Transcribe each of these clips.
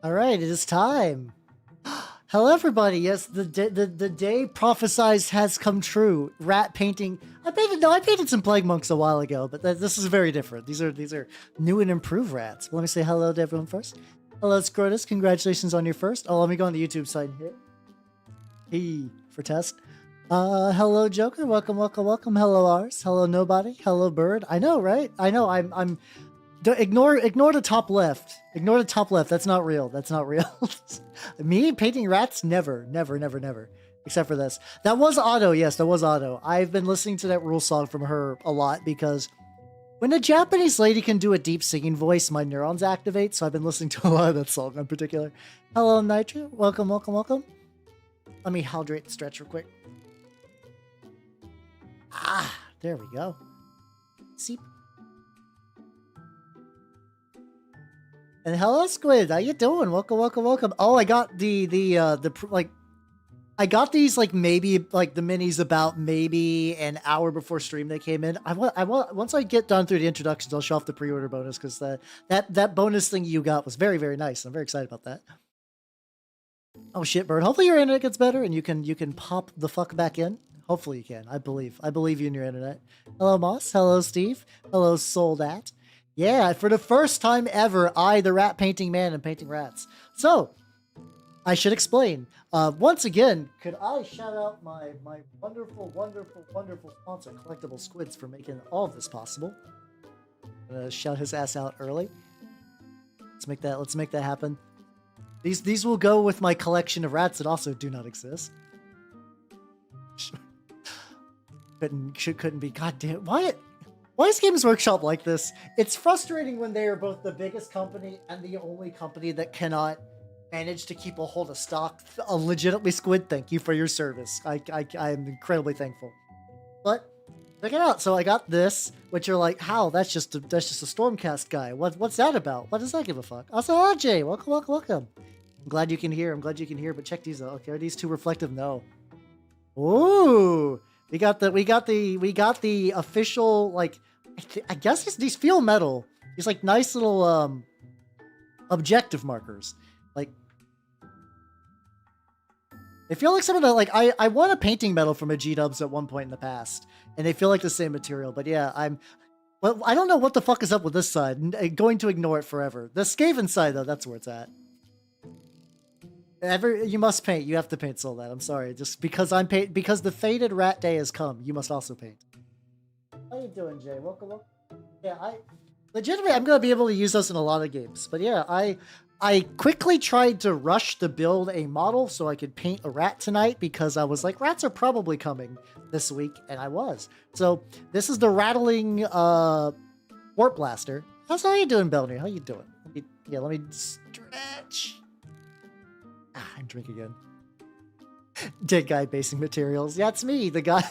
All right, it is time. Hello, everybody. Yes, the day prophesized has come true. Rat painting. I painted some plague monks a while ago, but this is very different. These are new and improved rats. Let me say hello to everyone first. Hello, Scrotus. Congratulations on your first. Oh, let me go on the YouTube side and hit E for test. Hello, Joker. Welcome, welcome, welcome. Hello, Ars. Hello, Nobody. Hello, Bird. I know, right? I know. I'm. Ignore the top left. Ignore the top left. That's not real. That's not real. Me painting rats? Never. Except for this. That was Otto. Yes, that was Otto. I've been listening to that rule song from her a lot because when a Japanese lady can do a deep singing voice, my neurons activate. So I've been listening to a lot of that song in particular. Hello, Nitro. Welcome, welcome, welcome. Let me hydrate and stretch real quick. Ah, there we go. See. And hello, Squid. How you doing? Welcome, welcome, welcome. Oh, I got I got these maybe the minis about maybe an hour before stream they came in. Once I get done through the introductions, I'll show off the pre-order bonus because that bonus thing you got was very, very nice. I'm very excited about that. Oh shit, Bird. Hopefully your internet gets better and you can pop the fuck back in. Hopefully you can. I believe you in your internet. Hello, Moss. Hello, Steve. Hello, Soldat. Yeah, for the first time ever, I, the rat painting man, am painting rats. So, I should explain. Once again, could I shout out my wonderful, wonderful, wonderful sponsor, Collectible Squids, for making all of this possible. I'm gonna shout his ass out early. Let's make that happen. These will go with my collection of rats that also do not exist. Couldn't be. Goddamn, why is Games Workshop like this? It's frustrating when they are both the biggest company and the only company that cannot manage to keep a hold of stock. Legitimately, Squid, thank you for your service. I am incredibly thankful. But check it out. So I got this, which you're like, how? That's just a Stormcast guy. What's that about? What does that give a fuck? Also, hello, Jay. Welcome, welcome, welcome. I'm glad you can hear. But check these out. Okay, are these too reflective? No. Ooh. We got the official, I guess these feel metal. These nice little objective markers. They feel like some of the I won a painting medal from a G-Dubs at one point in the past, and they feel like the same material. But yeah, well, I don't know what the fuck is up with this side. I'm going to ignore it forever. The Skaven side though, that's where it's at. You must paint. You have to paint Soldat. I'm sorry. Just because because the fated rat day has come, you must also paint. How you doing, Jay? Welcome. Yeah, legitimately, I'm gonna be able to use those in a lot of games. But yeah, I quickly tried to rush to build a model so I could paint a rat tonight because I was like, rats are probably coming this week, and I was. So this is the Ratling Warpblaster. How you doing, Belner? How you doing? Let me stretch. I'm drinking again. Dead guy basing materials. Yeah, it's me, the guy.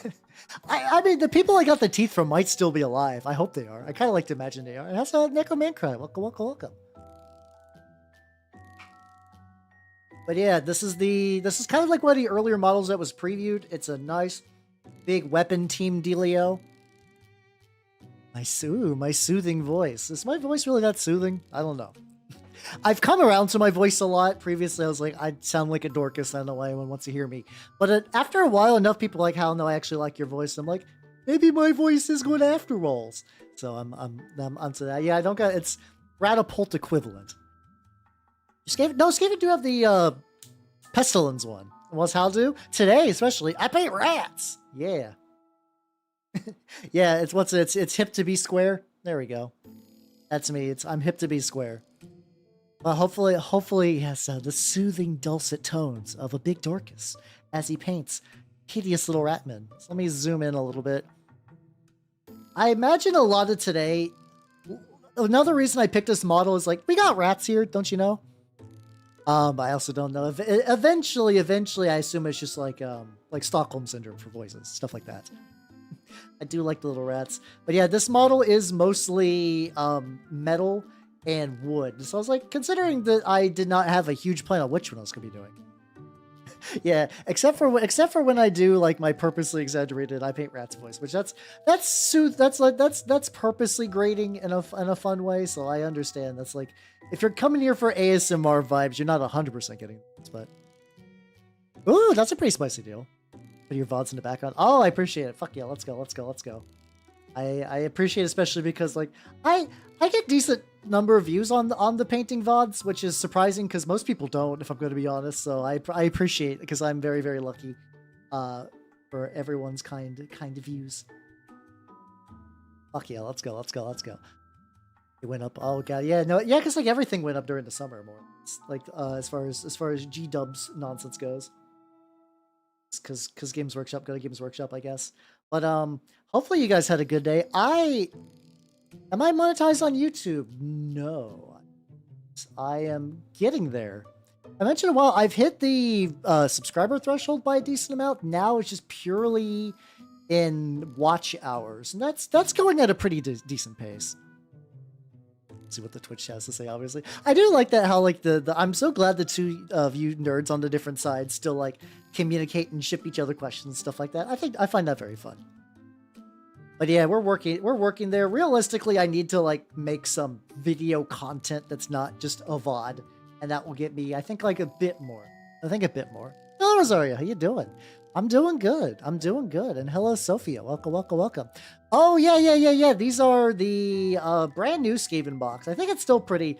I mean, the people I got the teeth from might still be alive. I hope they are. I kind of like to imagine they are. And that's a Necroman Cry. Welcome, welcome, welcome. But yeah, this is kind of like one of the earlier models that was previewed. It's a nice big weapon team dealio. My soothing voice. Is my voice really that soothing? I don't know. I've come around to my voice a lot. Previously, I was like, I sound like a Dorcas. I don't know why anyone wants to hear me. But after a while, enough people are like, how no, I actually like your voice. I'm like, maybe my voice is good after all. So I'm onto that. Yeah, I don't got it's Ratapult equivalent. Skaven do have the Pestilence one. What's how do? Today, especially, I paint rats. Yeah. Yeah, it's hip to be square. There we go. That's me. I'm hip to be square. Well, hopefully, yes, the soothing dulcet tones of a big Dorcas as he paints hideous little ratmen. So let me zoom in a little bit. I imagine a lot of today. Another reason I picked this model is like, we got rats here, don't you know? I also don't know. Eventually, I assume it's just like Stockholm syndrome for voices, stuff like that. I do like the little rats, but yeah, this model is mostly metal and wood. So I was like, considering that I did not have a huge plan on which one I was gonna be doing. Yeah, except for when I do like my purposely exaggerated I paint rats voice, which that's purposely grating in a fun way. So I understand. That's like, if you're coming here for ASMR vibes, you're not 100% getting this, but ooh, that's a pretty spicy deal. Put your VODs in the background. Oh, I appreciate it. Fuck yeah, let's go. I appreciate it, especially because like I get decent number of views on the painting VODs, which is surprising because most people don't, if I'm going to be honest. So I appreciate it because I'm very, very lucky for everyone's kind of views. Fuck yeah, let's go. It went up. Oh god, yeah, no, yeah, because like everything went up during the summer more. It's like as far as G Dubs nonsense goes. Because Games Workshop, go to Games Workshop, I guess. But hopefully you guys had a good day. Am I monetized on YouTube? No. I am getting there. I mentioned a while, I've hit the subscriber threshold by a decent amount. Now it's just purely in watch hours. And that's going at a pretty decent pace. See what the Twitch has to say, obviously. I do like that how like the I'm so glad the two of you nerds on the different sides still like communicate and ship each other questions and stuff like that. I find that very fun. But yeah, we're working there. Realistically, I need to like make some video content that's not just a VOD, and that will get me, I think, like a bit more. Hello, Rosario, how you doing? I'm doing good. And hello, Sophia. Welcome. Oh, yeah. These are the brand new Skaven box. I think it's still pretty...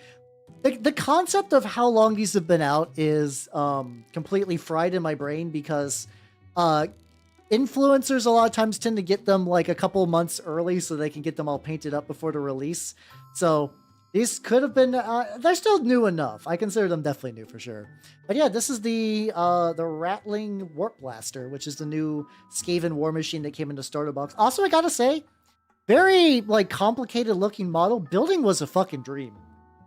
The concept of how long these have been out is completely fried in my brain because influencers a lot of times tend to get them like a couple months early so they can get them all painted up before the release. So these could have been... they're still new enough. I consider them definitely new for sure. But yeah, this is the Ratling Warpblaster, which is the new Skaven war machine that came into starter box. Also, I gotta say, very like complicated looking model. Building was a fucking dream.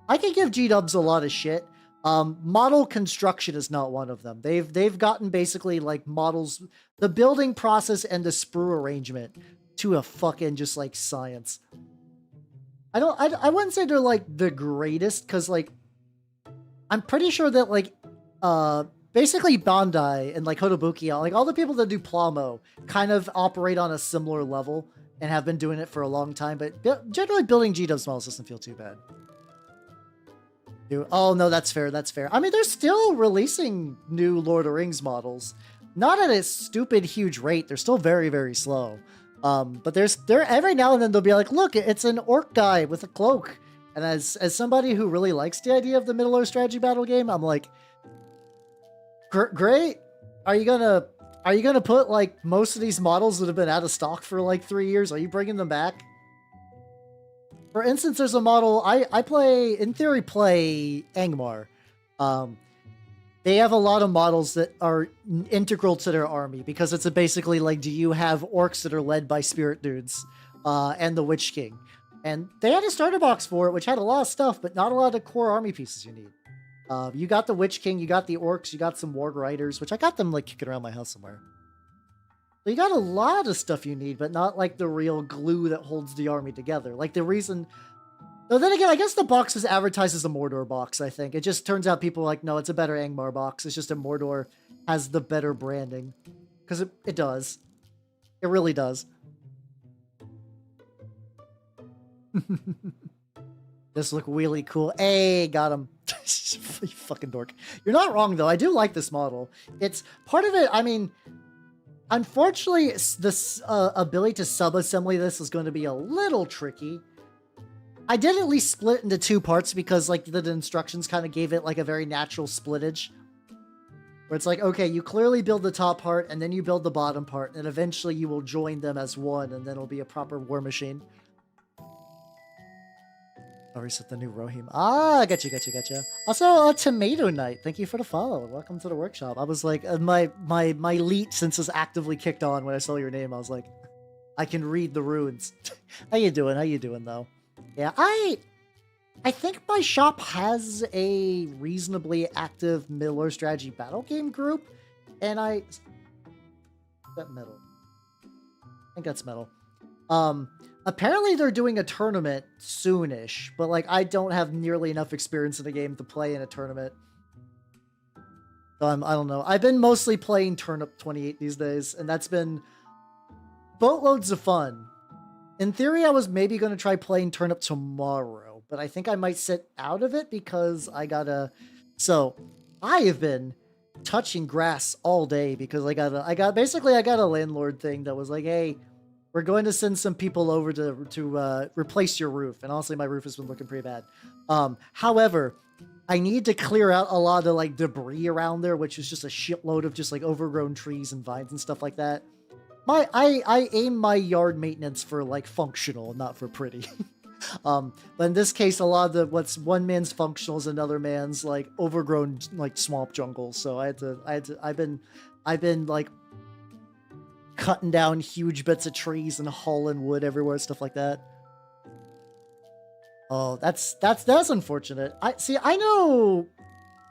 I can give G-dubs a lot of shit. Model construction is not one of them. They've gotten basically like models, the building process and the sprue arrangement to a fucking just like science. I wouldn't say they're like the greatest because like I'm pretty sure that like basically Bandai and like Hotobuki, like all the people that do Plamo kind of operate on a similar level and have been doing it for a long time, but generally building G-dubs models doesn't feel too bad. Oh no, that's fair. I mean, they're still releasing new Lord of the Rings models, not at a stupid huge rate. They're still very, very slow. But they're every now and then they'll be like, look, it's an orc guy with a cloak. And as somebody who really likes the idea of the Middle Earth strategy battle game, I'm like, great. Are you gonna put like most of these models that have been out of stock for like 3 years? Are you bringing them back? For instance, there's a model I play Angmar, They have a lot of models that are integral to their army because it's basically like, do you have orcs that are led by spirit dudes and the Witch King? And they had a starter box for it, which had a lot of stuff, but not a lot of core army pieces you need. You got the Witch King, you got the orcs, you got some warg riders, which I got them like kicking around my house somewhere. So you got a lot of stuff you need, but not like the real glue that holds the army together. Like the reason... Though then again, I guess the box was advertised as a Mordor box, I think. It just turns out people are like, no, it's a better Angmar box. It's just a Mordor has the better branding. Because it does. It really does. This look really cool. Hey, got him. You fucking dork. You're not wrong, though. I do like this model. It's part of it, I mean... Unfortunately, this ability to sub-assembly this is going to be a little tricky. I did at least split into 2 parts because like the instructions kind of gave it like a very natural splittage. Where it's like, okay, you clearly build the top part and then you build the bottom part and eventually you will join them as one and then it'll be a proper war machine. I'll reset the new Rohim. Ah, gotcha. Also, Tomato Knight, thank you for the follow. Welcome to the workshop. I was like, my leet sense is actively kicked on when I saw your name. I was like, I can read the runes. How you doing though? Yeah, I think my shop has a reasonably active Middle-earth strategy battle game group, and that metal. I think that's metal. Apparently they're doing a tournament soonish, but like I don't have nearly enough experience in the game to play in a tournament. So I don't know. I've been mostly playing Turnip 28 these days, and that's been boatloads of fun. In theory, I was maybe going to try playing Turnip tomorrow, but I think I might sit out of it because I gotta... So, I have been touching grass all day because I got a landlord thing that was like, hey, we're going to send some people over to replace your roof. And honestly, my roof has been looking pretty bad. However, I need to clear out a lot of like debris around there, which is just a shitload of just like overgrown trees and vines and stuff like that. I aim my yard maintenance for like functional, not for pretty. But in this case, a lot of what's one man's functional is another man's like overgrown like swamp jungle. So I've been like cutting down huge bits of trees and hauling wood everywhere, stuff like that. Oh, that's unfortunate. I know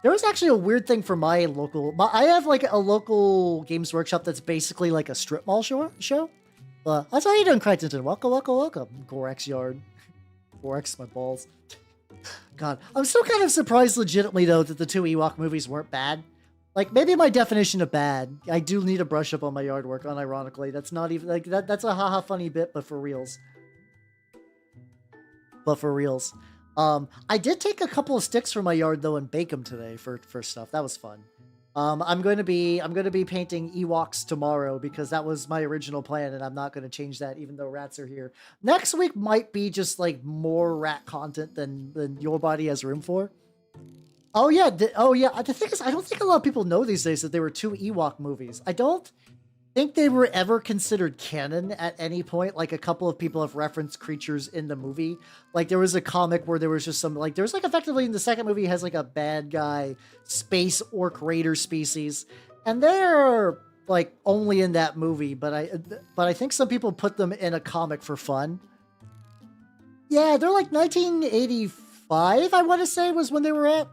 there was actually a weird thing for my local... I have, like, a local games workshop that's basically, like, a strip mall show. That's how you doing, Crichton. Welcome. Gorax yard. Gorax, my balls. God, I'm still kind of surprised legitimately, though, that the 2 Ewok movies weren't bad. Like, maybe my definition of bad. I do need to brush up on my yard work, unironically. That's not even... Like, that's a haha funny bit, but for reals. I did take a couple of sticks from my yard though and bake them today for stuff. That was fun. I'm going to be painting Ewoks tomorrow because that was my original plan and I'm not going to change that even though rats are here. Next week might be just like more rat content than your body has room for. Oh yeah. The thing is, I don't think a lot of people know these days that there were 2 Ewok movies. I don't think they were ever considered canon at any point. Like a couple of people have referenced creatures in the movie. Like there was a comic where there was just some like there's like effectively in the second movie has like a bad guy space orc raider species, and they're like only in that movie. But I think some people put them in a comic for fun. Yeah, they're like 1985. I want to say was when they were at.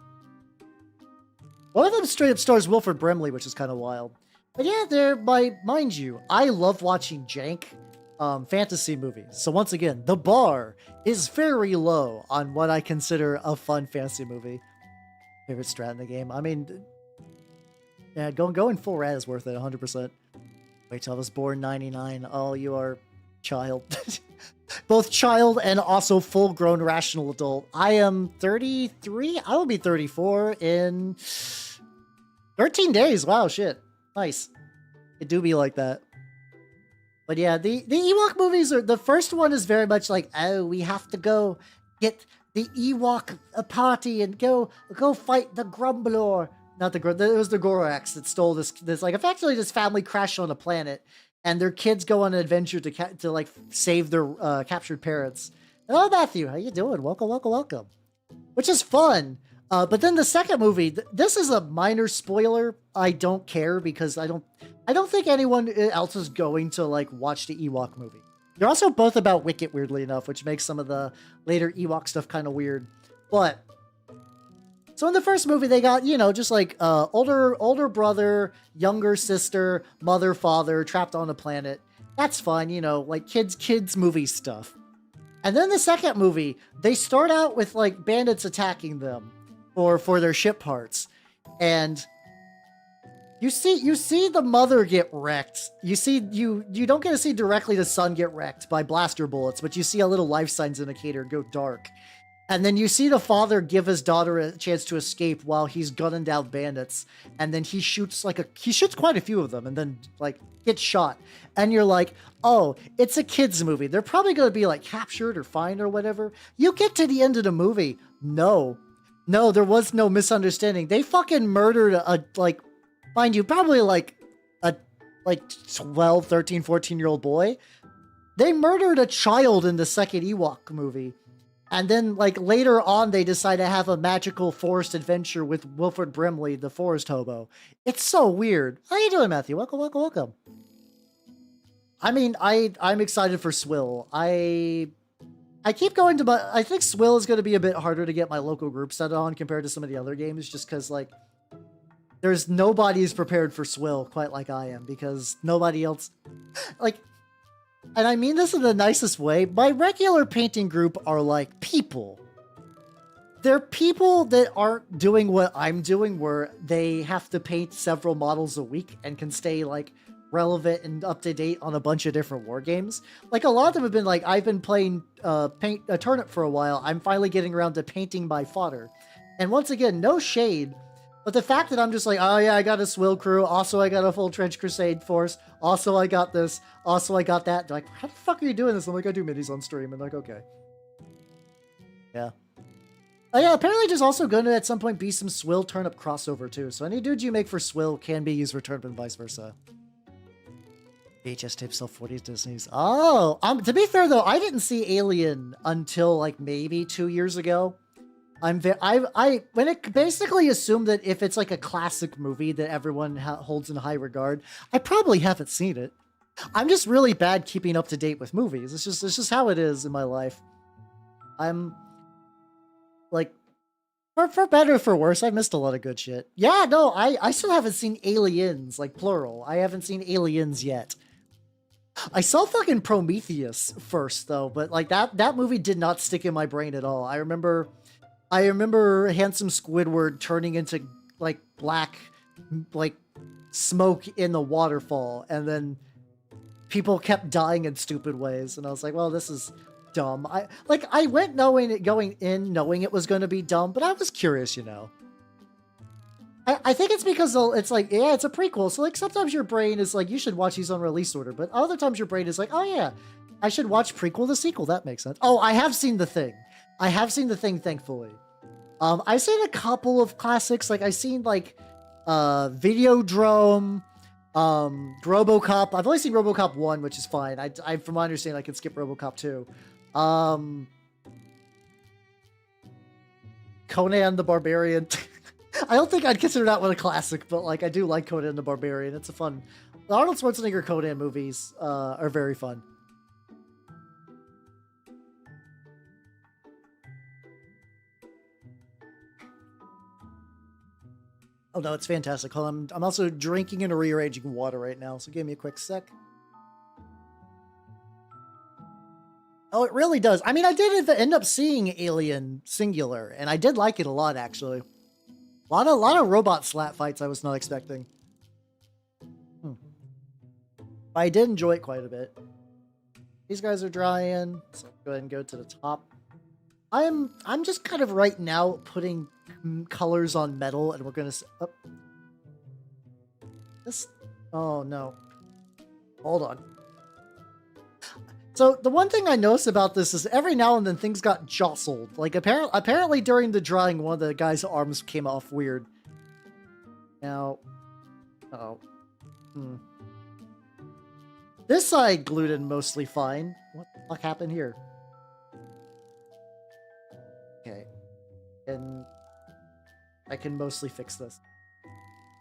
One of them straight up stars Wilford Brimley, which is kind of wild. But yeah, mind you, I love watching jank fantasy movies. So once again, the bar is very low on what I consider a fun fantasy movie. Favorite strat in the game. I mean, yeah, going full rat is worth it, 100%. Wait till I was born 99. Oh, you are child. Both child and also full-grown rational adult. I am 33. I will be 34 in 13 days. Wow, shit. Nice. It do be like that. But yeah, the Ewok movies are... The first one is very much like, oh, we have to go get the Ewok party and go fight the Grumblor. Not the Grumblor. It was the Gorax that stole this like, effectively this family crashed on a planet and their kids go on an adventure to like save their captured parents. Hello, Matthew. How you doing? Welcome. Which is fun. But then the second movie, this is a minor spoiler. I don't care because I don't think anyone else is going to like watch the Ewok movie. They're also both about Wicket, weirdly enough, which makes some of the later Ewok stuff kind of weird. But so in the first movie, they got, you know, just like older brother, younger sister, mother, father, trapped on a planet. That's fun, you know, like kids movie stuff. And then the second movie, they start out with like bandits attacking them for their ship parts. And you see the mother get wrecked. You don't get to see directly the son get wrecked by blaster bullets, but you see a little life signs indicator go dark. And then you see the father give his daughter a chance to escape while he's gunning down bandits. And then he shoots quite a few of them and then like gets shot. And you're like, oh, it's a kid's movie. They're probably going to be like captured or fined or whatever. You get to the end of the movie. No, there was no misunderstanding. They fucking murdered mind you, probably like a 12, 13, 14-year-old boy. They murdered a child in the second Ewok movie. And then, like, later on, they decide to have a magical forest adventure with Wilford Brimley, the forest hobo. It's so weird. How you doing, Matthew? Welcome. I mean, I'm excited for Swill. I keep going to I think Swill is going to be a bit harder to get my local group set on compared to some of the other games, just because, like, there's nobody's prepared for Swill quite like I am, because nobody else... Like... And I mean this in the nicest way. My regular painting group are like people. They're people that aren't doing what I'm doing, where they have to paint several models a week and can stay like relevant and up to date on a bunch of different war games. Like a lot of them have been like, I've been playing paint a turnip for a while. I'm finally getting around to painting my fodder. And once again, no shade. But the fact that I'm just like, oh yeah, I got a Swill crew. Also, I got a full Trench Crusade force. Also, I got this. Also, I got that. They're like, how the fuck are you doing this? I'm like, I do minis on stream. And like, okay. Yeah. Oh yeah, apparently there's also going to at some point be some Swill turnip crossover too. So any dudes you make for Swill can be used for turnip and vice versa. VHS tape sell 40 Disney's. Oh, to be fair though, I didn't see Alien until like maybe 2 years ago. When it basically assumed that if it's like a classic movie that everyone holds in high regard, I probably haven't seen it. I'm just really bad keeping up to date with movies. It's just how it is in my life. I'm like, for better or for worse, I missed a lot of good shit. Yeah, no, I still haven't seen Aliens, like plural. I haven't seen Aliens yet. I saw fucking Prometheus first though, but like that movie did not stick in my brain at all. I remember handsome Squidward turning into like black, like smoke in the waterfall, and then people kept dying in stupid ways, and I was like, well, this is dumb. I went going in knowing it was going to be dumb, but I was curious, you know. I think it's because it's like, yeah, it's a prequel, so like sometimes your brain is like, you should watch these on release order, but other times your brain is like, oh yeah, I should watch prequel to sequel. That makes sense. Oh, I have seen The Thing. Thankfully. I've seen a couple of classics. Like I've seen like Videodrome, RoboCop. I've only seen RoboCop 1, which is fine. I from my understanding, I can skip RoboCop 2. Conan the Barbarian. I don't think I'd consider that one a classic, but like I do like Conan the Barbarian. It's a fun. The Arnold Schwarzenegger Conan movies are very fun. Oh no, it's fantastic. Hold on. I'm also drinking and rearranging water right now, so give me a quick sec. Oh, it really does. I mean, I did end up seeing Alien Singular, and I did like it a lot, actually. A lot of robot slap fights I was not expecting. I did enjoy it quite a bit. These guys are drying, so I'll go ahead and go to the top. I'm just kind of right now putting colors on metal, and we're gonna. Oh. This. Oh no. Hold on. So the one thing I noticed about this is every now and then things got jostled. Like apparently during the drying, one of the guy's arms came off weird. Now, this side glued in mostly fine. What the fuck happened here? Okay, and I can mostly fix this.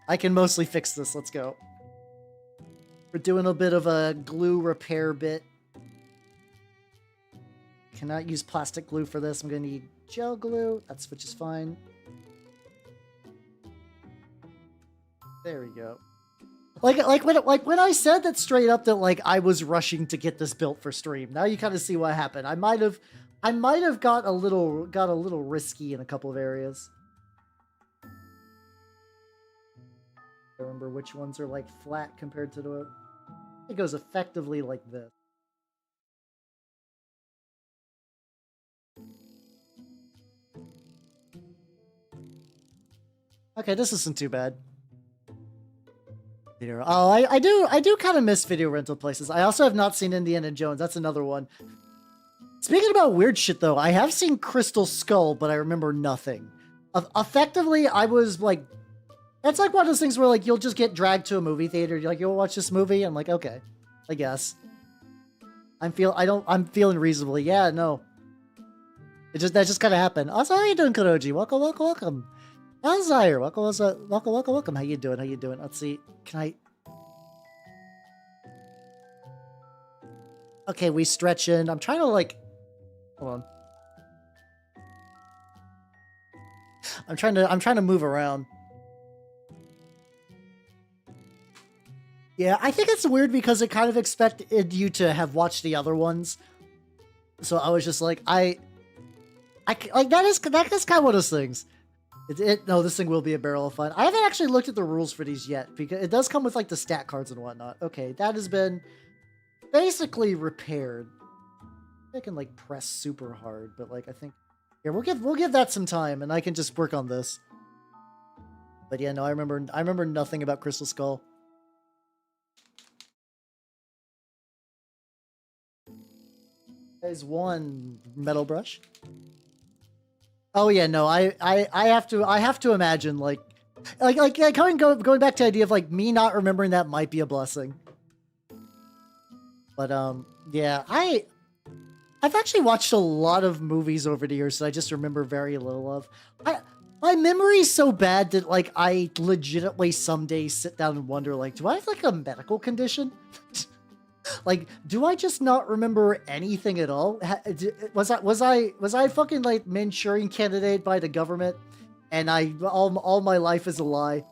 I can mostly fix this. Let's go. We're doing a bit of a glue repair bit. Cannot use plastic glue for this. I'm going to need gel glue. That's which is fine. There we go. Like when I said that straight up that like I was rushing to get this built for stream. Now you kind of see what happened. I might have got a little risky in a couple of areas. I remember which ones are like flat compared to the. It goes effectively like this. Okay, this isn't too bad. Oh, I do kind of miss video rental places. I also have not seen Indiana Jones. That's another one. Speaking about weird shit, though, I have seen Crystal Skull, but I remember nothing. Effectively, I was like, that's like one of those things where like you'll just get dragged to a movie theater. You're like, you'll watch this movie. I'm like, okay, I guess. I'm feeling reasonably. Yeah, no. That just kind of happened. Also, how you doing, Kuroji? Welcome, welcome, welcome. Alzire, welcome. How you doing? How you doing? Let's see. Can I? Okay, we stretch in. I'm trying to like. Hold on. I'm trying to move around. Yeah, I think it's weird because it kind of expected you to have watched the other ones. So I was just like, I like that is kind of one of those things. No, this thing will be a barrel of fun. I haven't actually looked at the rules for these yet because it does come with like the stat cards and whatnot. Okay, that has been basically repaired. I can like press super hard, but like I think yeah, we'll give that some time and I can just work on this. But yeah, no, I remember nothing about Crystal Skull. There's one metal brush. Oh yeah, no, I have to imagine going back to the idea of like me not remembering that might be a blessing. But yeah, I've actually watched a lot of movies over the years that I just remember very little of. My memory's so bad that like I legitimately some days sit down and wonder like, do I have like a medical condition? Like, do I just not remember anything at all? Was I fucking like Manchurian candidate by the government, and all my life is a lie?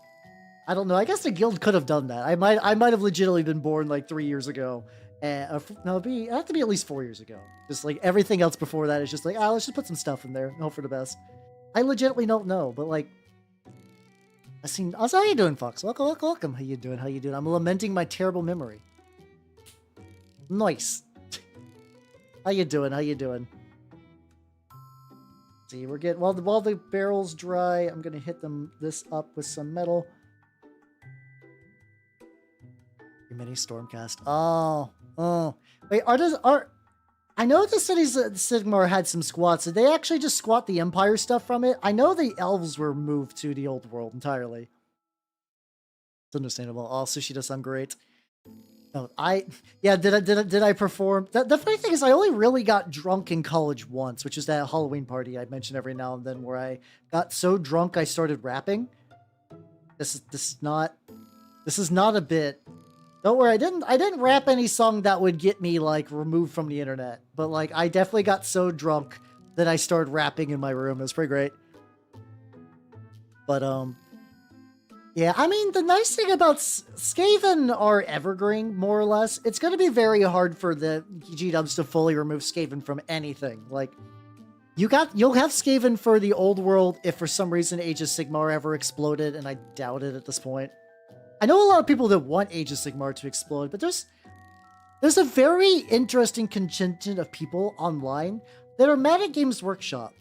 I don't know. I guess the guild could have done that. I might have legitimately been born like 3 years ago, and no, it have to be at least 4 years ago. Just like everything else before that is just like, let's just put some stuff in there and hope for the best. I legitimately don't know, but like, how you doing, Fox? Welcome. How you doing? I'm lamenting my terrible memory. Nice. How you doing? See, we're getting while the barrel's dry, I'm gonna hit this up with some metal. Mini Stormcast. Oh. Wait, I know the cities of Sigmar had some squats. Did they actually just squat the Empire stuff from it? I know the elves were moved to the old world entirely. It's understandable. Oh, sushi does sound great. No, did I perform? The funny thing is I only really got drunk in college once, which is that Halloween party I mention every now and then where I got so drunk I started rapping. This is not a bit. Don't worry, I didn't rap any song that would get me like removed from the internet, but like I definitely got so drunk that I started rapping in my room. It was pretty great. But yeah, I mean, the nice thing about Skaven are evergreen, more or less. It's going to be very hard for the G-dubs to fully remove Skaven from anything. Like, you'll have Skaven for the old world if for some reason Age of Sigmar ever exploded, and I doubt it at this point. I know a lot of people that want Age of Sigmar to explode, but there's a very interesting contingent of people online that are mad at Games Workshop.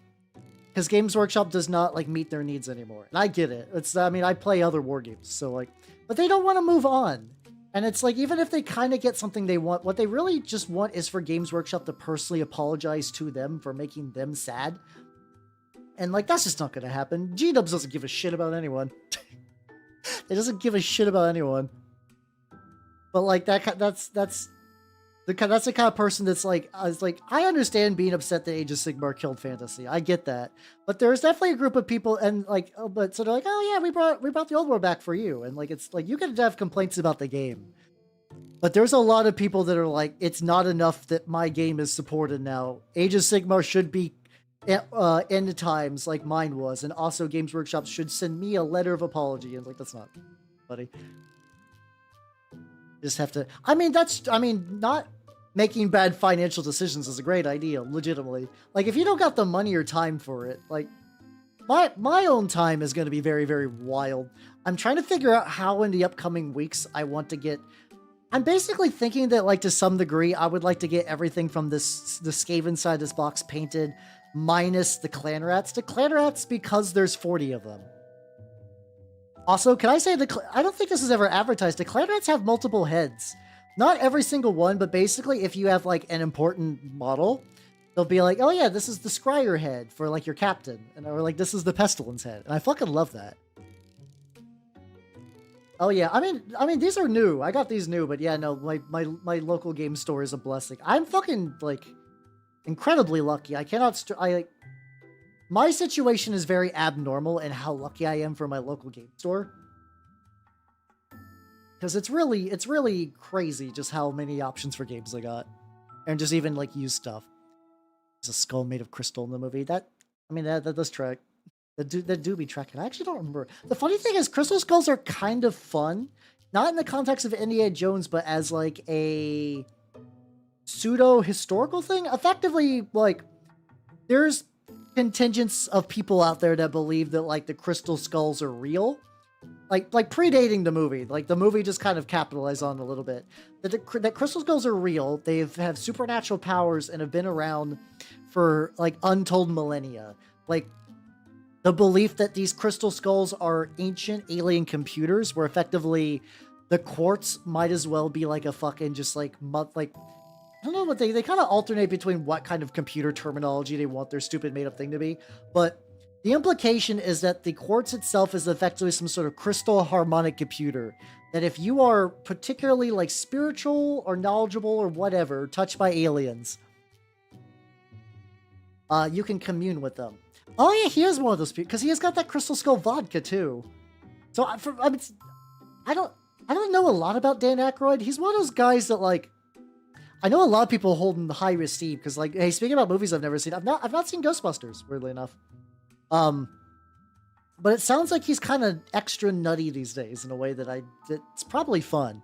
Because Games Workshop does not, like, meet their needs anymore. And I get it. I play other war games, so, like... But they don't want to move on. And it's like, even if they kind of get something they want, what they really just want is for Games Workshop to personally apologize to them for making them sad. And, like, that's just not going to happen. G-Dubs doesn't give a shit about anyone. It doesn't give a shit about anyone. But, like, that's... That's the kind of person that's like, I understand being upset that Age of Sigmar killed fantasy. I get that, but there's definitely a group of people, and like, but so they're like, oh yeah, we brought the old world back for you, and like it's like you can have complaints about the game, but there's a lot of people that are like, it's not enough that my game is supported now. Age of Sigmar should be end times like mine was, and also Games Workshop should send me a letter of apology. And like, that's not, buddy. Just have to. I mean, not making bad financial decisions is a great idea, legitimately. Like, if you don't got the money or time for it, like, my own time is going to be very, very wild. I'm trying to figure out how in the upcoming weeks I want to get. I'm basically thinking that, like, to some degree, I would like to get everything from the Skaven side of this box painted, minus the clan rats. The clan rats, because there's 40 of them. Also, can I say I don't think this is ever advertised. The clan rats have multiple heads. Not every single one, but basically if you have like an important model, they'll be like, oh yeah, this is the Scryer head for like your captain. And or like, this is the Pestilence head. And I fucking love that. Oh yeah, I mean these are new. I got these new, but yeah, no, my local game store is a blessing. I'm fucking like incredibly lucky. I cannot, my situation is very abnormal in how lucky I am for my local game store. Because it's really crazy just how many options for games I got. And just even like used stuff. There's a skull made of crystal in the movie. That does track. That do be tracking. I actually don't remember. The funny thing is crystal skulls are kind of fun. Not in the context of Indiana Jones, but as like a pseudo-historical thing. Effectively, like, there's contingents of people out there that believe that like the crystal skulls are real, like predating the movie. Like the movie just kind of capitalized on it a little bit. That crystal skulls are real. They have supernatural powers and have been around for like untold millennia. Like the belief that these crystal skulls are ancient alien computers, where effectively the quartz might as well be like a fucking just like I don't know what they kind of alternate between what kind of computer terminology they want their stupid made up thing to be, but the implication is that the quartz itself is effectively some sort of crystal harmonic computer that if you are particularly like spiritual or knowledgeable or whatever, touched by aliens, you can commune with them. Oh yeah, he is one of those people because he has got that crystal skull vodka too. So I don't know a lot about Dan Aykroyd. He's one of those guys that like, I know a lot of people hold him in high esteem because, like, hey, speaking about movies I've never seen, I've not seen Ghostbusters, weirdly enough. But it sounds like he's kind of extra nutty these days in a way that it's probably fun.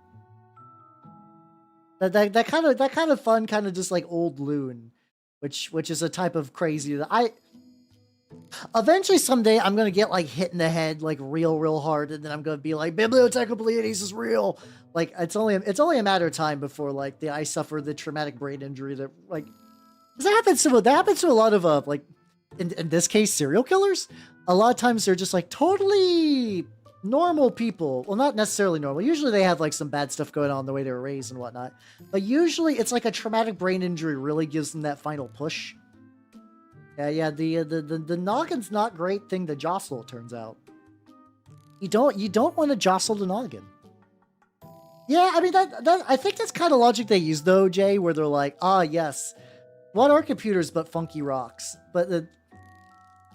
That kind of fun, kind of just like old loon, which is a type of crazy that eventually someday I'm gonna get like hit in the head like real hard, and then I'm gonna be like, Bibliotheca Pleiades is real. Like it's only a matter of time before like I suffer the traumatic brain injury that like that happens to a lot of like in this case serial killers. A lot of times they're just like totally normal people. Well, not necessarily normal. Usually they have like some bad stuff going on the way they were raised and whatnot. But usually it's like a traumatic brain injury really gives them that final push. Yeah, the noggin's not a great thing to jostle, it turns out. You don't want to jostle the noggin. Yeah, I mean I think that's kind of logic they use though, Jay, where they're like, ah yes, what are computers but funky rocks? But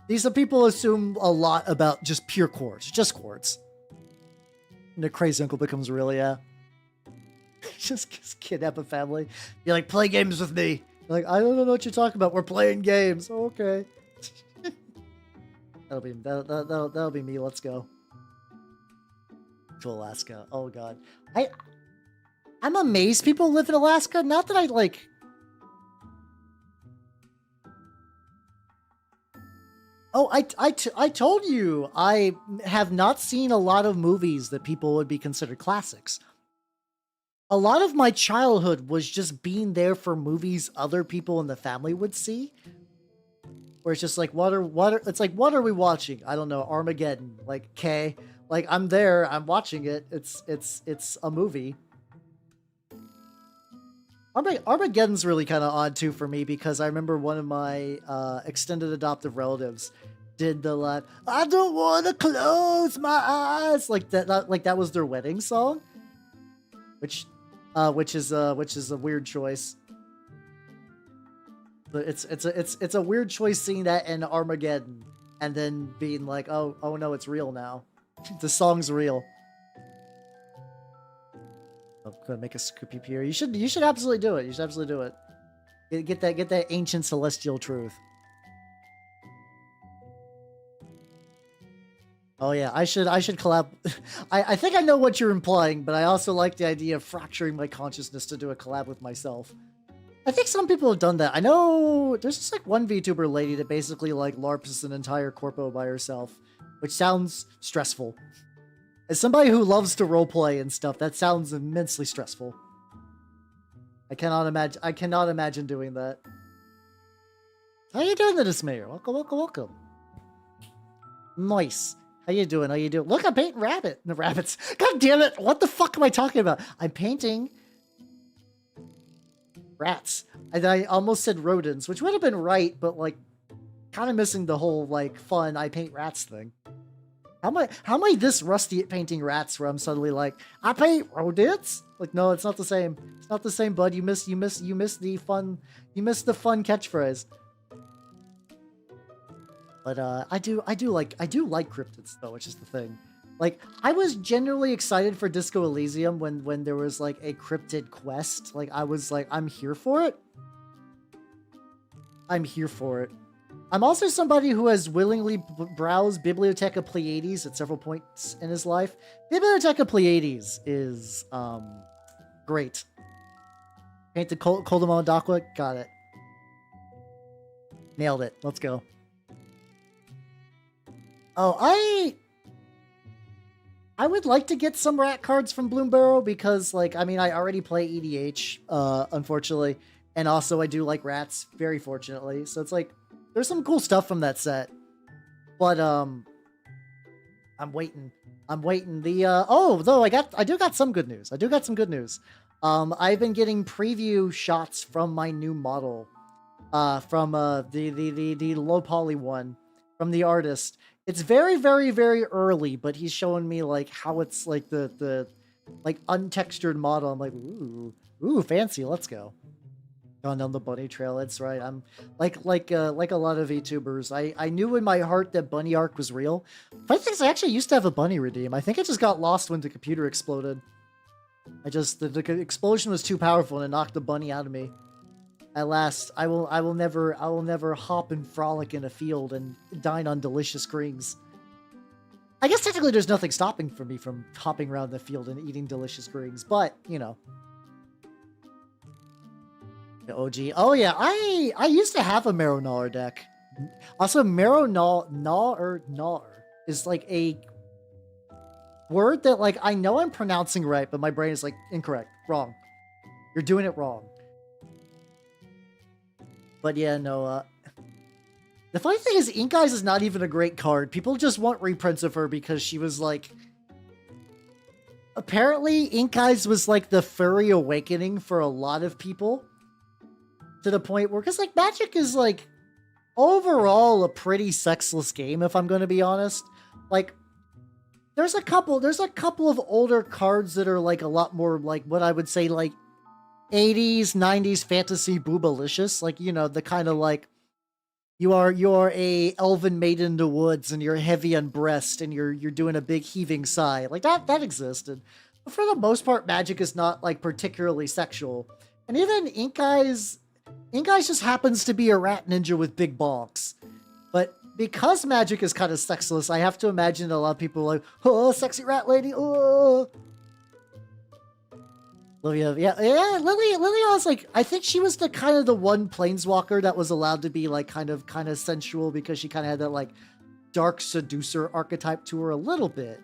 these are people assume a lot about just pure quartz, just quartz. And the crazy uncle becomes real, yeah. just kidnap a family. You're like, play games with me. Like, I don't know what you're talking about. We're playing games. Okay. that'll be me. Let's go to Alaska. Oh god. I'm amazed people live in Alaska. Not that I like. Oh, I told you I have not seen a lot of movies that people would be considered classics. A lot of my childhood was just being there for movies other people in the family would see. Where it's just like, it's like, what are we watching? I don't know, Armageddon. Like, okay. Like, I'm there, I'm watching it. It's a movie. Armageddon's really kind of odd, too, for me, because I remember one of my extended adoptive relatives did the line, I don't want to close my eyes. Like that was their wedding song. Which... which is a weird choice. But it's a weird choice seeing that in Armageddon and then being like, oh no, it's real now. The song's real. I'm gonna make a scoopy here. You should absolutely do it. You should absolutely do it. Get that ancient celestial truth. Oh yeah, I should collab. I think I know what you're implying, but I also like the idea of fracturing my consciousness to do a collab with myself. I think some people have done that. I know there's just like one VTuber lady that basically like LARPs an entire corpo by herself, which sounds stressful. As somebody who loves to roleplay and stuff, that sounds immensely stressful. I cannot imagine doing that. How you doing, the Dismayer? Welcome. Nice. How you doing? Look, I'm painting the rabbits. God damn it! What the fuck am I talking about? I'm painting rats. I almost said rodents, which would have been right, but like, kind of missing the whole like fun I paint rats thing. How am I this rusty at painting rats where I'm suddenly like, I paint rodents? Like, no, it's not the same. It's not the same, bud. You missed the fun catchphrase. But I do like cryptids though, which is the thing. Like, I was genuinely excited for Disco Elysium when there was like a cryptid quest. Like, I was like, I'm here for it. I'm here for it. I'm also somebody who has willingly browsed Bibliotheca Pleiades at several points in his life. Bibliotheca Pleiades is great. Paint the Coldamon Dakwa, got it. Nailed it. Let's go. Oh, I would like to get some rat cards from Bloombarrow because, like, I mean, I already play EDH, unfortunately, and also I do like rats, very fortunately. So it's like, there's some cool stuff from that set, but I'm waiting. Though I do got some good news. I've been getting preview shots from my new model, from the low poly one from the artist. It's very, very, very early, but he's showing me like how it's like the like untextured model. I'm like, ooh, fancy. Let's go. Gone down the bunny trail. It's right. I'm like a lot of VTubers. I knew in my heart that bunny arc was real. Funny thing is, I actually used to have a bunny redeem. I think it just got lost when the computer exploded. The explosion was too powerful and it knocked the bunny out of me. At last, I will never hop and frolic in a field and dine on delicious greens. I guess technically there's nothing stopping me from hopping around the field and eating delicious greens, but you know. The OG. Oh yeah, I used to have a Marrow Gnawer deck. Also, Marrow Gnawer is like a word that like I know I'm pronouncing right, but my brain is like incorrect, wrong. You're doing it wrong. But yeah, no. The funny thing is, Ink Eyes is not even a great card. People just want reprints of her because she was like. Apparently, Ink Eyes was like the furry awakening for a lot of people. To the point where, because like Magic is like overall a pretty sexless game, if I'm going to be honest. Like, there's a couple of older cards that are like a lot more like what I would say like 80s, 90s fantasy boobalicious. Like, you know, the kind of like you're a elven maiden in the woods and you're heavy on breast and you're doing a big heaving sigh. Like that existed. But for the most part, Magic is not like particularly sexual. And even Ink Eyes just happens to be a rat ninja with big bonks. But because Magic is kind of sexless, I have to imagine a lot of people are like, oh, sexy rat lady, oh. Lily was like, I think she was the kind of the one planeswalker that was allowed to be like kind of sensual because she kind of had that like dark seducer archetype to her a little bit.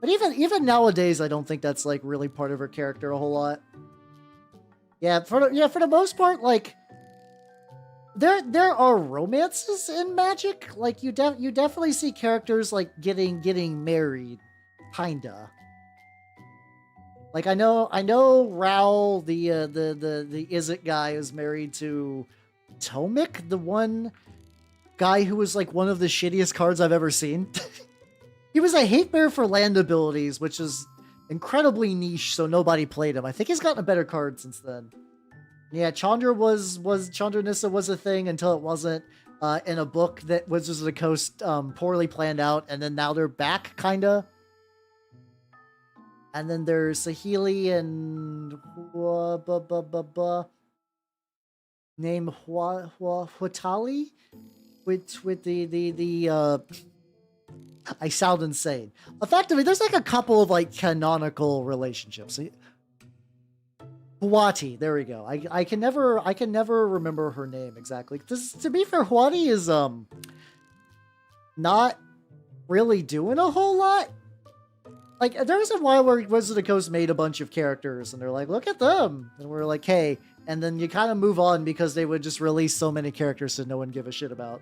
But even nowadays, I don't think that's like really part of her character a whole lot. Yeah, for the most part, like there are romances in Magic. Like you definitely see characters like getting married, kinda. Like I know Raoul, the Izzet guy, is married to Tomik, the one guy who was like one of the shittiest cards I've ever seen. He was a hate bear for land abilities, which is incredibly niche, so nobody played him. I think he's gotten a better card since then. Yeah, Chandra Chandra Nissa was a thing until it wasn't. In a book that Wizards of the Coast poorly planned out, and then now they're back, kinda. And then there's Sahili and name Huatali with the I sound insane. Effectively, there's like a couple of like canonical relationships. Huati, there we go. I can never remember her name exactly. To be fair, Huati is not really doing a whole lot. Like, there was a while where Wizards of the Coast made a bunch of characters, and they're like, look at them. And we're like, hey. And then you kind of move on because they would just release so many characters that no one give a shit about.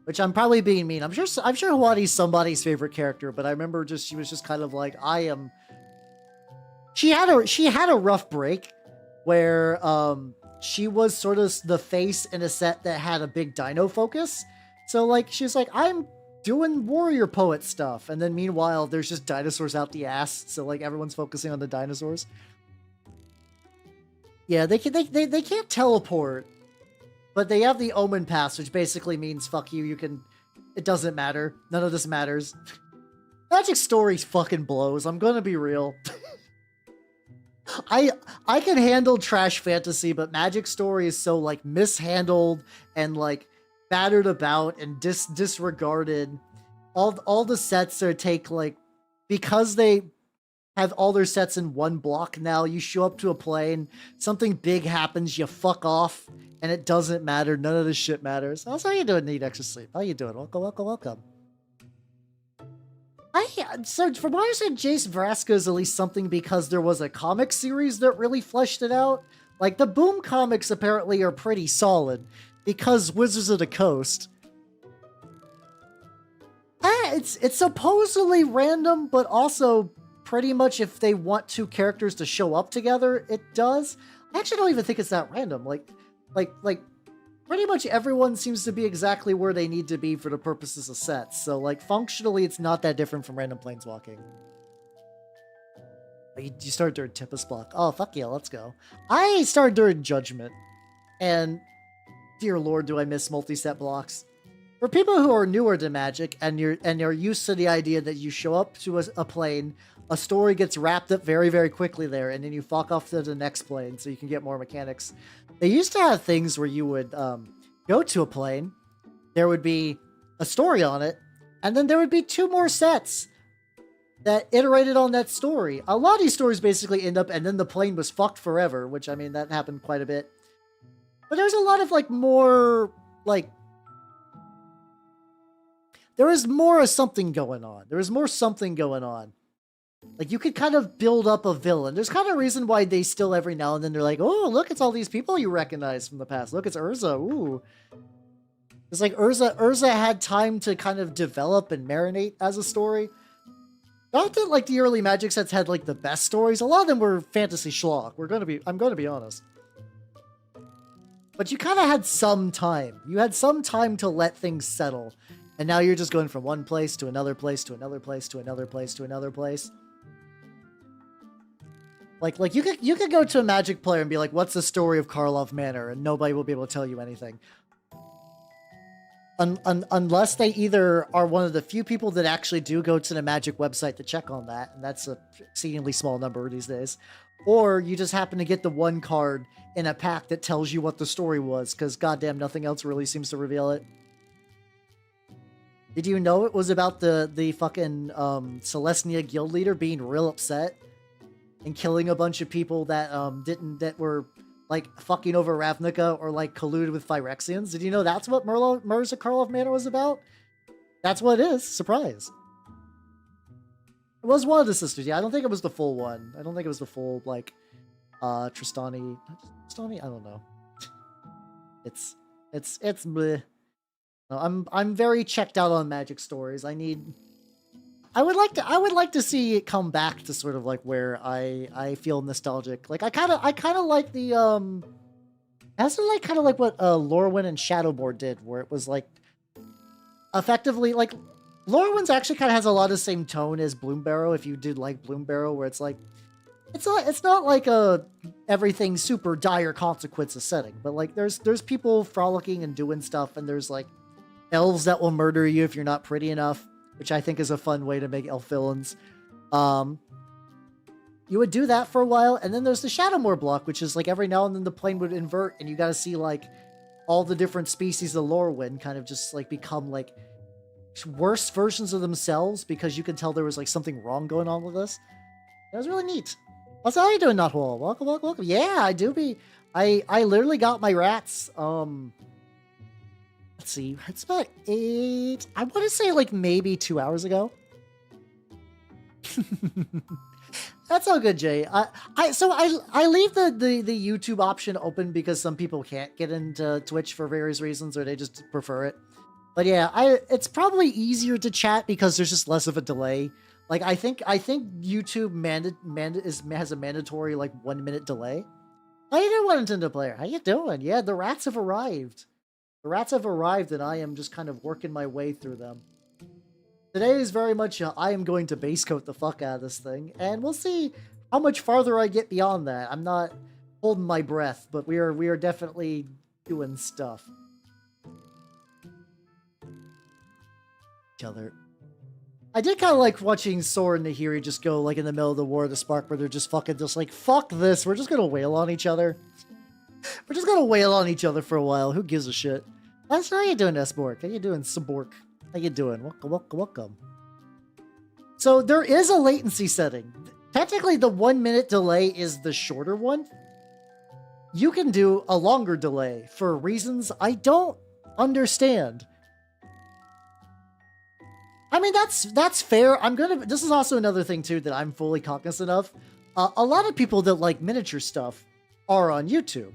Which I'm probably being mean. I'm sure Hawati's somebody's favorite character, but I remember she was just kind of like, she had a rough break where she was sort of the face in a set that had a big dino focus. So like she's like, I'm doing warrior poet stuff, and then meanwhile there's just dinosaurs out the ass, so like everyone's focusing on the dinosaurs. Yeah, they can't teleport, but they have the Omen Pass, which basically means fuck you, it doesn't matter, none of this matters. Magic Story fucking blows, I'm gonna be real. I can handle trash fantasy, but Magic Story is so like mishandled and like battered about and disregarded. All the sets take like, because they have all their sets in one block now, you show up to a plane, something big happens, you fuck off, and it doesn't matter. None of this shit matters. How you doing? Need extra sleep? How you doing? Welcome. So from what I said, Jace Vraska is at least something because there was a comic series that really fleshed it out. Like the Boom comics apparently are pretty solid because Wizards of the Coast. It's supposedly random, but also pretty much if they want two characters to show up together, it does. I actually don't even think it's that random. Like pretty much everyone seems to be exactly where they need to be for the purposes of sets. So like functionally, it's not that different from random planeswalking. You started during Tempest Block. Oh, fuck yeah, let's go. I started during Judgment. And dear lord, do I miss multi-set blocks. For people who are newer to Magic and you're used to the idea that you show up to a plane, a story gets wrapped up very, very quickly there, and then you fuck off to the next plane so you can get more mechanics. They used to have things where you would go to a plane, there would be a story on it, and then there would be 2 more sets that iterated on that story. A lot of these stories basically end up, and then the plane was fucked forever, which, I mean, that happened quite a bit. But there's a lot of, like, more, like... There was more of something going on. There was more something going on. Like, you could kind of build up a villain. There's kind of a reason why they still every now and then they're like, oh, look, it's all these people you recognize from the past. Look, it's Urza. Ooh. It's like Urza had time to kind of develop and marinate as a story. Not that, like, the early Magic sets had, like, the best stories. A lot of them were fantasy schlock. I'm going to be honest. But you kind of had some time. You had some time to let things settle. And now you're just going from one place to another place to another place to another place to another place. Like you could go to a Magic player and be like, what's the story of Karlov Manor? And nobody will be able to tell you anything. Unless they either are one of the few people that actually do go to the Magic website to check on that, and that's a exceedingly small number these days. Or you just happen to get the one card in a pack that tells you what the story was, because goddamn nothing else really seems to reveal it. Did you know it was about the fucking Celestia guild leader being real upset and killing a bunch of people that that were like fucking over Ravnica or like colluded with Phyrexians? Did you know that's what Murders of Karlov Manor was about? That's what it is. Surprise. It was one of the sisters. Yeah, I don't think it was the full one. I don't think it was the full like Tristani. I don't know. It's bleh. No, I'm very checked out on Magic stories. I would like to see it come back to sort of like where I feel nostalgic. Like I kind of like the that's like kind of like what Lorwyn and Shadowboard did, where it was like effectively like Lorwyn's actually kind of has a lot of the same tone as Bloombarrow. If you did like Bloombarrow, where it's like, it's not like a everything super dire consequences setting, but like there's people frolicking and doing stuff, and there's like elves that will murder you if you're not pretty enough, which I think is a fun way to make elf villains. You would do that for a while, and then there's the Shadowmoor block, which is like every now and then the plane would invert, and you got to see like all the different species of Lorwyn kind of just like become like worse versions of themselves, because you could tell there was like something wrong going on with this. It was really neat. What's how you doing, Nothwall? Welcome, welcome, welcome. Yeah, I do be. I literally got my rats. Let's see. It's about 8. I want to say like maybe 2 hours ago. That's all good, Jay. So I leave the YouTube option open because some people can't get into Twitch for various reasons, or they just prefer it. But yeah, it's probably easier to chat because there's just less of a delay. Like I think YouTube has a mandatory like 1 minute delay. How you doing, Nintendo player? How you doing? Yeah, the rats have arrived. The rats have arrived, and I am just kind of working my way through them. Today is very much I am going to base coat the fuck out of this thing, and we'll see how much farther I get beyond that. I'm not holding my breath, but we are definitely doing stuff. Each other. I did kind of like watching Sora and Nahiri just go like in the middle of the War of the Spark, where they're just fucking just like, fuck this, we're just gonna wail on each other. We're just gonna wail on each other for a while. Who gives a shit? That's how you doing, Sbork? How you doing, Sabork? How you doing? Welcome, welcome, welcome. So there is a latency setting. Technically, the 1 minute delay is the shorter one. You can do a longer delay for reasons I don't understand. I mean, that's fair. This is also another thing too that I'm fully cognizant of. A lot of people that like miniature stuff are on YouTube.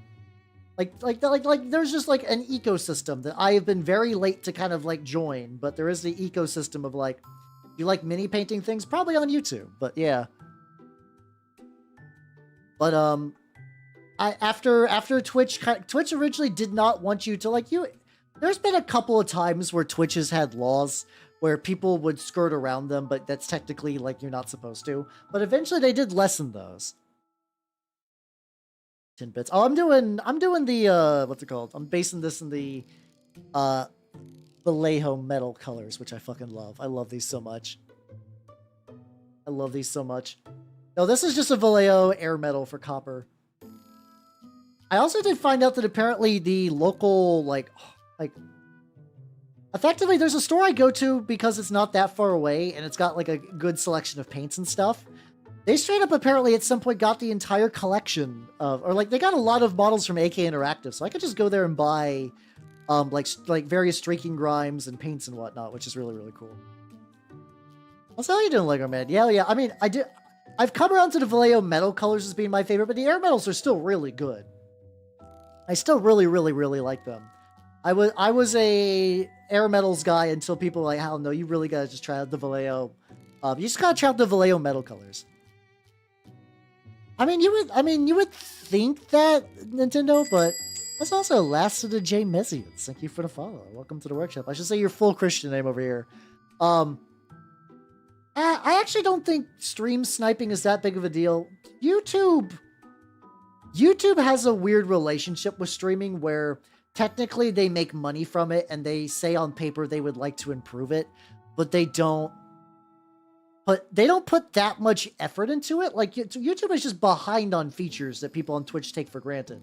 Like there's just like an ecosystem that I have been very late to kind of like join, but there is the ecosystem of like, you like mini painting things, probably on YouTube, but yeah. But after Twitch originally did not want you to like there's been a couple of times where Twitch has had laws where people would skirt around them, but that's technically like you're not supposed to. But eventually they did lessen those. 10 bits. Oh, I'm doing the what's it called? I'm basing this in the Vallejo metal colors, which I fucking love. I love these so much. I love these so much. No, this is just a Vallejo air metal for copper. I also did find out that apparently the local like effectively there's a store I go to because it's not that far away and it's got like a good selection of paints and stuff. They straight up apparently at some point got the entire collection of, or like they got a lot of models from AK Interactive, so I could just go there and buy like various streaking grimes and paints and whatnot, which is really, really cool. Also, how you doing, Lego Man? Yeah. I mean, I've come around to the Vallejo metal colors as being my favorite, but the air metals are still really good. I still really, really, really like them. I was a air metals guy until people were like, hell no, you really gotta just try out the Vallejo. You just gotta try out the Vallejo metal colors. I mean, you would think that, Nintendo, but that's also Last of the J Messians. Thank you for the follow. Welcome to the workshop. I should say your full Christian name over here. I actually don't think stream sniping is that big of a deal. YouTube has a weird relationship with streaming where technically they make money from it and they say on paper they would like to improve it, but they don't put that much effort into it. Like YouTube is just behind on features that people on Twitch take for granted.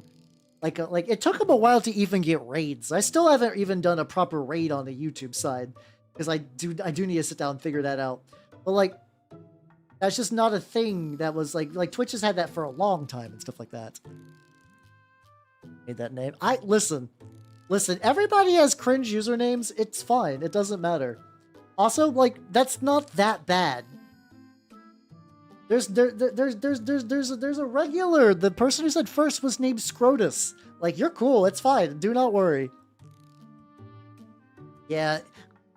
Like it took them a while to even get raids. I still haven't even done a proper raid on the YouTube side because I do need to sit down and figure that out. But like that's just not a thing that was like Twitch has had that for a long time and stuff like that. Made that name. Listen, everybody has cringe usernames. It's fine. It doesn't matter. Also, like, that's not that bad. There's a regular. The person who said first was named Scrotus. Like, you're cool. It's fine. Do not worry. Yeah,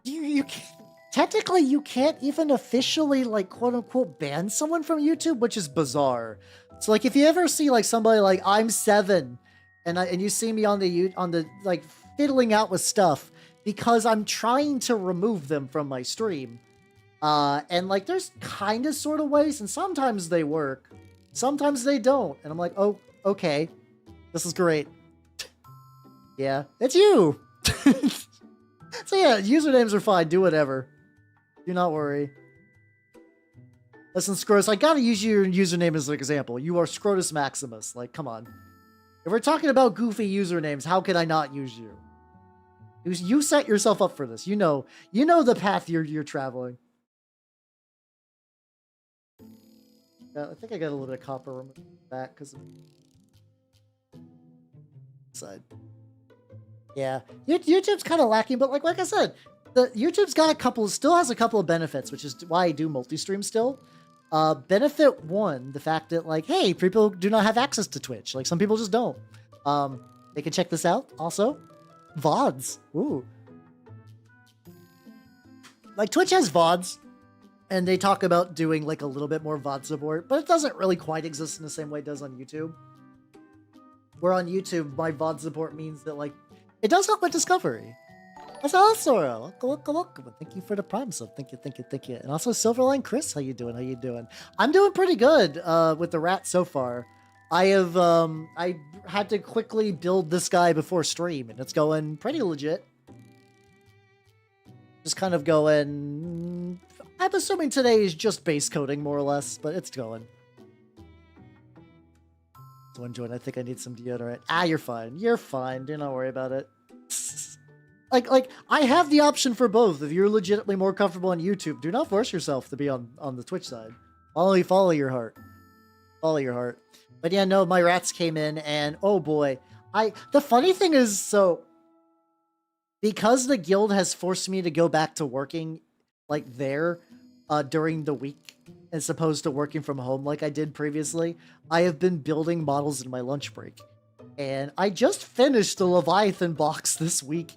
you can't, technically you can't even officially like quote unquote ban someone from YouTube, which is bizarre. So like, if you ever see like somebody like I'm 7, and you see me on the like fiddling out with stuff, because I'm trying to remove them from my stream. And like there's kind of sort of ways, and sometimes they work, sometimes they don't. And I'm like, oh, okay, this is great. Yeah, it's you. So yeah, usernames are fine. Do whatever. Do not worry. Listen, Scrotus, I gotta use your username as an example. You are Scrotus Maximus. Like, come on. If we're talking about goofy usernames, how can I not use you? You set yourself up for this. You know the path you're traveling. I think I got a little bit of copper back because of side. Yeah, YouTube's kind of lacking, but like I said, YouTube's got still has a couple of benefits, which is why I do multi-stream still. Benefit one, the fact that like, hey, people do not have access to Twitch. Like some people just don't. They can check this out. Also, VODs. Ooh. Like Twitch has VODs, and they talk about doing like a little bit more VOD support, but it doesn't really quite exist in the same way it does on YouTube. Where on YouTube, my VOD support means that like, it does help with discovery. That's awesome. Welcome. Thank you for the prime sub. Thank you. And also Silverline Chris, how you doing? I'm doing pretty good with the rat so far. I had to quickly build this guy before stream, and it's going pretty legit. Just kind of going. I'm assuming today is just base coding more or less, but it's going. So enjoying. I think I need some deodorant. You're fine. You're fine. Do not worry about it. Like I have the option for both. If you're legitimately more comfortable on YouTube, do not force yourself to be on the Twitch side. Follow your heart. Follow your heart. But yeah, no, my rats came in, and oh boy, the funny thing is, so because the guild has forced me to go back to working like there during the week as opposed to working from home like I did previously, I have been building models in my lunch break. And I just finished the Leviathan box this week.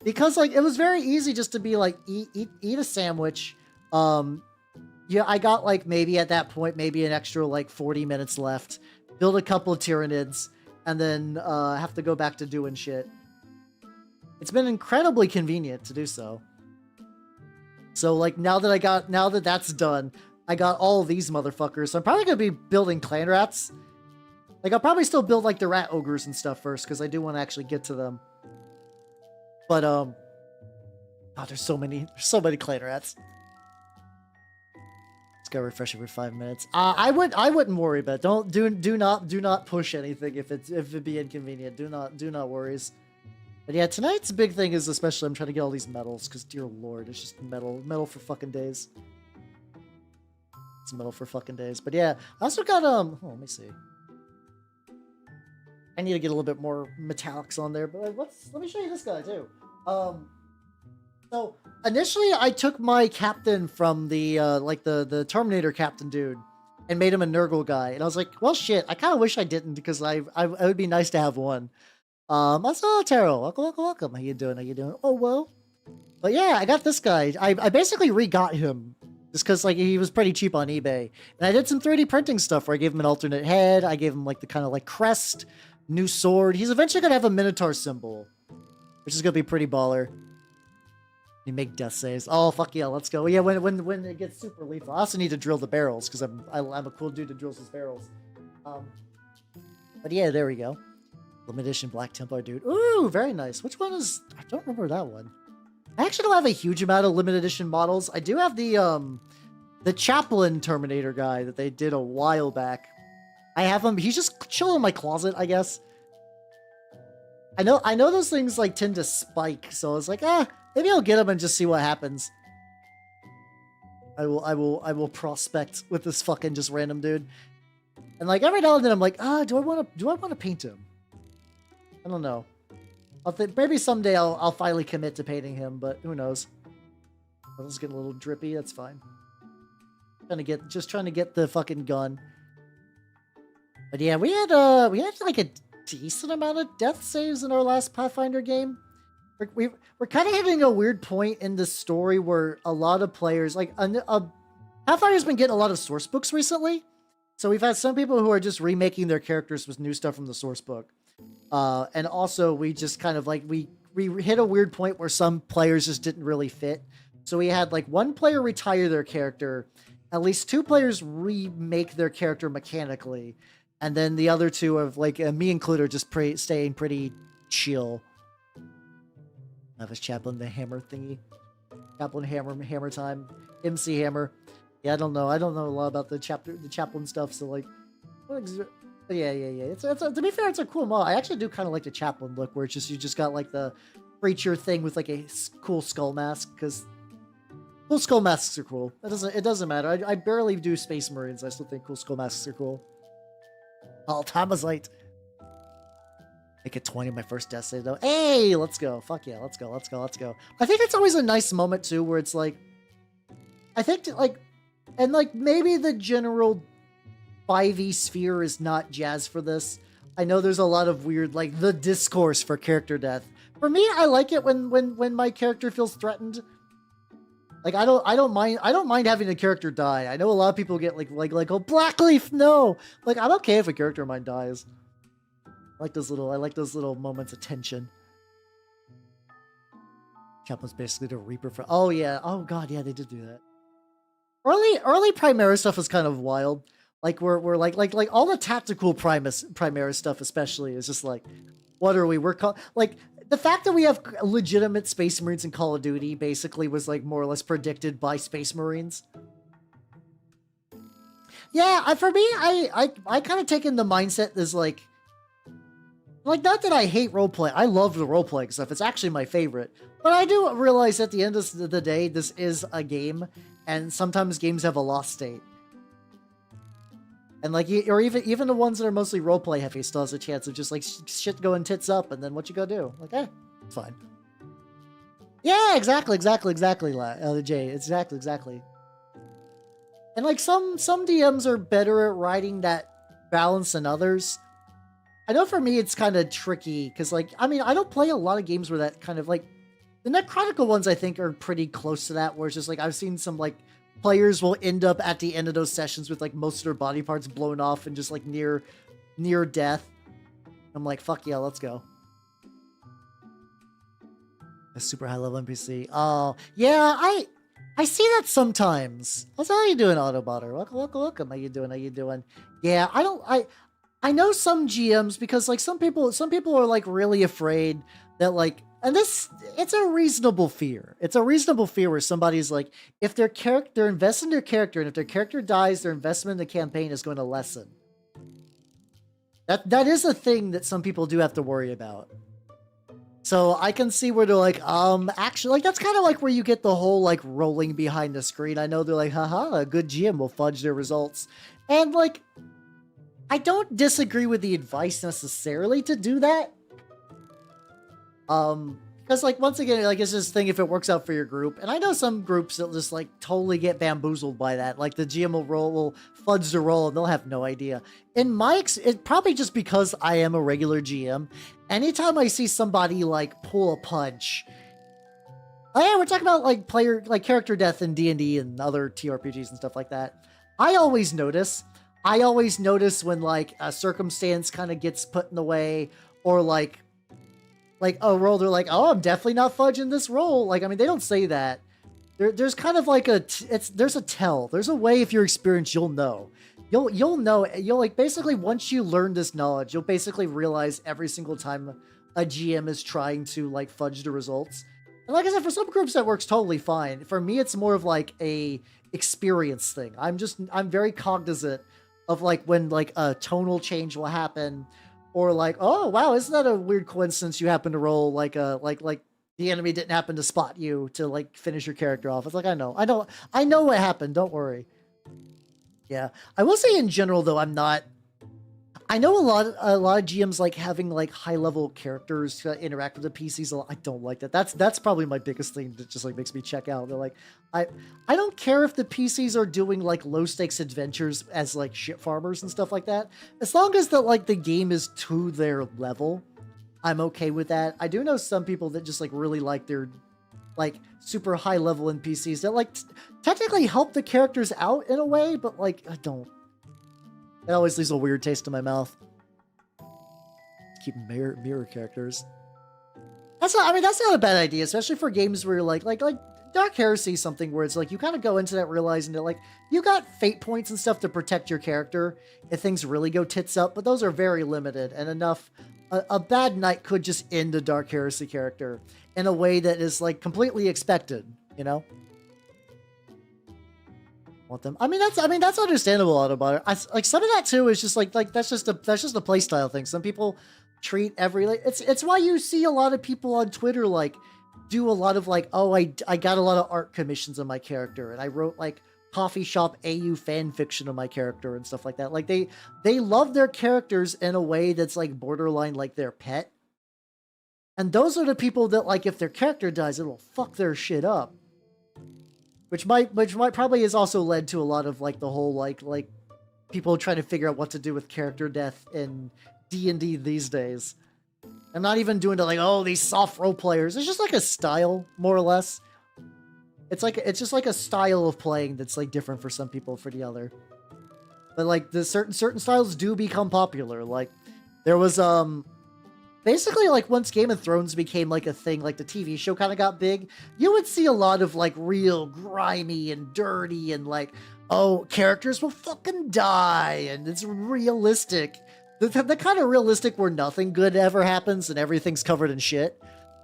Because like it was very easy just to be like eat a sandwich. Yeah, I got like maybe at that point maybe an extra like 40 minutes left, build a couple of Tyranids, and then have to go back to doing shit. It's been incredibly convenient to do so. So like now that that's done, I got all of these motherfuckers. So I'm probably gonna be building clan rats. Like I'll probably still build like the rat ogres and stuff first because I do want to actually get to them. But oh, there's so many clan rats. Let's go refresh every 5 minutes. I wouldn't worry about it. Do not push anything if it be inconvenient. Do not worries. But yeah, tonight's big thing is especially I'm trying to get all these medals because dear lord, it's just metal for fucking days. It's metal for fucking days. But yeah, I also got let me see. I need to get a little bit more metallics on there, but let me show you this guy too. So initially I took my captain from the like the Terminator captain dude and made him a Nurgle guy, and I was like, well shit, I kind of wish I didn't because it would be nice to have one. Also Taro, welcome. How you doing? Oh whoa. But yeah, I got this guy. I basically re-got him just because like he was pretty cheap on eBay, and I did some 3D printing stuff where I gave him an alternate head. I gave him like the kind of like crest. New sword. He's eventually gonna have a Minotaur symbol, which is gonna be pretty baller. You make death saves. Oh fuck yeah, let's go. Yeah, when it gets super lethal. I also need to drill the barrels because I'm a cool dude that drills his barrels. But yeah, there we go. Limited edition Black Templar dude. Ooh, very nice. Which one is? I don't remember that one. I actually don't have a huge amount of limited edition models. I do have the Chaplain Terminator guy that they did a while back. I have him. He's just chilling in my closet, I guess. I know those things like tend to spike, so I was like, maybe I'll get him and just see what happens. I will prospect with this fucking just random dude. And like every now and then I'm like, do I want to paint him? I don't know. Maybe someday I'll finally commit to painting him, but who knows? I'll just get a little drippy. That's fine. Just trying to get the fucking gun. But yeah, we had like a decent amount of death saves in our last Pathfinder game. We're kind of hitting a weird point in the story where a lot of players, like Pathfinder's been getting a lot of source books recently. So we've had some people who are just remaking their characters with new stuff from the source book. And also we just kind of like, we we hit a weird point where some players just didn't really fit. So we had like one player retire their character, at least two players remake their character mechanically, and then the other two of like me included are just staying pretty chill. That was Chaplain the Hammer thingy. Chaplain Hammer time. MC Hammer. Yeah, I don't know a lot about the Chaplain stuff. So like, yeah. It's to be fair, it's a cool mod. I actually do kind of like the Chaplain look, where it's just you just got like the preacher thing with like a cool skull mask, because cool skull masks are cool. It doesn't matter. I barely do Space Marines. I still think cool skull masks are cool. Oh, Tamazite. Make it 20 my first death save though. Hey, let's go. Fuck yeah, let's go. I think it's always a nice moment too, where it's like, I think like, and like maybe the general 5e sphere is not jazzed for this. I know there's a lot of weird, like the discourse for character death. For me, I like it when my character feels threatened. Like I don't mind having a character die. I know a lot of people get like oh, Blackleaf, no. Like I'm okay if a character of mine dies. I like those little moments of tension. Chaplain's basically the Reaper for. Oh yeah. Oh god, yeah, they did do that. Early Primaris stuff is kind of wild. Like we're like all the tactical Primaris stuff especially is just like, what are we? We're like the fact that we have legitimate Space Marines in Call of Duty basically was like more or less predicted by Space Marines. Yeah, for me, I kind of take in the mindset as like not that I hate roleplay. I love the roleplaying stuff. It's actually my favorite. But I do realize at the end of the day, this is a game, and sometimes games have a lost state. And like, or even the ones that are mostly roleplay heavy still has a chance of just like shit going tits up, and then what you go do? Like, it's fine. Yeah, exactly, Jay. Exactly. And like some DMs are better at writing that balance than others. I know for me it's kind of tricky because like, I mean, I don't play a lot of games where that kind of like, the Necrotica ones I think are pretty close to that, where it's just like I've seen some like players will end up at the end of those sessions with like most of their body parts blown off and just like near death. I'm like, fuck yeah, let's go. A super high level NPC. Oh yeah, I see that sometimes. How you doing, Autobotter? Welcome. How you doing? Yeah, I know some GMs, because like some people are like really afraid that like, and it's a reasonable fear. It's a reasonable fear where somebody's like, if they're invested in their character, and if their character dies, their investment in the campaign is going to lessen. That is a thing that some people do have to worry about. So I can see where they're like, actually, like that's kind of like where you get the whole like rolling behind the screen. I know they're like, haha, a good GM will fudge their results. And like, I don't disagree with the advice necessarily to do that. Because like, once again, like it's this thing if it works out for your group. And I know some groups that just like totally get bamboozled by that. Like the GM will fudge the roll and they'll have no idea. In my it's probably just because I am a regular GM. Anytime I see somebody like pull a punch, oh yeah, we're talking about like character death in D&D and other TRPGs and stuff like that. I always notice when like a circumstance kind of gets put in the way, or like a roll, they're like, oh, I'm definitely not fudging this roll. Like, I mean, they don't say that. There's kind of like there's a tell. There's a way, if you're experienced, you'll know. You'll know. You'll like basically, once you learn this knowledge, you'll basically realize every single time a GM is trying to like fudge the results. And like I said, for some groups that works totally fine. For me, it's more of like a experience thing. I'm very cognizant of like when like a tonal change will happen, or like, oh wow, isn't that a weird coincidence you happen to roll like the enemy didn't happen to spot you to like finish your character off. It's like, I know what happened, don't worry. Yeah, I will say in general though, I know a lot of GMs like having like high level characters interact with the PCs. I don't like that. That's probably my biggest thing that just like makes me check out. They're like, I don't care if the PCs are doing like low stakes adventures as like shit farmers and stuff like that. As long as the game is to their level, I'm okay with that. I do know some people that just like really like their like super high level NPCs that like technically help the characters out in a way, but like I don't. It always leaves a weird taste in my mouth. Keep mirror characters. That's not, I mean, that's not a bad idea, especially for games where you're like Dark Heresy is something where it's like you kind of go into that realizing that like you got fate points and stuff to protect your character if things really go tits up, but those are very limited and enough. A bad night could just end a Dark Heresy character in a way that is like completely expected, you know? Want them? I mean that's understandable about it. Like some of that too is just like that's just a playstyle thing. Some people treat every like it's why you see a lot of people on Twitter like do a lot of like, oh, I got a lot of art commissions on my character and I wrote like coffee shop AU fan fiction of my character and stuff like that. Like they love their characters in a way that's like borderline like their pet. And those are the people that like if their character dies, it'll fuck their shit up. Which might probably has also led to a lot of like the whole like people trying to figure out what to do with character death in D&D these days. I'm not even doing it like, oh, these soft role players. It's just like a style, more or less. It's just like a style of playing that's like different for some people for the other. But like the certain styles do become popular. Like there was basically like once Game of Thrones became like a thing, like the TV show kind of got big, you would see a lot of like real grimy and dirty and like, oh, characters will fucking die and it's realistic. The kind of realistic where nothing good ever happens and everything's covered in shit.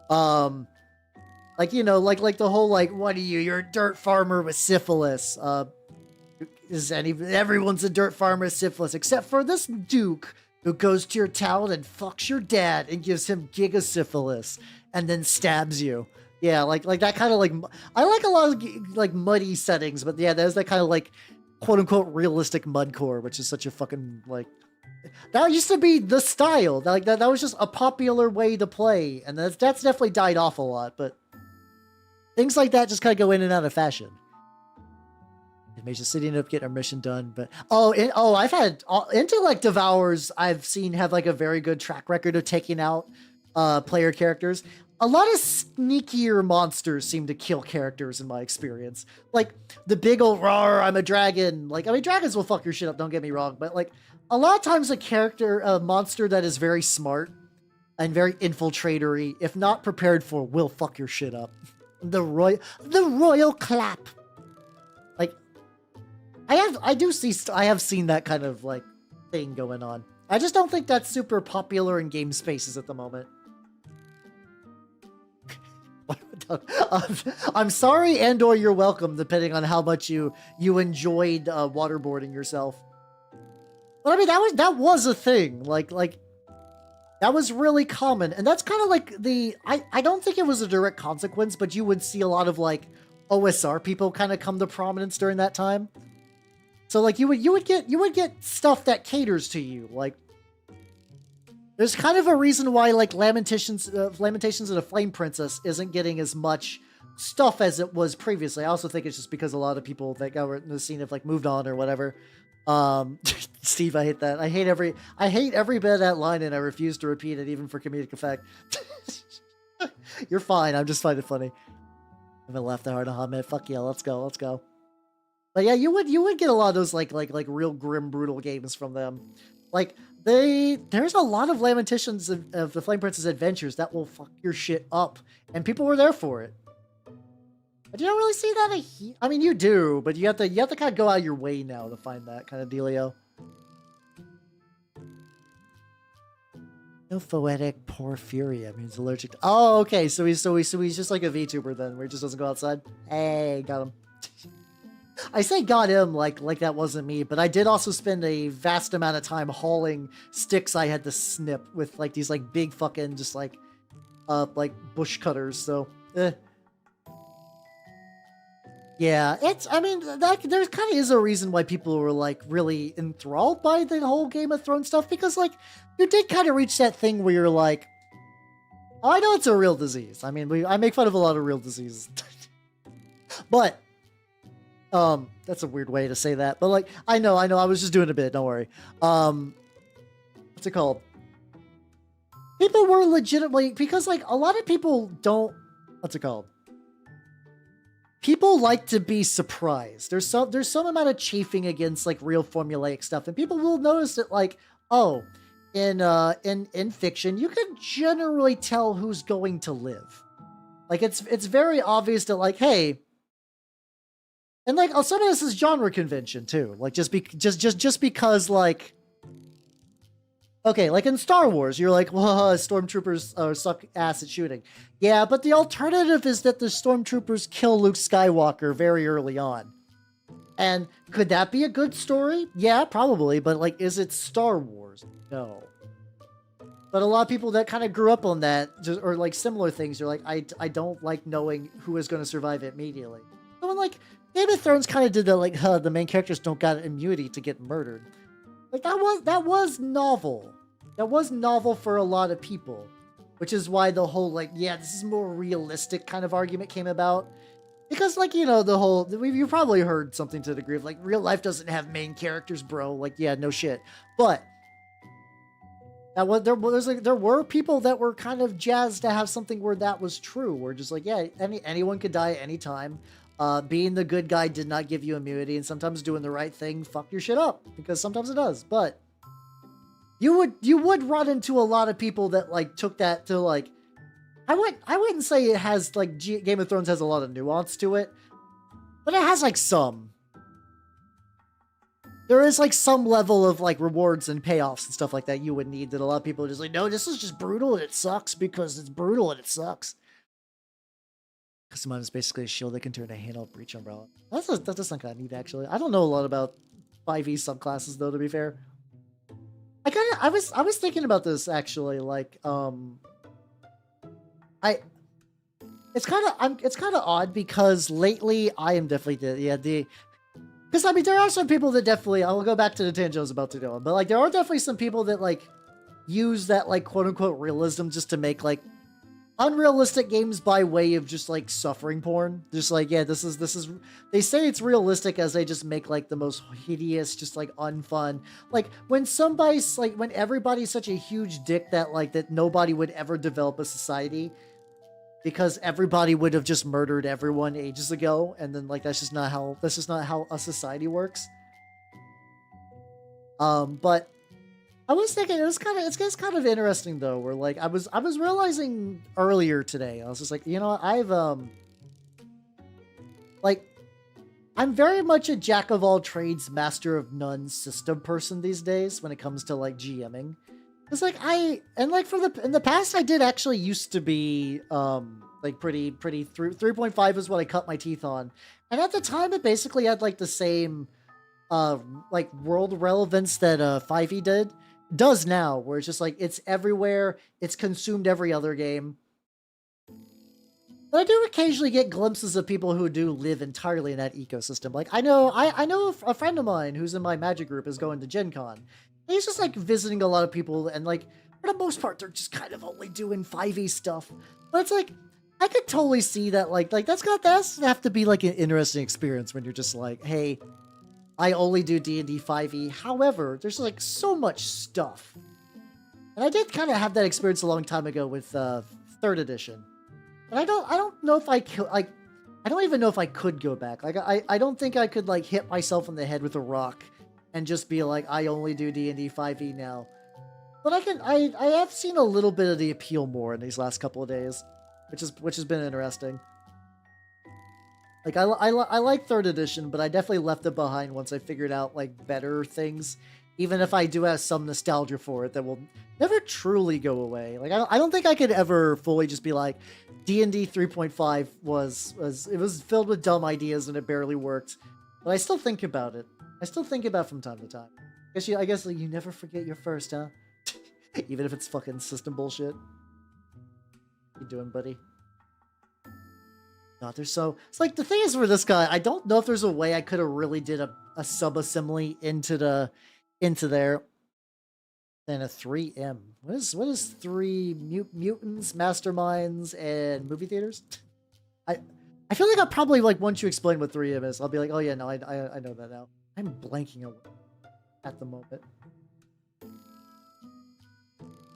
Like, you know, like the whole, like, what are you? You're a dirt farmer with syphilis. Everyone's a dirt farmer with syphilis, except for this duke who goes to your town and fucks your dad and gives him gigasyphilis and then stabs you. Yeah, like that kind of like, I like a lot of like muddy settings, but yeah, there's that kind of like quote unquote realistic mudcore, which is such a fucking like, that used to be the style. Like that was just a popular way to play, and that's definitely died off a lot. But things like that just kind of go in and out of fashion. It may just sitting up getting our mission done, but I've had Intellect Devours. I've seen have like a very good track record of taking out player characters. A lot of sneakier monsters seem to kill characters in my experience. Like the big old roar, I'm a dragon. Like I mean, dragons will fuck your shit up. Don't get me wrong, but like. A lot of times a monster that is very smart and very infiltratory, if not prepared for, will fuck your shit up. The royal clap. Like, I have seen that kind of like thing going on. I just don't think that's super popular in game spaces at the moment. I'm sorry and or you're welcome, depending on how much you enjoyed waterboarding yourself. But I mean, that was a thing. Like that was really common, and that's kind of like I don't think it was a direct consequence, but you would see a lot of like OSR people kind of come to prominence during that time. So like you would get stuff that caters to you. Like there's kind of a reason why like Lamentations of the Flame Princess isn't getting as much stuff as it was previously. I also think it's just because a lot of people that got in the scene have like moved on or whatever. Steve, I hate that. I hate every bit of that line, and I refuse to repeat it even for comedic effect. You're fine. I'm just finding it funny. I'm gonna laugh that hard. Man, fuck yeah, let's go. But yeah, you would get a lot of those like real grim, brutal games from them. Like there's a lot of Lamentations of the Flame Princess adventures that will fuck your shit up, and people were there for it. But you don't really see that. I mean, you do, but you have to kind of go out of your way now to find that kind of dealio. No poetic porphyria means allergic to. Oh, okay. So he's just like a VTuber then, where he just doesn't go outside. Hey, got him. I say got him like that wasn't me, but I did also spend a vast amount of time hauling sticks I had to snip with like these like big fucking just like bush cutters. So. Yeah, I mean, there kind of is a reason why people were, like, really enthralled by the whole Game of Thrones stuff, because, like, you did kind of reach that thing where you're like, oh, I know it's a real disease. I mean, I make fun of a lot of real diseases. But, that's a weird way to say that, but, like, I know, I was just doing a bit, don't worry. What's it called? People were legitimately, because, like, a lot of people don't, what's it called? People like to be surprised. There's some amount of chafing against like real formulaic stuff, and people will notice that like, oh, in fiction, you can generally tell who's going to live. Like it's very obvious that like, hey, and like some of this is genre convention too. Like just because like, okay, like in Star Wars, you're like, well, stormtroopers suck ass at shooting. Yeah, but the alternative is that the stormtroopers kill Luke Skywalker very early on. And could that be a good story? Yeah, probably. But like, is it Star Wars? No. But a lot of people that kind of grew up on that, or like similar things, are like, I don't like knowing who is going to survive immediately. So when like Game of Thrones kind of did that, like, the main characters don't got immunity to get murdered. Like that was novel. That was novel for a lot of people, which is why the whole like, yeah, this is more realistic kind of argument came about. Because, like, you know, the whole, you probably heard something to the degree of, like, real life doesn't have main characters, bro. Like, yeah, no shit. But that was, there were people that were kind of jazzed to have something where that was true. Where just like, yeah, anyone could die at any time. Being the good guy did not give you immunity, and sometimes doing the right thing fuck your shit up, because sometimes it does. But you would run into a lot of people that, like, took that to, like, I wouldn't say it has, like, Game of Thrones has a lot of nuance to it, but it has, like, some. There is, like, some level of, like, rewards and payoffs and stuff like that you would need, that a lot of people are just like, no, this is just brutal and it sucks because it's brutal and it sucks. Customize is basically a shield that can turn a handheld breach umbrella. That's not kind of neat, actually. I don't know a lot about 5e subclasses, though, to be fair. I was thinking about this, actually, like, it's kind of odd, because lately I am definitely because I mean, there are some people that definitely, I will go back to the tangent I was about to go on, but like there are definitely some people that like use that like quote unquote realism just to make like unrealistic games by way of just like suffering porn. Just like, yeah, this is they say it's realistic as they just make like the most hideous, just like unfun. Like when somebody's like, when everybody's such a huge dick that like that nobody would ever develop a society, because everybody would have just murdered everyone ages ago, and then like that's just not how a society works. But I was thinking it's kind of interesting though, where like I was realizing earlier today, I was just like, you know, I've like I'm very much a jack of all trades, master of none system person these days when it comes to like GMing. It's like in the past I did actually used to be like pretty 3.5 is what I cut my teeth on. And at the time it basically had like the same like world relevance that 5e does now, where it's just like it's everywhere, it's consumed every other game. But I do occasionally get glimpses of people who do live entirely in that ecosystem. Like I know a friend of mine who's in my magic group is going to Gen Con. He's just like visiting a lot of people, and like for the most part they're just kind of only doing 5e stuff. But it's like I could totally see that like that's have to be like an interesting experience when you're just like, hey, I only do D&D 5e. However, there's like so much stuff. And I did kind of have that experience a long time ago with 3rd edition. And I don't know if I could, like, I don't even know if I could go back. Like I don't think I could like hit myself in the head with a rock and just be like, I only do D&D 5e now. But I have seen a little bit of the appeal more in these last couple of days, which has been interesting. Like I like 3rd edition, but I definitely left it behind once I figured out like better things. Even if I do have some nostalgia for it that will never truly go away. Like I don't think I could ever fully just be like, D&D 3.5 was filled with dumb ideas and it barely worked. But I still think about it. I still think about it from time to time. I guess like, you never forget your first, huh? Even if it's fucking system bullshit. What you doing, buddy? God, it's like the thing is with this guy, I don't know if there's a way I could have really did a sub-assembly into there. Then a 3M. What is 3 mutants, masterminds, and movie theaters? I feel like I'll probably, like, once you explain what 3M is, I'll be like, oh yeah, no, I know that now. I'm blanking at the moment.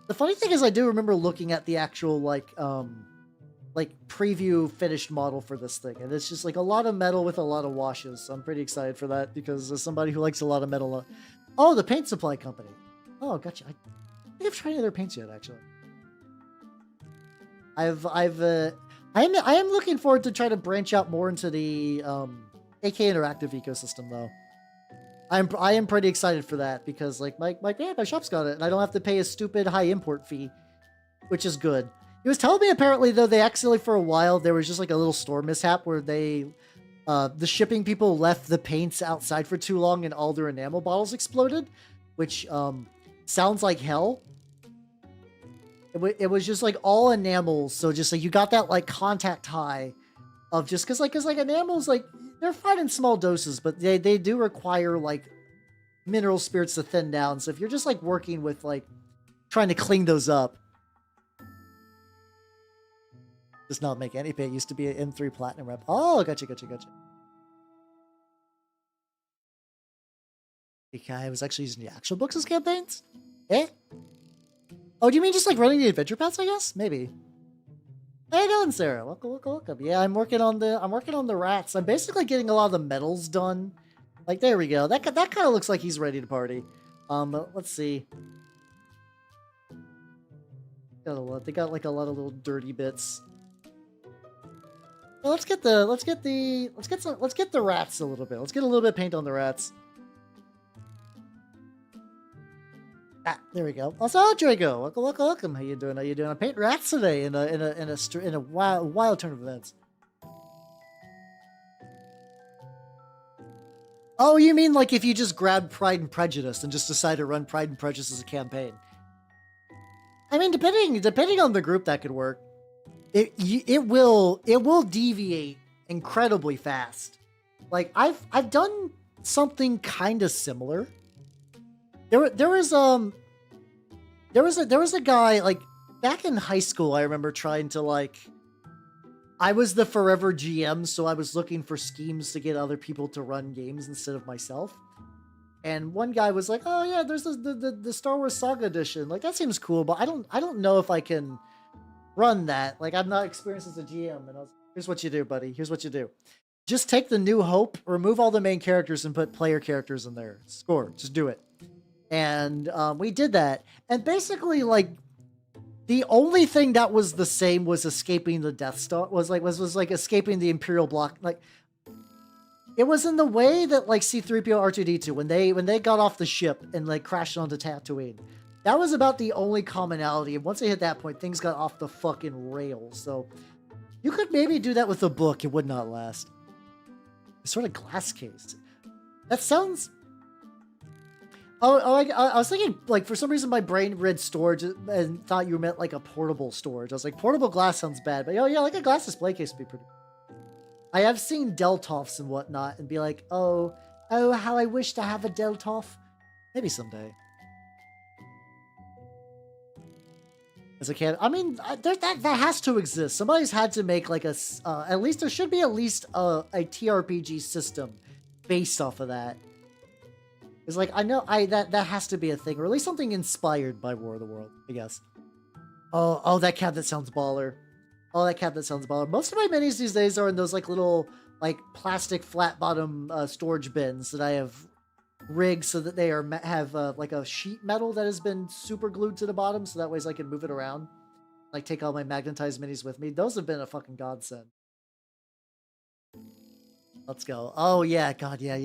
The funny thing is I do remember looking at the actual, like preview finished model for this thing, and it's just like a lot of metal with a lot of washes. So I'm pretty excited for that, because as somebody who likes a lot of metal. Oh, the paint supply company. Oh, gotcha. think I've tried any other paints yet, actually. I am looking forward to try to branch out more into the AK Interactive ecosystem, though. I am pretty excited for that because like my shop's got it and I don't have to pay a stupid high import fee, which is good. He was telling me apparently though they accidentally for a while there was just like a little store mishap where they the shipping people left the paints outside for too long and all their enamel bottles exploded, which sounds like hell. It was just like all enamels, so just like you got that like contact high of just because like enamels like they're fine in small doses, but they do require like mineral spirits to thin down. So if you're just like working with like trying to clean those up, does not make any paint. It used to be an M3 Platinum rep. Oh, gotcha. The guy was actually using the actual books as campaigns? Eh? Oh, do you mean just like running the adventure paths, I guess? Maybe. How you doing, Sarah? Welcome. Yeah, I'm working on the rats. I'm basically getting a lot of the medals done. Like, there we go. That kind of looks like he's ready to party. Let's see. They got like a lot of little dirty bits. Well, let's get the rats a little bit. Let's get a little bit of paint on the rats. Ah, there we go. Also, Draco, welcome. How you doing? I paint rats today in a wild turn of events. Oh, you mean like if you just grabbed Pride and Prejudice and just decide to run Pride and Prejudice as a campaign? I mean, depending on the group, that could work. It will deviate incredibly fast. Like I've done something kind of similar. There was a guy like back in high school. I remember trying to like, I was the forever GM, so I was looking for schemes to get other people to run games instead of myself. And one guy was like, "Oh yeah, there's the Star Wars Saga edition. Like that seems cool, but I don't know if I can run that. Like I'm not experienced as a GM." And I was, "Here's what you do, buddy. Here's what you do. Just take the New Hope, remove all the main characters, and put player characters in there. Score. Just do it." And we did that. And basically, like, the only thing that was the same was escaping the Death Star. Was like escaping the Imperial block. Like, it was in the way that like C-3PO R2-D2 when they got off the ship and like crashed onto Tatooine. That was about the only commonality. And once they hit that point, things got off the fucking rails. So you could maybe do that with a book. It would not last. It's sort of glass case. That sounds. I was thinking, like, for some reason my brain read storage and thought you meant, like, a portable storage. I was like, portable glass sounds bad. But, oh, yeah, like a glass display case would be pretty. I have seen Deltoffs and whatnot and be like, oh, how I wish to have a Deltoff. Maybe someday. As a kid, I mean, that has to exist. Somebody's had to make, like, at least, there should be at least a TRPG system based off of that. It's like, I know that has to be a thing, or at least something inspired by War of the World, I guess. Oh, that cabinet sounds baller. Oh, that cabinet sounds baller. Most of my minis these days are in those like little like plastic flat bottom storage bins that I have rigged so that they have like a sheet metal that has been super glued to the bottom, so that way I can move it around, like take all my magnetized minis with me. Those have been a fucking godsend. Let's go. Oh yeah, God, yeah.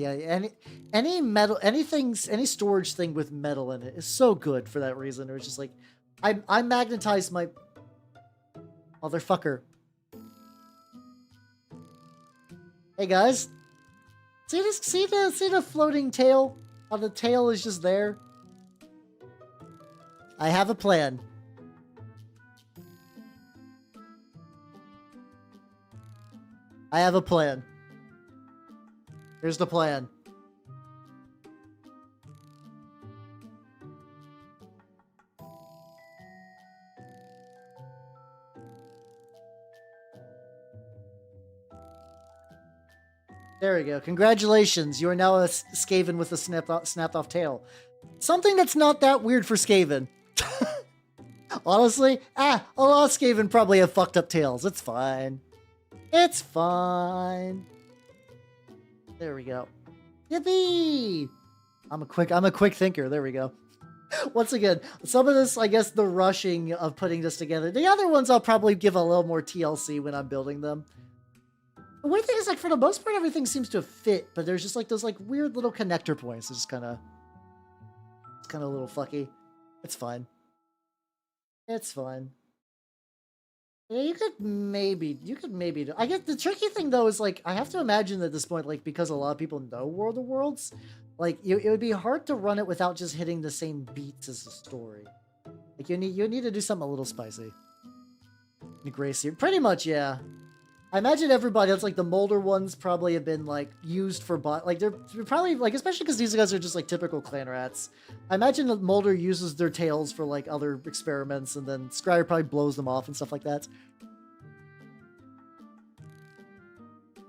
Any metal, any storage thing with metal in it is so good for that reason. Or it's just like, I magnetized my motherfucker. Hey guys, see the floating tail? How the tail is just there. I have a plan. I have a plan. Here's the plan. There we go. Congratulations. You are now a Skaven with a snapped off tail. Something that's not that weird for Skaven. Honestly, a lot of Skaven probably have fucked up tails. It's fine. It's fine. There we go. Yippee! I'm a quick thinker. There we go. Once again, some of this, I guess, the rushing of putting this together. The other ones I'll probably give a little more TLC when I'm building them. The weird thing is, like, for the most part, everything seems to fit, but there's just, like, those, like, weird little connector points. It's kind of a little fucky. It's fine. It's fine. Yeah, you could maybe do. I get the tricky thing though is like I have to imagine at this point, like because a lot of people know World of Worlds, like it would be hard to run it without just hitting the same beats as the story. Like you need to do something a little spicy. Gracie, pretty much, yeah. I imagine everybody else, like the Molder ones, probably have been like used for like they're probably like, especially because these guys are just like typical clan rats. I imagine that Molder uses their tails for like other experiments, and then Scryer probably blows them off and stuff like that.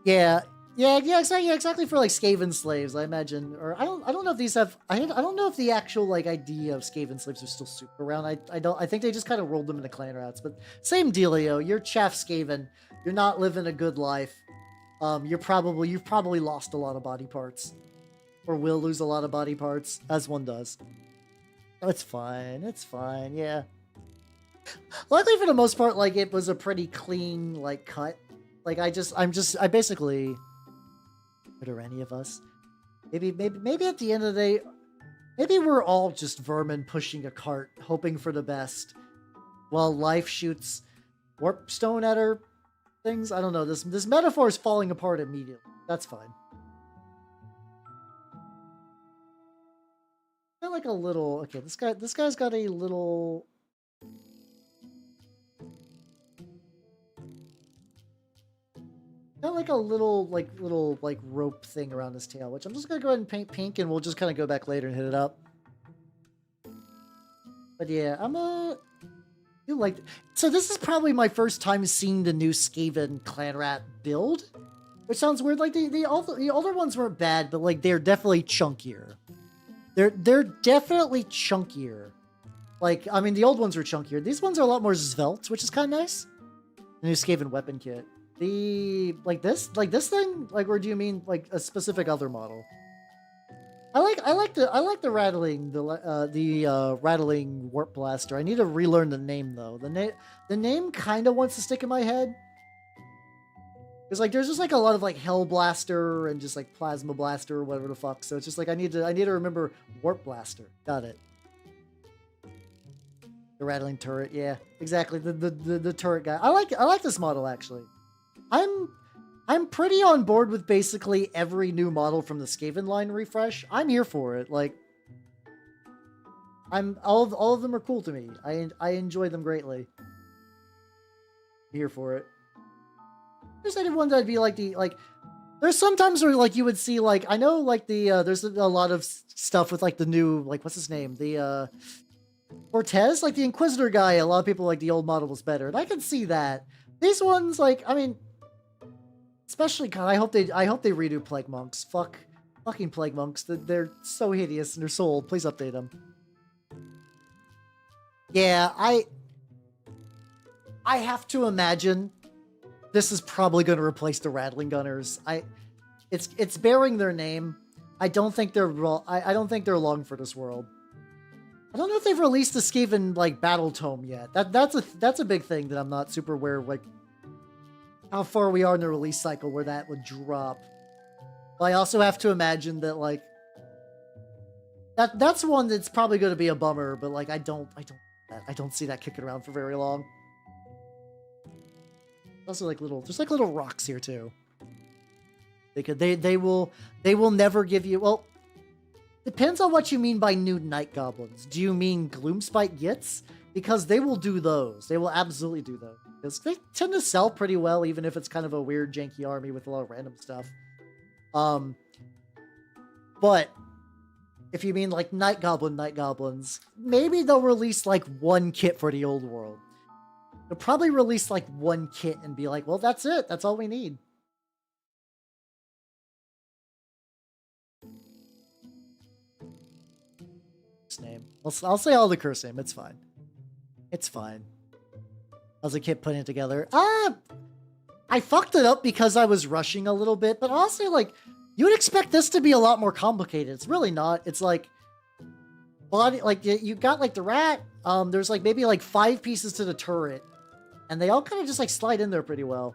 Yeah, exactly for like Skaven slaves, I imagine. Or I don't know if these have. I don't know if the actual like idea of Skaven slaves are still super around. I think they just kind of rolled them into clan rats. But same dealio. You're Chaff Skaven. You're not living a good life. You've probably lost a lot of body parts, or will lose a lot of body parts, as one does. It's fine. It's fine. Yeah. Luckily, for the most part, like it was a pretty clean like cut. Like I basically. Are any of us? Maybe at the end of the day, maybe we're all just vermin pushing a cart, hoping for the best, while life shoots warpstone at her. Things. I don't know. This metaphor is falling apart immediately. That's fine. Got like a little. Okay, this guy's got a little. Got like a little rope thing around his tail, which I'm just gonna go ahead and paint pink, and we'll just kind of go back later and hit it up. But yeah, you like. So this is probably my first time seeing the new Skaven clan rat build, which sounds weird. Like the older ones weren't bad, but like they're definitely chunkier. They're definitely chunkier. Like I mean, the old ones were chunkier. These ones are a lot more svelte, which is kind of nice. The new Skaven weapon kit. Like this thing, like, or do you mean like a specific other model? I like the Ratling, the Ratling Warpblaster. I need to relearn the name though. The name kind of wants to stick in my head. Because like there's just like a lot of like Hell Blaster and just like Plasma Blaster or whatever the fuck. So it's just like I need to remember Warpblaster. Got it. The Ratling turret, yeah, exactly. The turret guy. I like this model actually. I'm pretty on board with basically every new model from the Skaven line refresh. I'm here for it. Like, all of them are cool to me. I enjoy them greatly. Here for it. There's anyone that'd be like there's sometimes where like you would see like I know like there's a lot of stuff with like the new like what's his name the Cortez, like the Inquisitor guy. A lot of people like the old model was better, and I can see that. These ones like I mean. Especially, God, I hope they redo Plague Monks. Fucking Plague Monks. They're so hideous and they're so old. Please update them. Yeah, I have to imagine this is probably going to replace the Ratling Gunners. It's bearing their name. I don't think they're long for this world. I don't know if they've released the Skaven like battle tome yet. That's a big thing that I'm not super aware of, like how far we are in the release cycle where that would drop. But I also have to imagine that like that's one that's probably going to be a bummer, but like I don't see that kicking around for very long. Also like there's little rocks here too. They will never give you, well, depends on what you mean by new night goblins. Do you mean Gloomspite Gits? Because they will do those. They will absolutely do those. Because they tend to sell pretty well, even if it's kind of a weird, janky army with a lot of random stuff. But if you mean like night goblins, maybe they'll release like one kit for the old world. They'll probably release like one kit and be like, well, that's it. That's all we need. Name. I'll say all the curse name. It's fine. It's fine. How's a kit putting it together? I fucked it up because I was rushing a little bit, but honestly, like, you would expect this to be a lot more complicated. It's really not. It's like, body, like you got like the rat. There's like maybe like 5 pieces to the turret, and they all kind of just like slide in there pretty well.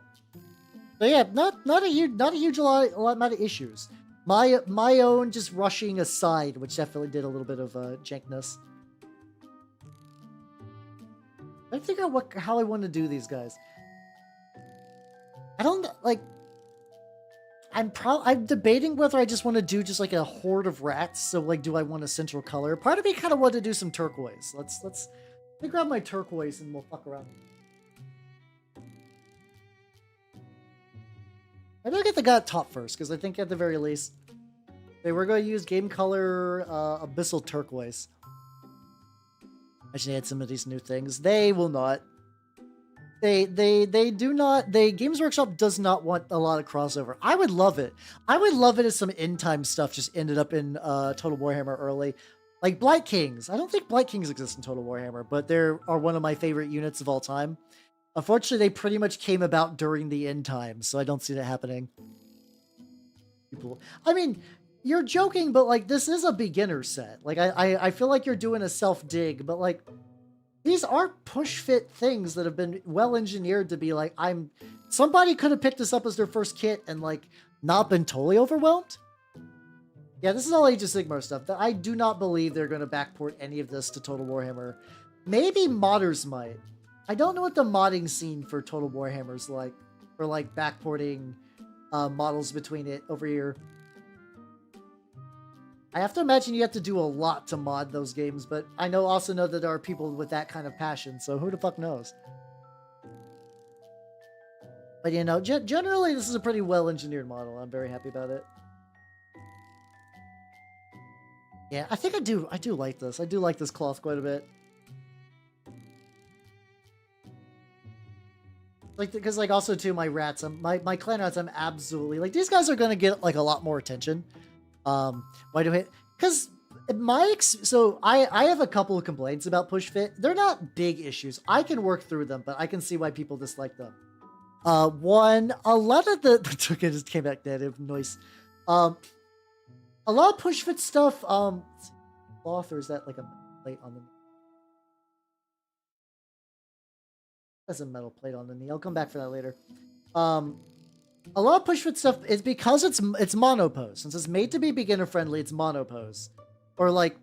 So yeah, not a huge amount of issues. My own just rushing aside, which definitely did a little bit of jankness. I figure out how I want to do these guys. I don't like. I'm debating whether I just want to do just like a horde of rats. So like, do I want a central color? Part of me kind of want to do some turquoise. Let me grab my turquoise and we'll fuck around. Maybe I'll get the guy up top first, because I think at the very least, we're going to use game color abyssal turquoise. I should add some of these new things. They will not. They do not. Games Workshop does not want a lot of crossover. I would love it. I would love it if some end time stuff just ended up in Total Warhammer early. Like Blight Kings. I don't think Blight Kings exist in Total Warhammer, but they are one of my favorite units of all time. Unfortunately, they pretty much came about during the end times, so I don't see that happening. I mean, you're joking, but like this is a beginner set. Like I feel like you're doing a self dig, but like these are push fit things that have been well engineered to be like somebody could have picked this up as their first kit and like not been totally overwhelmed. Yeah, this is all Age of Sigmar stuff. That I do not believe they're going to backport any of this to Total Warhammer. Maybe modders might. I don't know what the modding scene for Total Warhammer's like, for like backporting models between it over here. I have to imagine you have to do a lot to mod those games, but I also know that there are people with that kind of passion, so who the fuck knows? But you know, generally this is a pretty well-engineered model. I'm very happy about it. Yeah, I think I do like this. I do like this cloth quite a bit. Like, because like also too, my rats, my clan rats, I'm absolutely like, these guys are gonna get like a lot more attention. Why do I? Because so I have a couple of complaints about push fit. They're not big issues. I can work through them, but I can see why people dislike them. One, a lot of the token just came back negative noise. A lot of push fit stuff. Cloth, or is that like a plate on the? That's a metal plate on the knee. I'll come back for that later. A lot of push fit stuff is because it's monopose. Since it's made to be beginner friendly, it's monopose. Or like,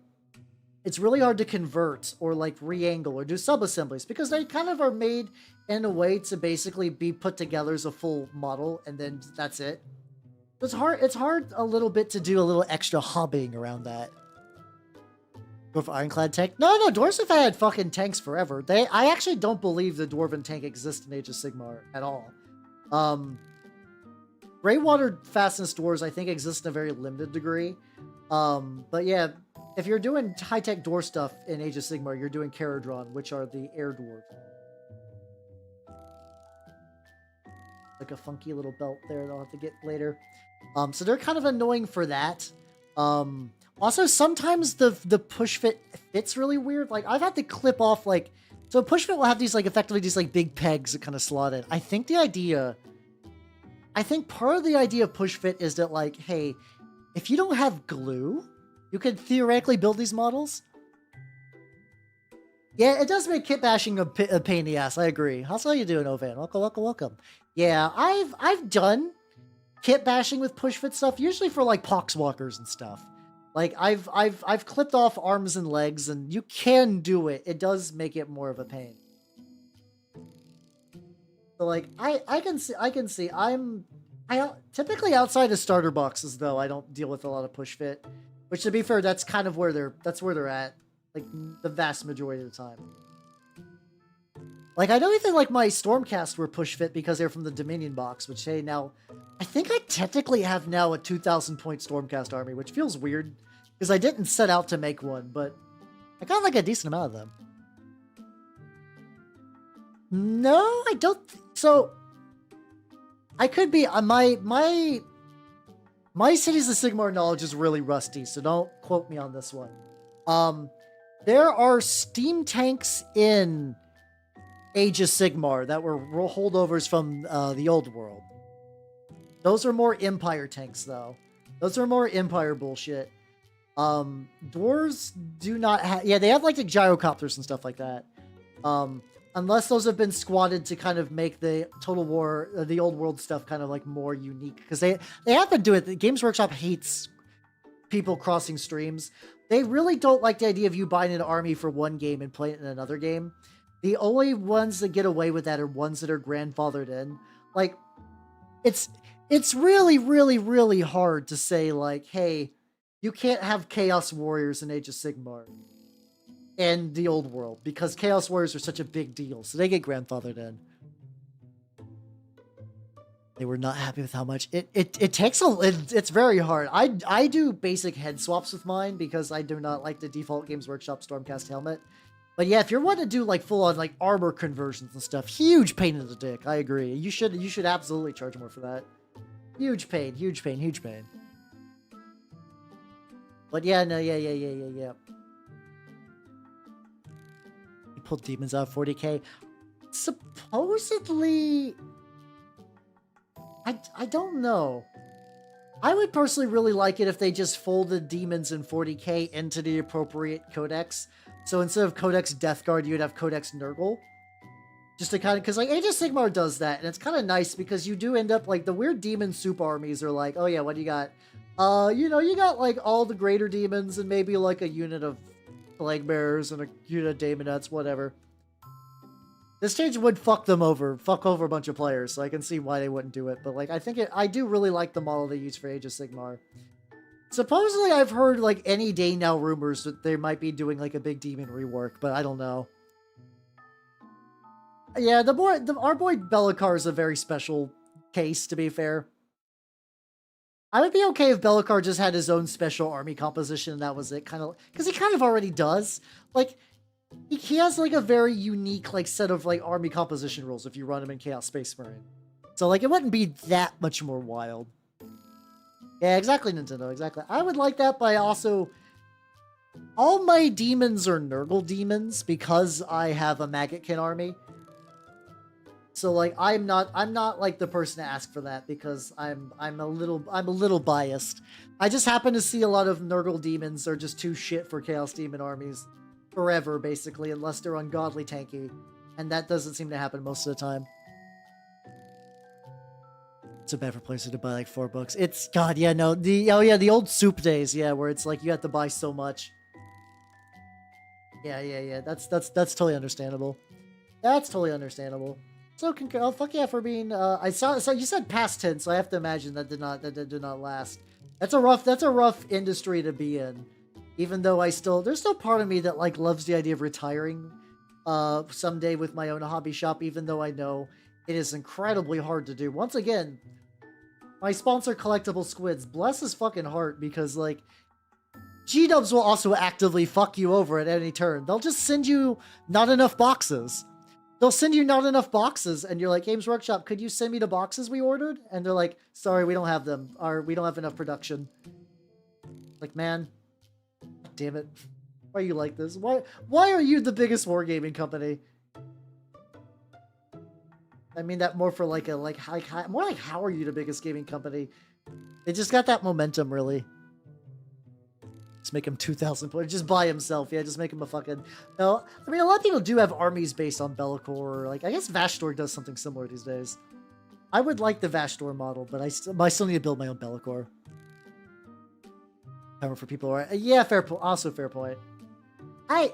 it's really hard to convert or like re-angle or do sub-assemblies because they kind of are made in a way to basically be put together as a full model and then that's it. It's hard a little bit to do a little extra hobbying around that. Dwarf Ironclad tank? No, dwarves have had fucking tanks forever. I actually don't believe the dwarven tank exists in Age of Sigmar at all. Greywater fastness dwarves, I think, exist in a very limited degree. But yeah, if you're doing high-tech dwarf stuff in Age of Sigmar, you're doing Caradron, which are the air dwarves. Like a funky little belt there that I'll have to get later. So they're kind of annoying for that. Also, sometimes the push fit fits really weird. Like, I've had to clip off, like... So push fit will have these, like, effectively these, like, big pegs that kind of slot in. I think part of the idea of push fit is that, like, hey, if you don't have glue, you could theoretically build these models. Yeah, it does make kit bashing a pain in the ass. I agree. How's you doing, Ovan? Welcome. Yeah, I've done kit bashing with push fit stuff, usually for like poxwalkers and stuff. Like I've clipped off arms and legs, and you can do it. It does make it more of a pain. So like I can see. I typically outside of starter boxes though, I don't deal with a lot of push fit. Which, to be fair, that's kind of where they're at, like the vast majority of the time. Like I don't even like my Stormcast were push fit because they're from the Dominion box. Which, hey, now I think I technically have now a 2,000 point Stormcast army, which feels weird because I didn't set out to make one, but I got like a decent amount of them. No, I don't. So I could be my Cities of Sigmar knowledge is really rusty, so don't quote me on this one. There are steam tanks in Age of Sigmar that were holdovers from the old world. Those are more Empire tanks, though. Those are more Empire bullshit. Dwarves do not have, yeah, they have like the gyrocopters and stuff like that. Unless those have been squatted to kind of make the Total War, the old world stuff kind of like more unique. Because they have been doing it. The Games Workshop hates people crossing streams. They really don't like the idea of you buying an army for one game and playing it in another game. The only ones that get away with that are ones that are grandfathered in. Like, it's really, really, really hard to say, like, hey, you can't have Chaos Warriors in Age of Sigmar and the old world, because Chaos Warriors are such a big deal, so they get grandfathered in. They were not happy with how much it takes it's very hard. I do basic head swaps with mine because I do not like the default Games Workshop Stormcast helmet. But yeah, if you're wanting to do like full on like armor conversions and stuff, huge pain in the dick. I agree. You should absolutely charge more for that. Huge pain, huge pain, huge pain. But yeah, no, yeah. You pulled demons out of 40k. Supposedly, I don't know. I would personally really like it if they just folded demons in 40k into the appropriate codex. So instead of Codex Death Guard, you would have Codex Nurgle. Just to kind of, because like Age of Sigmar does that, and it's kind of nice because you do end up like the weird demon soup armies are like, oh yeah, what do you got? You know, you got like all the greater demons and maybe like a unit of plague bearers and a unit of daemonettes, whatever. This change would fuck over a bunch of players, so I can see why they wouldn't do it. But like, I do really like the model they use for Age of Sigmar. Supposedly, I've heard like any day now rumors that they might be doing like a big demon rework, but I don't know. Yeah, our boy Be'lakor is a very special case, to be fair. I would be okay if Be'lakor just had his own special army composition and that was it, kind of, because he kind of already does. Like, he has like a very unique like set of like army composition rules if you run him in Chaos Space Marine. So like, it wouldn't be that much more wild. Yeah, exactly, Nintendo, exactly. I would like that, but I also... all my demons are Nurgle demons because I have a Maggotkin army. So like, I'm not like the person to ask for that because I'm a little biased. I just happen to see a lot of Nurgle demons are just too shit for Chaos Demon armies forever, basically, unless they're ungodly tanky. And that doesn't seem to happen most of the time. It's a better place to buy like 4 books. It's God, yeah, no, the old soup days, yeah, where it's like you have to buy so much. Yeah. That's totally understandable. That's totally understandable. So oh, fuck yeah for being. I saw. So you said past tense, so I have to imagine that did not last. That's a rough industry to be in. Even though there's still part of me that like loves the idea of retiring, someday with my own hobby shop. Even though I know it is incredibly hard to do. Once again, my sponsor, Collectible Squids, bless his fucking heart, because like G-dubs will also actively fuck you over at any turn. They'll just send you not enough boxes. They'll send you not enough boxes, and you're like, Games Workshop, could you send me the boxes we ordered? And they're like, sorry, we don't have them, or we don't have enough production. Like, man, damn it. Why are you like this? Why are you the biggest wargaming company? I mean that more for like more like how are you the biggest gaming company? They just got that momentum, really. Just make him 2,000 points. Just buy himself. Yeah, just make him a fucking... No, I mean, a lot of people do have armies based on Be'lakor. Like, I guess Vashtor does something similar these days. I would like the Vashtor model, but I still need to build my own Be'lakor. Power for people. Right? Yeah, fair point. Also fair point. I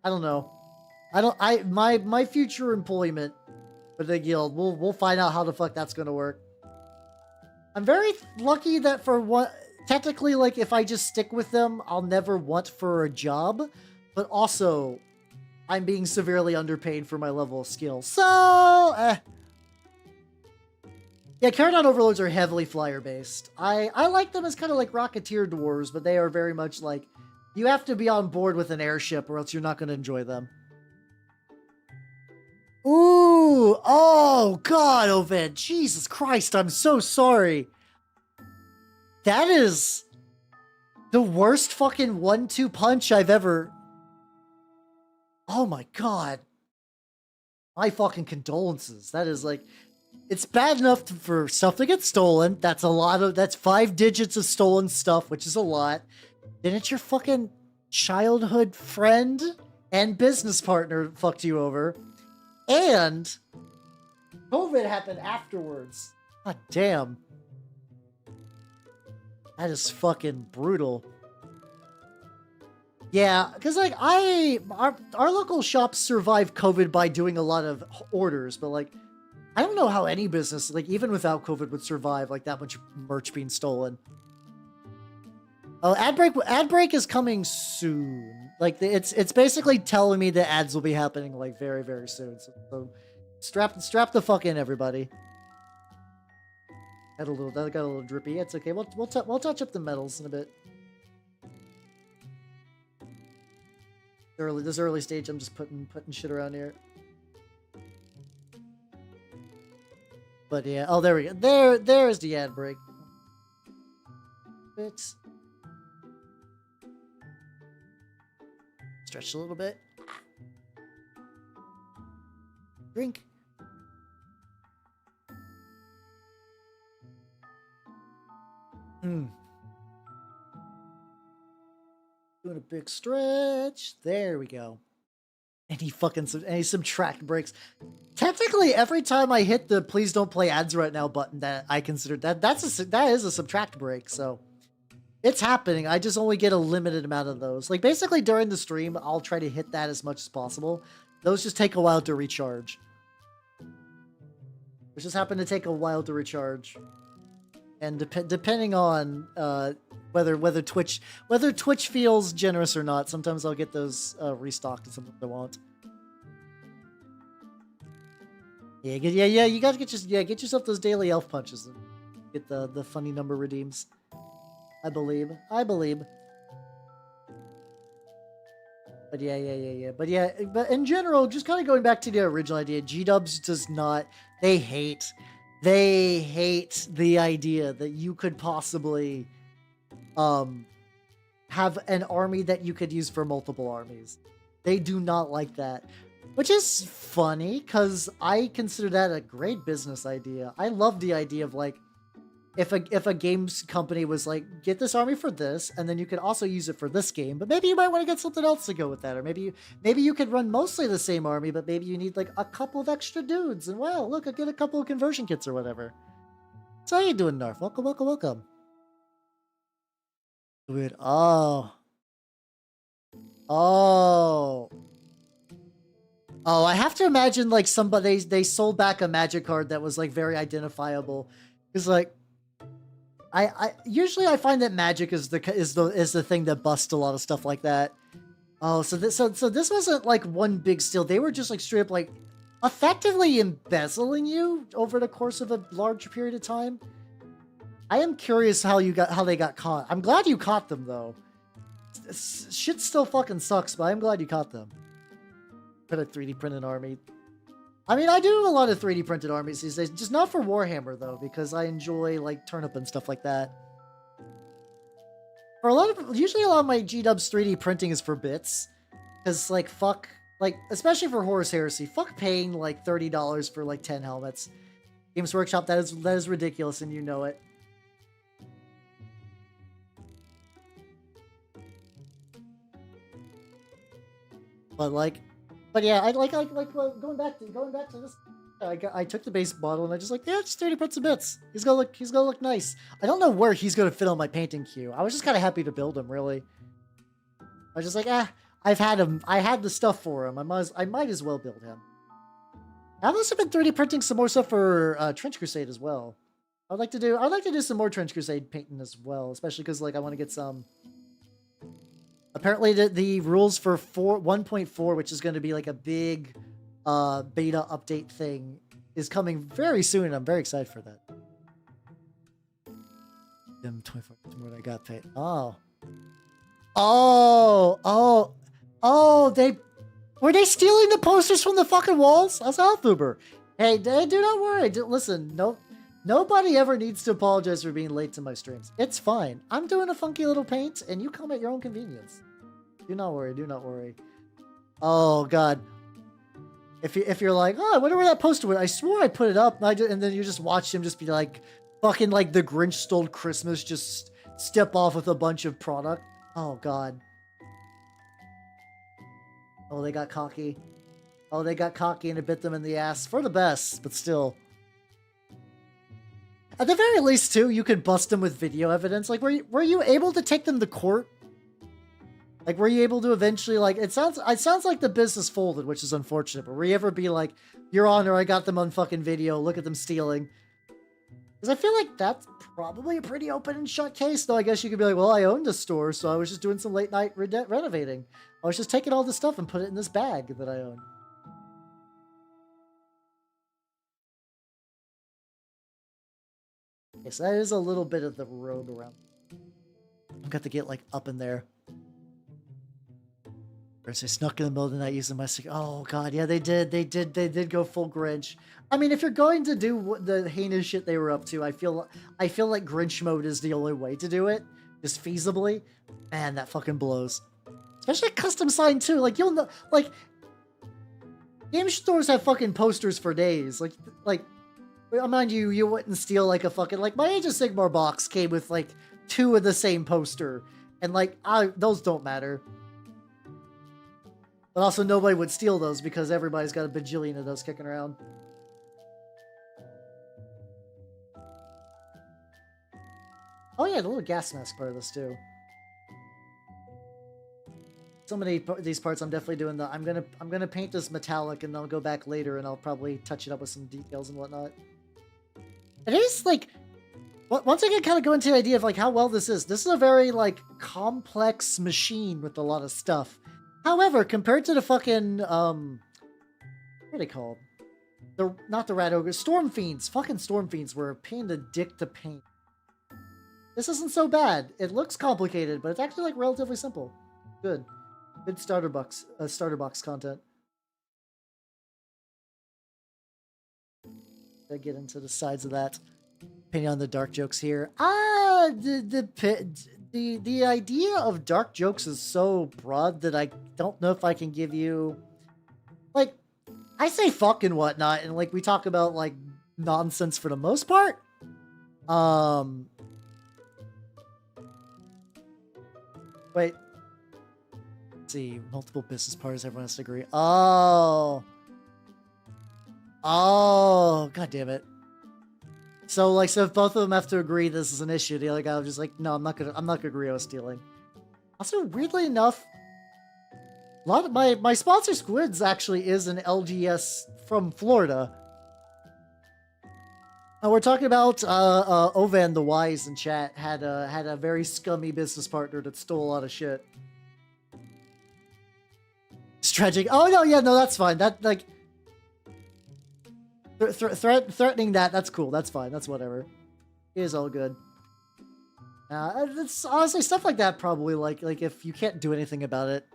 don't know. My future employment for the guild, we'll find out how the fuck that's gonna work. I'm very lucky that for what... Technically, like, if I just stick with them, I'll never want for a job. But also, I'm being severely underpaid for my level of skill. So, yeah, Caradon Overlords are heavily flyer-based. I like them as kind of like Rocketeer Dwarves, but they are very much like, you have to be on board with an airship or else you're not going to enjoy them. Ooh, oh, God, Ovid. Jesus Christ, I'm so sorry. That is the worst fucking 1-2 punch I've ever... Oh my God. My fucking condolences. That is like... It's bad enough for stuff to get stolen. That's 5 digits of stolen stuff, which is a lot. Didn't your fucking childhood friend and business partner fucked you over? And COVID happened afterwards. God damn. That is fucking brutal. Yeah, because like our local shops survived COVID by doing a lot of orders, but like I don't know how any business, like even without COVID, would survive like that much merch being stolen. Oh, ad break is coming soon. Like it's basically telling me the ads will be happening like very, very soon. So strap the fuck in, everybody. That got a little drippy. It's okay. We'll touch up the metals in a bit. This early stage, I'm just putting shit around here. But yeah, oh there we go. There's the ad break. Bits. Stretch a little bit. Drink. Doing a big stretch. There we go. And he subtract breaks. Technically, every time I hit the "please don't play ads right now" button, that I consider that is a subtract break. So it's happening. I just only get a limited amount of those. Like basically during the stream, I'll try to hit that as much as possible. Those just take a while to recharge. Which just happen to take a while to recharge. And depending on whether Twitch feels generous or not, sometimes I'll get those restocked and sometimes I won't. Yeah. You gotta get yourself those daily elf punches and get the funny number redeems. I believe. But yeah. But in general, just kind of going back to the original idea, G-Dubs does not. They hate the idea that you could possibly have an army that you could use for multiple armies. They do not like that, which is funny because I consider that a great business idea. I love the idea of like if a games company was like, get this army for this, and then you could also use it for this game, but maybe you might want to get something else to go with that, or maybe you could run mostly the same army, but maybe you need like a couple of extra dudes, and wow, look, I get a couple of conversion kits or whatever. So how you doing, Narf? Welcome. Dude, oh, I have to imagine like somebody they sold back a magic card that was like very identifiable, because like. I usually find that magic is the thing that busts a lot of stuff like that. Oh, so this wasn't like one big steal. They were just like straight up like effectively embezzling you over the course of a large period of time. I am curious how they got caught. I'm glad you caught them though. Shit still fucking sucks, but I'm glad you caught them. Put a 3D printed army. I mean, I do a lot of 3D printed armies these days, just not for Warhammer though, because I enjoy like turnip and stuff like that. Usually a lot of my G-Dubs 3D printing is for bits, because like fuck, like especially for Horus Heresy, fuck paying like $30 for like 10 helmets. Games Workshop, that is ridiculous, and you know it. But yeah, I like going back to this. I took the base model and I just like, yeah, just 30 prints of bits. He's gonna look nice. I don't know where he's gonna fit on my painting queue. I was just kind of happy to build him, really. I was just like, I've had him. I had the stuff for him. I might as well build him. I've also been 3D printing some more stuff for Trench Crusade as well. I'd like to do some more Trench Crusade painting as well, especially because like I want to get some. Apparently, the rules for 1.4, which is going to be like a big beta update thing, is coming very soon. I'm very excited for that. Them 24 what I got paid. They were they stealing the posters from the fucking walls? That's Vtuber. Hey, do not worry. Listen, nobody ever needs to apologize for being late to my streams. It's fine. I'm doing a funky little paint, and you come at your own convenience. Do not worry. Oh, God. If you're like, oh, I wonder where that poster went. I swore I put it up, and then you just watch him just be like, fucking like the Grinch Stole Christmas, just step off with a bunch of product. Oh, God. Oh, they got cocky. Oh, they got cocky and it bit them in the ass. For the best, but still. At the very least, too, you could bust them with video evidence. Like, were you able to take them to court? Like, were you able to eventually, like, it sounds like the business folded, which is unfortunate, but were you ever be like, Your Honor, I got them on fucking video, look at them stealing? Because I feel like that's probably a pretty open and shut case, though I guess you could be like, well, I owned a store, so I was just doing some late night renovating. I was just taking all this stuff and put it in this bag that I own. Yes, that is a little bit of the road around. I've got to get, like, up in there. Or they snuck in the middle of the night using my... Oh, God, yeah, they did go full Grinch. I mean, if you're going to do the heinous shit they were up to, I feel like Grinch mode is the only way to do it. Just feasibly. Man, that fucking blows. Especially custom sign, too. Like, you'll know... Like, game stores have fucking posters for days. Like... Mind you, you wouldn't steal, like, a fucking... Like, my Age of Sigmar box came with, like, 2 of the same poster. And, like, those don't matter. But also, nobody would steal those because everybody's got a bajillion of those kicking around. Oh yeah, the little gas mask part of this too. So many of these parts I'm definitely doing the... I'm gonna paint this metallic and I'll go back later and I'll probably touch it up with some details and whatnot. It is, like... Once I can kind of go into the idea of, like, how well this is a very, like, complex machine with a lot of stuff. However, compared to the fucking, what are they called? Not the Rat Ogre, Storm Fiends. Fucking Storm Fiends were a pain in the dick to paint. This isn't so bad. It looks complicated, but it's actually, like, relatively simple. Good. Good starter box content. I get into the sides of that. Depending on the dark jokes here. The idea of dark jokes is so broad that I don't know if I can give you... Like, I say fuck and whatnot, and, like, we talk about, like, nonsense for the most part. Wait. Let's see. Multiple business partners, everyone has to agree. Oh, god damn it. So, like, so if both of them have to agree this is an issue, the other guy was just like, no, I'm not gonna agree on stealing. Also, weirdly enough, a lot of my sponsor Squids actually is an LGS from Florida. We're talking about Ovan the Wise in chat had a very scummy business partner that stole a lot of shit. Stretching. Oh no, yeah, no, that's fine. That, like, threatening that's cool. That's fine. That's whatever. It is all good. It's honestly stuff like that. Probably like if you can't do anything about it,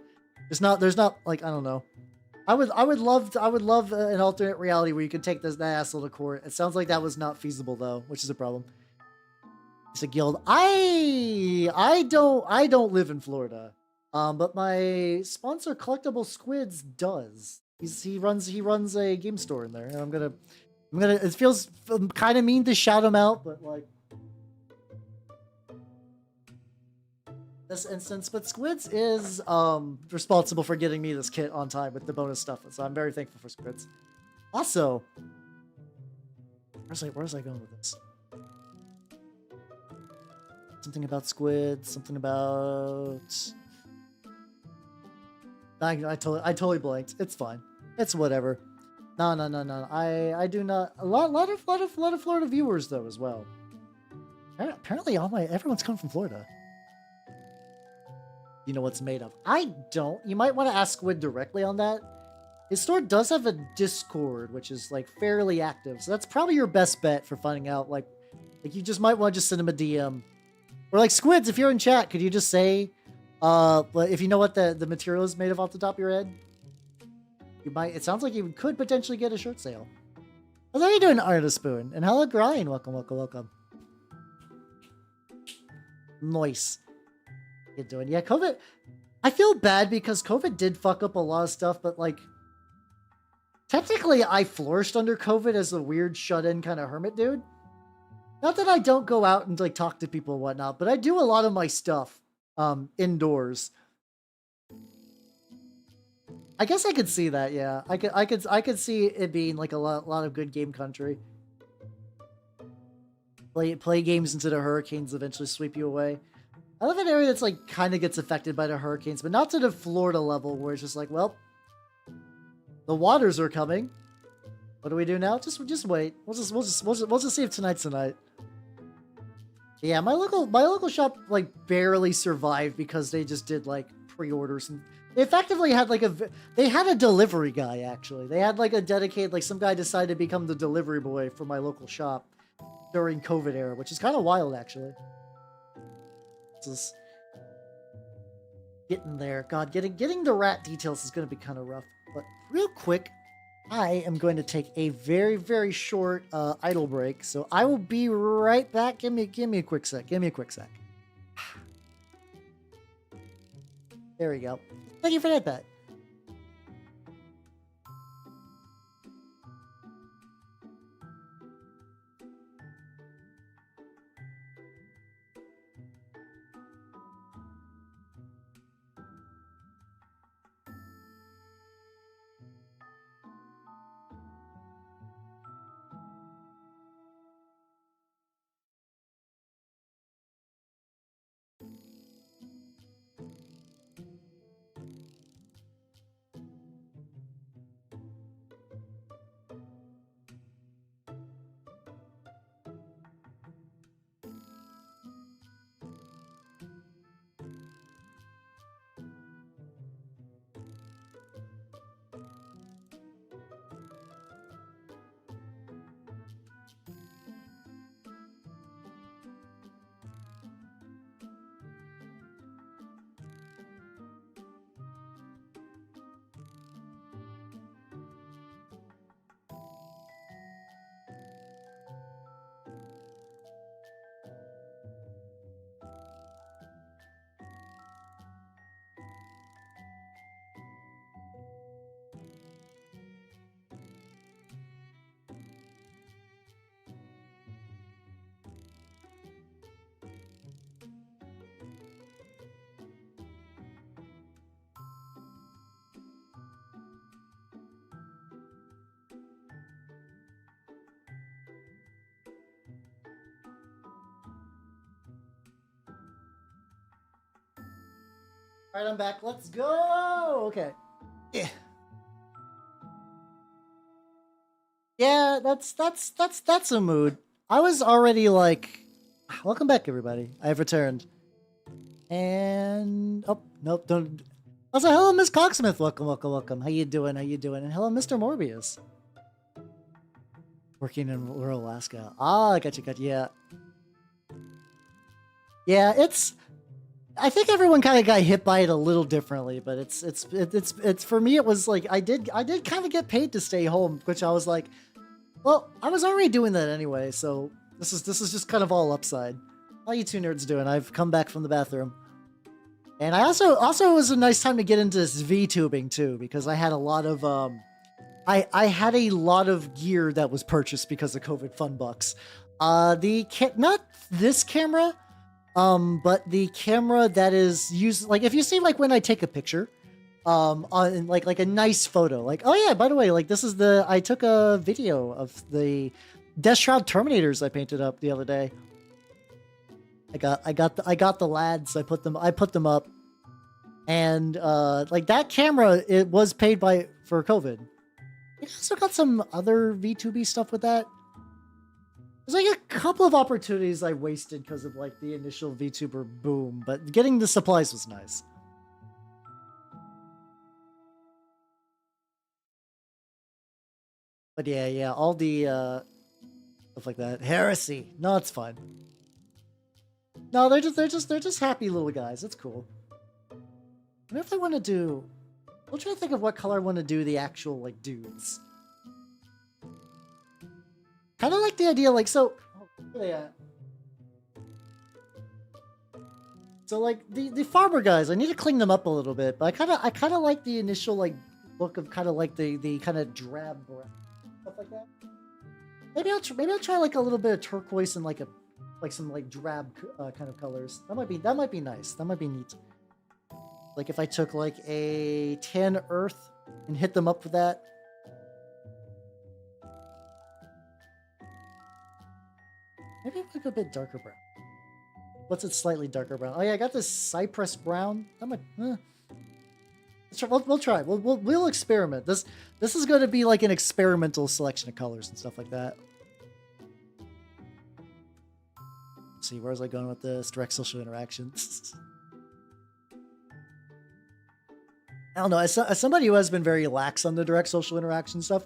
there's not like, I don't know. I would love an alternate reality where you could take that asshole to court. It sounds like that was not feasible though, which is a problem. It's a guild. I don't live in Florida, but my sponsor Collectible Squids does. He runs a game store in there, and I'm gonna. It feels kind of mean to shout him out, but like this instance. But Squids is responsible for getting me this kit on time with the bonus stuff, so I'm very thankful for Squids. Also, where's I going with this? Something about Squids. Something about. I totally blanked. It's fine. It's whatever. No. I do not. A lot of Florida viewers though as well. Apparently, everyone's come from Florida. You know what's made of? I don't. You might want to ask Squid directly on that. His store does have a Discord, which is like fairly active, so that's probably your best bet for finding out. Like you just might want to just send him a DM, or like Squids, if you're in chat, could you just say? But if you know what the material is made of off the top of your head, you might. It sounds like you could potentially get a shirt sale. How's how you doing, Artist Spoon? And hello, Grind. Welcome. Nice. How you doing? Yeah, COVID. I feel bad because COVID did fuck up a lot of stuff, but like, technically, I flourished under COVID as a weird shut-in kind of hermit dude. Not that I don't go out and like talk to people and whatnot, but I do a lot of my stuff indoors. I guess I could see that, yeah. I could see it being like a lot of good game country. Play games into the hurricanes eventually sweep you away. I live in an area that's like kind of gets affected by the hurricanes, but not to the Florida level where it's just like, well, the waters are coming. What do we do now? Just wait. We'll just see if tonight's the night. Yeah, my local shop like barely survived because they just did like pre-orders, and they effectively had like they had a delivery guy actually. They had like a dedicated, like some guy decided to become the delivery boy for my local shop during COVID era, which is kind of wild actually. Just getting there. God, getting the rat details is going to be kind of rough. But real quick, I am going to take a very short idle break, so I will be right back. Give me a quick sec. Give me a quick sec. There we go. Thank you for that bet. All right, I'm back. Let's go. Okay. Yeah, that's a mood. I was already like, welcome back, everybody. I have returned. And oh nope, don't. Also, hello, Miss Cocksmith. Welcome. How you doing? And hello, Mr. Morbius. Working in rural Alaska. Ah, I got you. Yeah. Yeah, it's. I think everyone kind of got hit by it a little differently, but it's for me. It was like I did kind of get paid to stay home, which I was like, well, I was already doing that anyway, so this is just kind of all upside. How you two nerds doing? I've come back from the bathroom, and I also it was a nice time to get into this VTubing too, because I had a lot of I had a lot of gear that was purchased because of COVID fun bucks. Not this camera. But the camera that is used, like if you see like when I take a picture, on like a nice photo, like, oh yeah, by the way, like I took a video of the Death Shroud Terminators I painted up the other day. I got the lads, I put them up, and like that camera, it was paid for COVID. I also got some other VTuber stuff with that. There's like a couple of opportunities I wasted because of like the initial VTuber boom, but getting the supplies was nice. But yeah, all the stuff like that. Heresy. No, it's fine. No, they're just happy little guys. It's cool. I wonder if I want to do. I'm trying to think of what color I want to do the actual like dudes. Kind of like the idea, like, so, where are they at? So, like, the farmer guys, I need to clean them up a little bit, but I kind of like the initial, like, look of kind of like the kind of drab brown stuff like that. Maybe I'll try like a little bit of turquoise and like a like some like drab kind of colors. That might be nice. That might be neat. Like if I took like a tan earth and hit them up with that. Maybe I'll go a bit darker brown. What's it slightly darker brown? Oh yeah, I got this cypress brown. That might. Let's try, we'll try. We'll experiment. This is going to be like an experimental selection of colors and stuff like that. Let's see, where's I going with this? Direct social interaction. I don't know. As somebody who has been very lax on the direct social interaction stuff,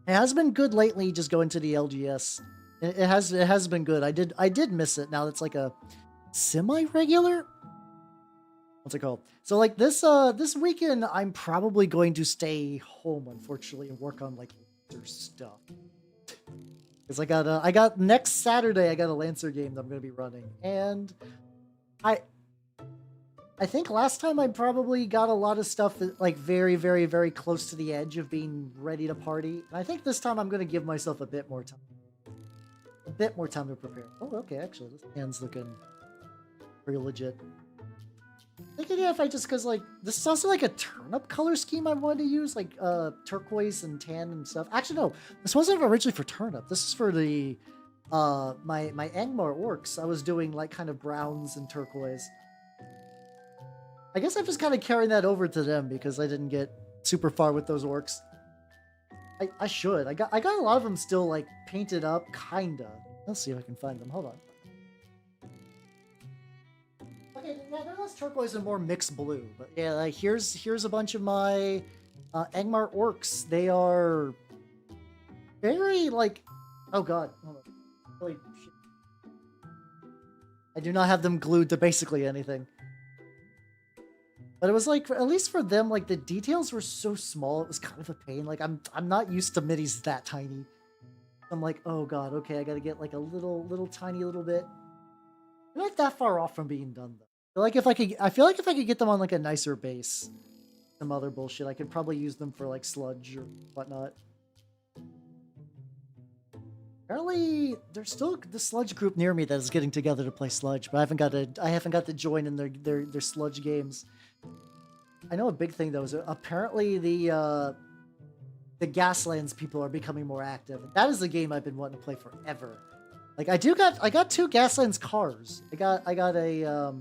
it has been good lately. Just going to the LGS, it has been good. I did miss it. Now it's like a semi-regular. What's it called? So like this weekend, I'm probably going to stay home, unfortunately, and work on like Lancer stuff. Because I got next Saturday, I got a Lancer game that I'm going to be running, and I think last time I probably got a lot of stuff that like very, very, very close to the edge of being ready to party. And I think this time I'm going to give myself a bit more time. A bit more time to prepare. Oh, okay, actually, this hand's looking pretty legit. Thinking if I just, because like this is also like a turnip color scheme I wanted to use, like turquoise and tan and stuff. Actually, no, this wasn't originally for turnip. This is for the my Angmar orcs. I was doing like kind of browns and turquoise. I guess I'm just kind of carrying that over to them because I didn't get super far with those orcs. I should. I got a lot of them still like painted up, kinda. Let's see if I can find them. Hold on. Okay, yeah, they're less turquoise and more mixed blue. But yeah, like here's a bunch of my Angmar orcs. They are very like, oh god, hold on. Holy shit. I do not have them glued to basically anything. But it was like, at least for them, like the details were so small, it was kind of a pain. Like I'm not used to midis that tiny. I'm like, oh god, okay, I gotta get like a little tiny little bit. They're not that far off from being done though. I feel like if I could get them on like a nicer base, some other bullshit, I could probably use them for like sludge or whatnot. Apparently, there's still the sludge group near me that is getting together to play sludge, but I haven't got to join in their sludge games. I know a big thing though is apparently the Gaslands people are becoming more active. That is a game I've been wanting to play forever. Like I got 2 Gaslands cars. I got a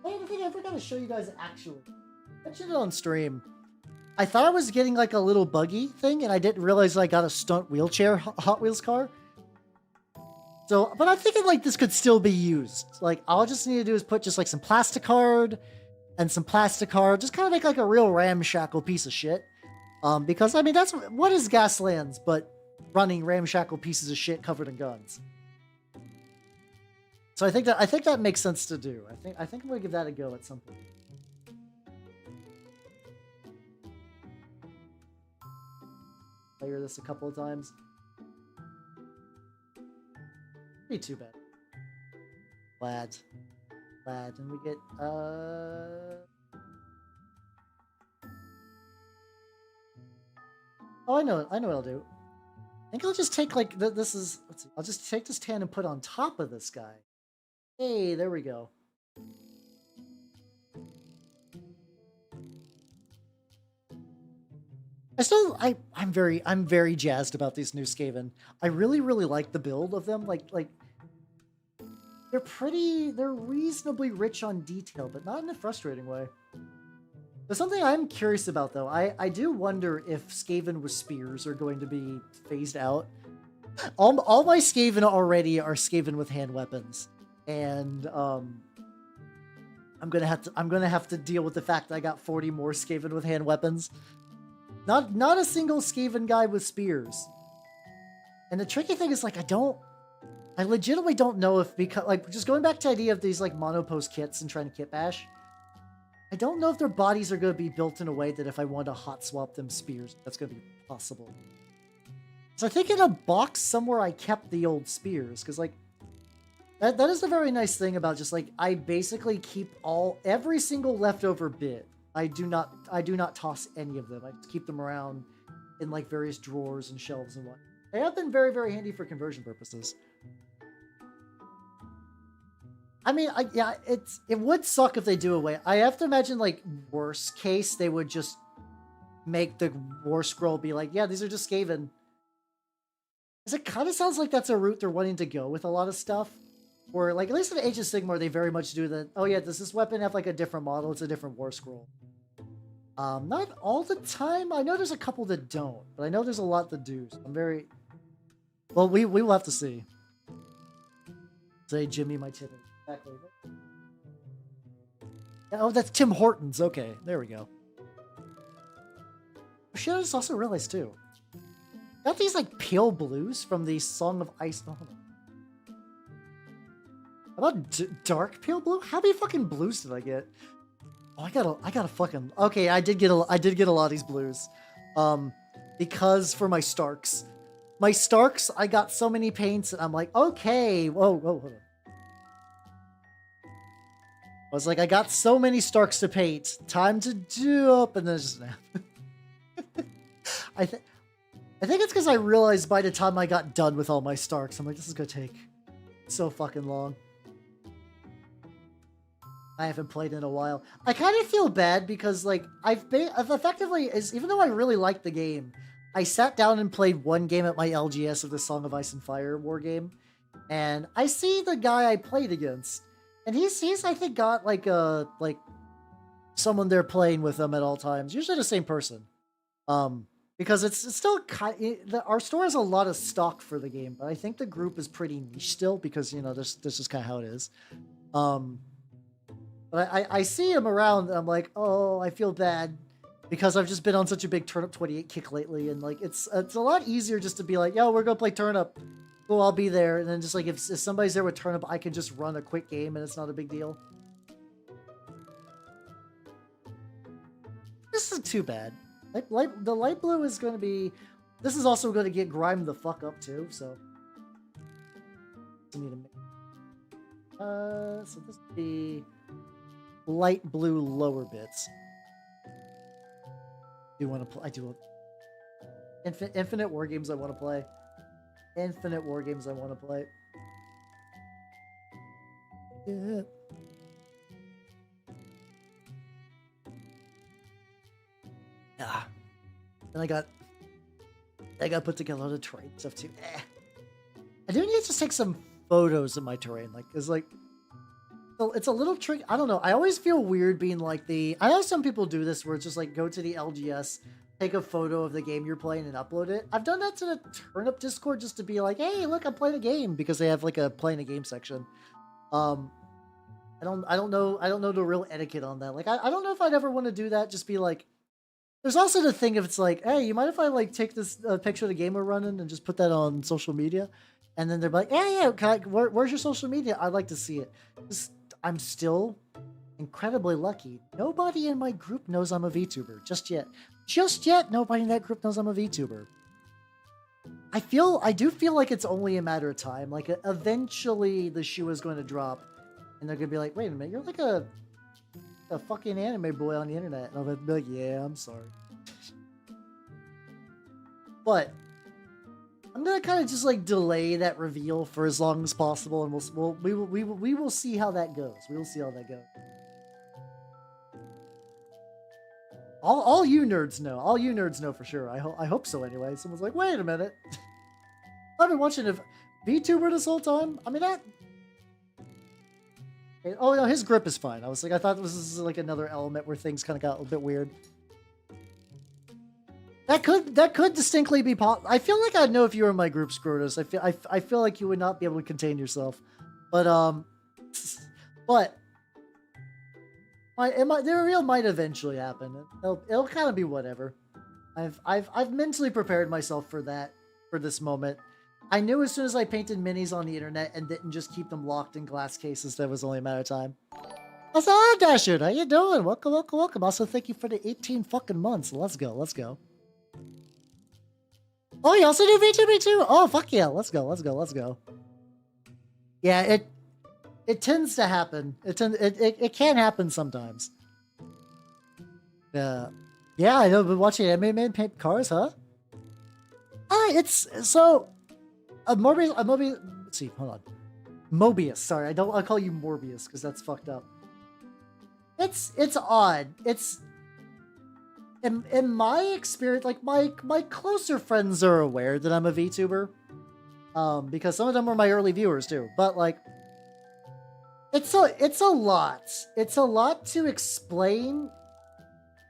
I don't think I ever got to show you guys actually. I mentioned it on stream. I thought I was getting like a little buggy thing, and I didn't realize I got a stunt wheelchair Hot Wheels car. So, but I'm thinking like this could still be used. Like all I just need to do is put just like some plasticard and some plasticard, just kind of make like a real ramshackle piece of shit. Because I mean that's what is Gaslands but running ramshackle pieces of shit covered in guns. So I think that makes sense to do. I think I'm gonna give that a go at some point. Player this a couple of times. Be too bad. Glad, and we get Oh, I know what I'll do. I think I'll just take like this is. Let's see. I'll just take this tan and put on top of this guy. Hey, there we go. I'm very jazzed about these new Skaven. I really like the build of them. Like they're reasonably rich on detail, but not in a frustrating way. There's something I'm curious about though. I do wonder if Skaven with spears are going to be phased out. All my Skaven already are Skaven with hand weapons, and I'm gonna have to deal with the fact that I got 40 more Skaven with hand weapons. Not a single Skaven guy with spears. And the tricky thing is like I legitimately don't know if, because like just going back to the idea of these like monopost kits and trying to kit bash, I don't know if their bodies are going to be built in a way that if I want to hot swap them spears, that's going to be possible. So I think in a box somewhere I kept the old spears, because like that is a very nice thing about just like I basically keep every single leftover bit. I do not toss any of them. I just keep them around in like various drawers and shelves and what. They have been very handy for conversion purposes. I mean, yeah, it would suck if they do away. I have to imagine, like, worst case, they would just make the war scroll be like, yeah, these are just Skaven. Because it kind of sounds like that's a route they're wanting to go with a lot of stuff. Or, like, at least in Age of Sigmar, they very much do that. Oh, yeah, does this weapon have, like, a different model? It's a different war scroll. Not all the time. I know there's a couple that don't, but I know there's a lot that do. So I'm very... Well, we will have to see. Say Jimmy, my titty. Exactly. Oh, that's Tim Hortons. Okay, there we go. Shit, I just also realized too. Got these like pale blues from the Song of Ice. Oh, hold on. How about dark pale blue? How many fucking blues did I get? Oh, I got a fucking. Okay, I did get a lot of these blues, because for my Starks, I got so many paints, and I'm like, okay, whoa, hold on. I was like, I got so many Starks to paint. Time to do up, and then it's just I think it's because I realized by the time I got done with all my Starks, I'm like, this is gonna take so fucking long. I haven't played in a while. I kind of feel bad because like I've effectively, even though I really liked the game, I sat down and played one game at my LGS of the Song of Ice and Fire war game, and I see the guy I played against. And he's I think got like someone there playing with them at all times. Usually the same person. Because it's still our store has a lot of stock for the game, but I think the group is pretty niche still because you know this is kind of how it is. But I see him around and I'm like, oh, I feel bad because I've just been on such a big Turnip 28 kick lately, and like it's a lot easier just to be like, yo, we're gonna play Turnip. Cool, I'll be there, and then just like if somebody's there with Turnip, I can just run a quick game and it's not a big deal. This isn't too bad. The light blue is going to be... This is also going to get grimed the fuck up too, so... Need to make... so this would be... light blue lower bits. Do you want to play? I do... Infinite war games I want to play. Infinite war games I want to play. Yeah. Ah. And I got put together a lot of terrain stuff too. I do need to take some photos of my terrain, like, cause like, so it's a little tricky. I don't know. I always feel weird being like I know some people do this where it's just like go to the LGS, take a photo of the game you're playing and upload it. I've done that to the Turnip Discord just to be like, hey, look, I'm playing a game, because they have like a playing a game section. I don't know the real etiquette on that. Like, I don't know if I'd ever want to do that. Just be like, there's also the thing if it's like, hey, you mind if I like take this picture of the game we're running and just put that on social media? And then they're like, yeah, where's your social media? I'd like to see it. I'm still incredibly lucky. Nobody in my group knows I'm a VTuber just yet. Just yet, nobody in that group knows I'm a VTuber. I do feel like it's only a matter of time. Like, eventually the shoe is going to drop, and they're gonna be like, wait a minute, you're like a fucking anime boy on the internet. And I'll be like, yeah, I'm sorry. But I'm gonna kind of just like delay that reveal for as long as possible, and we will see how that goes. We will see how that goes. All you nerds know. All you nerds know for sure. I hope so anyway. Someone's like, wait a minute. I've been watching a VTuber this whole time. I mean that. Oh no, his grip is fine. I thought this was like another element where things kind of got a bit weird. That could distinctly be I feel like I'd know if you were in my group, Scrotus. I feel like you would not be able to contain yourself. But the reveal might eventually happen. It'll kind of be whatever. I've mentally prepared myself for that, for this moment. I knew as soon as I painted minis on the internet and didn't just keep them locked in glass cases that it was only a matter of time. What's up, Dashwood? How you doing? Welcome, welcome, welcome. Also, thank you for the 18 fucking months. Let's go, let's go. Oh, you also do VTuber too? Oh, fuck yeah. Let's go, let's go, let's go. Yeah, it tends to happen. It can happen sometimes. Yeah, I know. Been watching anime man paint cars, huh? It's so. A movie. Let's see. Hold on. Mobius. Sorry, I'll call you Morbius because that's fucked up. It's odd. It's in my experience, like my closer friends are aware that I'm a VTuber, because some of them were my early viewers too. But like, it's a lot. It's a lot to explain.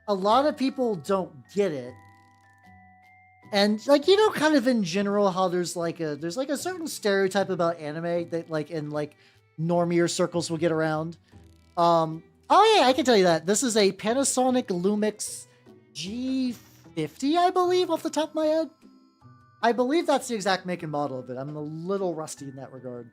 A lot of people don't get it. And like, you know, kind of in general how there's like a certain stereotype about anime that like in like normier circles will get around. Oh yeah, I can tell you that. This is a Panasonic Lumix G50, I believe, off the top of my head. I believe that's the exact make and model of it. I'm a little rusty in that regard.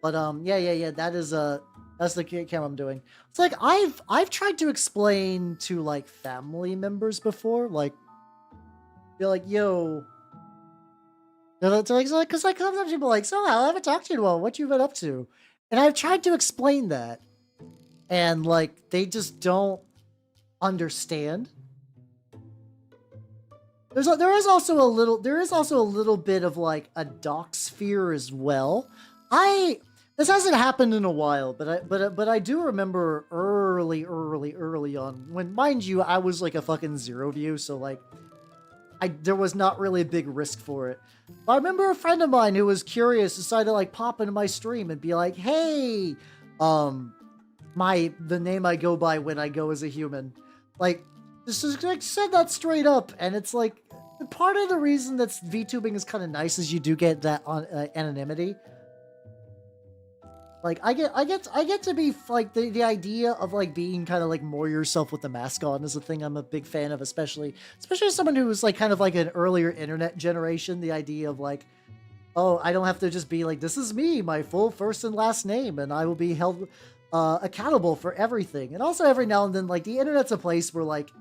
But yeah, that's the camera I'm doing. It's like I've tried to explain to like family members before, like be like, yo, because like sometimes people are like, so I haven't talked to you in a while. What you been up to? And I've tried to explain that, and like they just don't understand. There is also a little bit of like a dox fear as well. This hasn't happened in a while, but I do remember early on when, mind you, I was like a fucking zero view, so like there was not really a big risk for it. But I remember a friend of mine who was curious decided to like pop into my stream and be like, "Hey, the name I go by when I go as a human," like this is like said that straight up, and it's like part of the reason that VTubing is kind of nice is you do get that anonymity. Like I get to be like the idea of like being kind of like more yourself with the mask on is a thing I'm a big fan of, especially as someone who was like kind of like an earlier internet generation. The idea of like, oh, I don't have to just be like, this is me, my full first and last name, and I will be held accountable for everything. And also every now and then, like the internet's a place where like,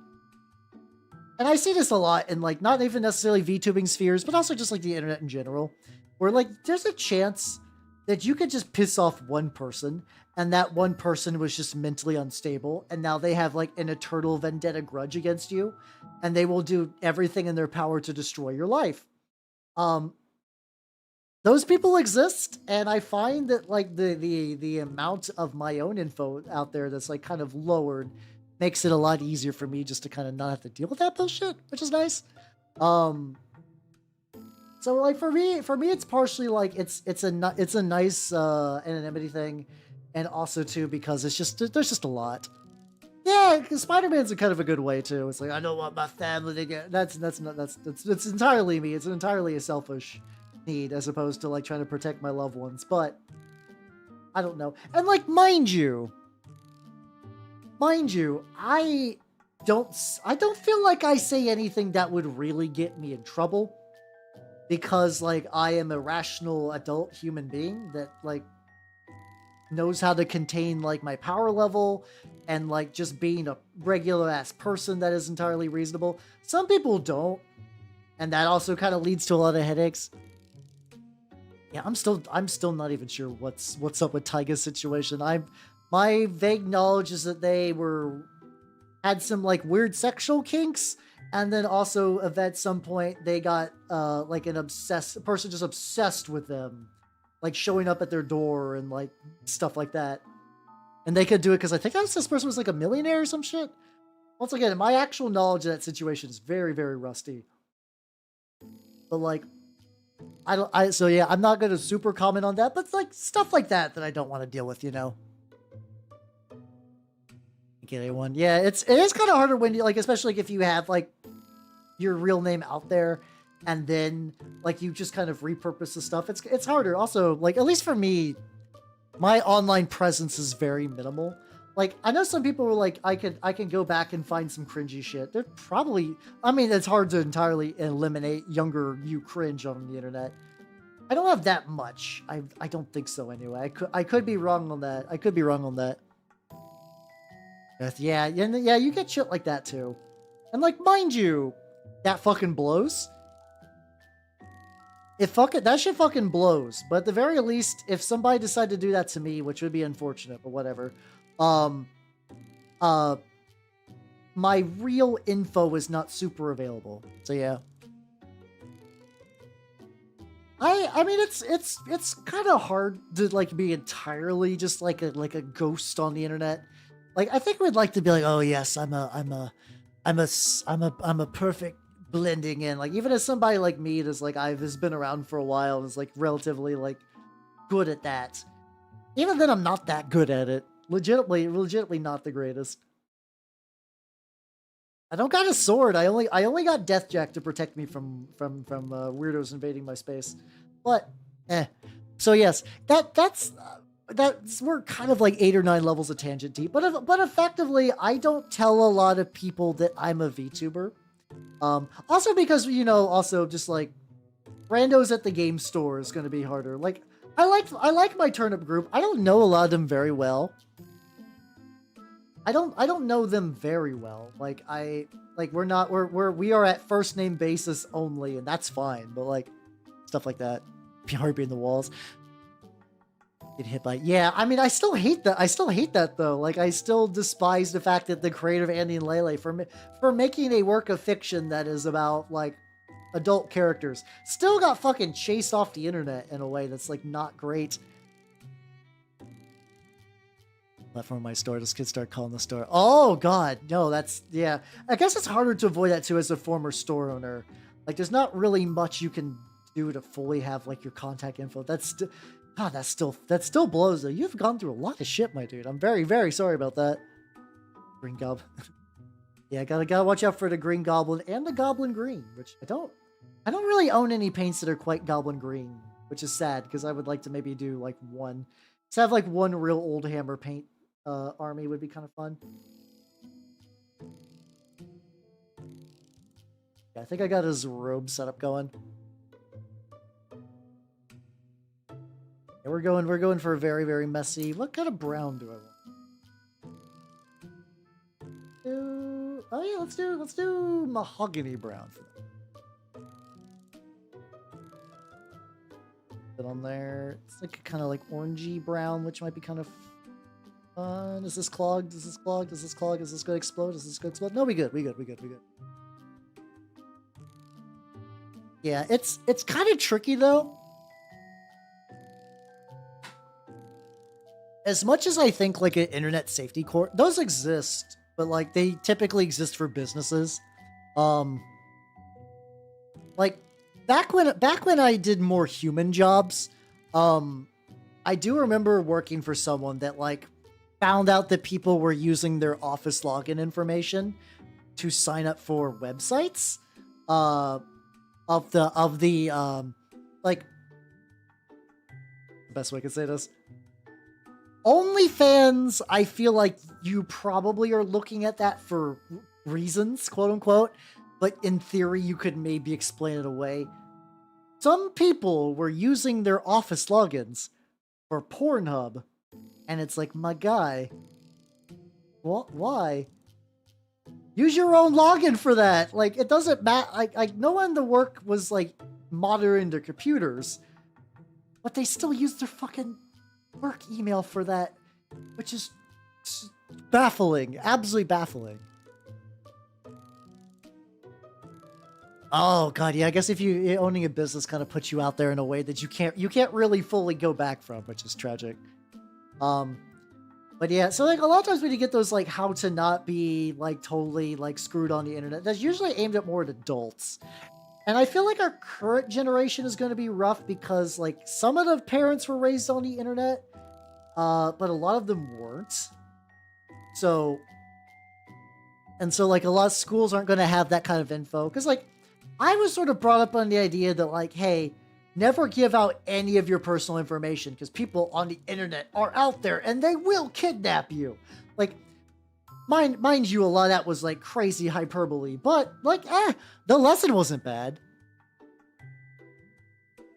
and I see this a lot in like not even necessarily VTubing spheres, but also just like the internet in general, where like there's a chance that you could just piss off one person, and that one person was just mentally unstable, and now they have like an eternal vendetta grudge against you, and they will do everything in their power to destroy your life. Those people exist, and I find that like the amount of my own info out there that's like kind of lowered makes it a lot easier for me just to kind of not have to deal with that bullshit, which is nice. So like for me, it's partially like it's a nice anonymity thing, and also too because there's just a lot. Yeah, because Spider-Man's a kind of a good way too. It's like I don't want my family to get. That's entirely me. It's entirely a selfish need as opposed to like trying to protect my loved ones. But I don't know. And like mind you, I don't feel like I say anything that would really get me in trouble. Because, like, I am a rational adult human being that, like, knows how to contain, like, my power level and, like, just being a regular-ass person that is entirely reasonable. Some people don't, and that also kind of leads to a lot of headaches. Yeah, I'm still not even sure what's up with Taiga's situation. My vague knowledge is that they had some, like, weird sexual kinks. And then also, at some point, they got like a person just obsessed with them, like showing up at their door and like stuff like that. And they could do it because I think this person was like a millionaire or some shit. Once again, my actual knowledge of that situation is very, very rusty. But like, so yeah, I'm not going to super comment on that, but like stuff like that I don't want to deal with, you know. Get anyone. Yeah, it is kind of harder when you like, especially like if you have like your real name out there and then like you just kind of repurpose the stuff. It's harder. Also, like at least for me, my online presence is very minimal. Like I know some people were like, I can go back and find some cringy shit. They're probably, I mean, it's hard to entirely eliminate younger you cringe on the internet. I don't have that much. I don't think so anyway. I could be wrong on that. Yeah, you get shit like that too. And like, mind you, that fucking blows. That shit fucking blows. But at the very least, if somebody decided to do that to me, which would be unfortunate, but whatever, my real info is not super available. So yeah. I mean it's kind of hard to like be entirely just like a ghost on the internet. Like I think we'd like to be like, oh yes, I'm a perfect blending in. Like even as somebody like me that's like has been around for a while and is like relatively like good at that. Even then I'm not that good at it. Legitimately not the greatest. I don't got a sword. I only got Deathjack to protect me from weirdos invading my space. But so yes, that's we're kind of like 8 or 9 levels of tangent deep. But effectively, I don't tell a lot of people that I'm a VTuber. Also because also just like randos at the game store is going to be harder. Like I like my turnip group. I don't know a lot of them very well. I don't know them very well. Like we are at first name basis only, and that's fine. But like stuff like that, being the walls, get hit by. Yeah, I mean, I still hate that. I still hate that though. Like I still despise the fact that the creator of Andy and Lele for making a work of fiction that is about like adult characters still got fucking chased off the internet in a way that's like not great. Left from my store, this kid started calling the store. Oh god, no, that's yeah. I guess it's harder to avoid that too as a former store owner. Like there's not really much you can do to fully have like your contact info. That's God, that still blows though. You've gone through a lot of shit, my dude. I'm very, very sorry about that. Green Goblin. Yeah, gotta watch out for the Green Goblin and the Goblin Green, which I don't really own any paints that are quite Goblin Green, which is sad because I would like to maybe do like one. Let's have like one real old hammer paint army would be kind of fun. Yeah, I think I got his robe setup going. Yeah, we're going for a very, very messy. What kind of brown do I want? Oh yeah, let's do mahogany brown for that. Put on there. It's like kind of like orangey brown, which might be kind of fun. Is this clogged? Does this clog? Does this clog? Is this gonna explode? Is this gonna explode? No, we good. Yeah, it's kind of tricky though. As much as I think like an internet safety court, those exist, but like they typically exist for businesses. Like back when I did more human jobs, I do remember working for someone that like found out that people were using their office login information to sign up for websites. Of the like the best way I could say this. OnlyFans, I feel like you probably are looking at that for reasons, quote unquote, but in theory you could maybe explain it away. Some people were using their office logins for Pornhub, and it's like, my guy, what? Why? Use your own login for that. Like, it doesn't matter. Like no one in the work was like monitoring their computers, but they still use their fucking work email for that, which is baffling, absolutely baffling. Oh god, yeah. I guess if you owning a business kind of puts you out there in a way that you can't really fully go back from, which is tragic. But yeah, so like a lot of times when you get those like how to not be like totally like screwed on the internet, that's usually aimed at more at adults. And I feel like our current generation is going to be rough because like some of the parents were raised on the internet, but a lot of them weren't. So like a lot of schools aren't going to have that kind of info. Because like I was sort of brought up on the idea that like, hey, never give out any of your personal information because people on the internet are out there and they will kidnap you. Like, mind you, a lot of that was like crazy hyperbole, but like, the lesson wasn't bad.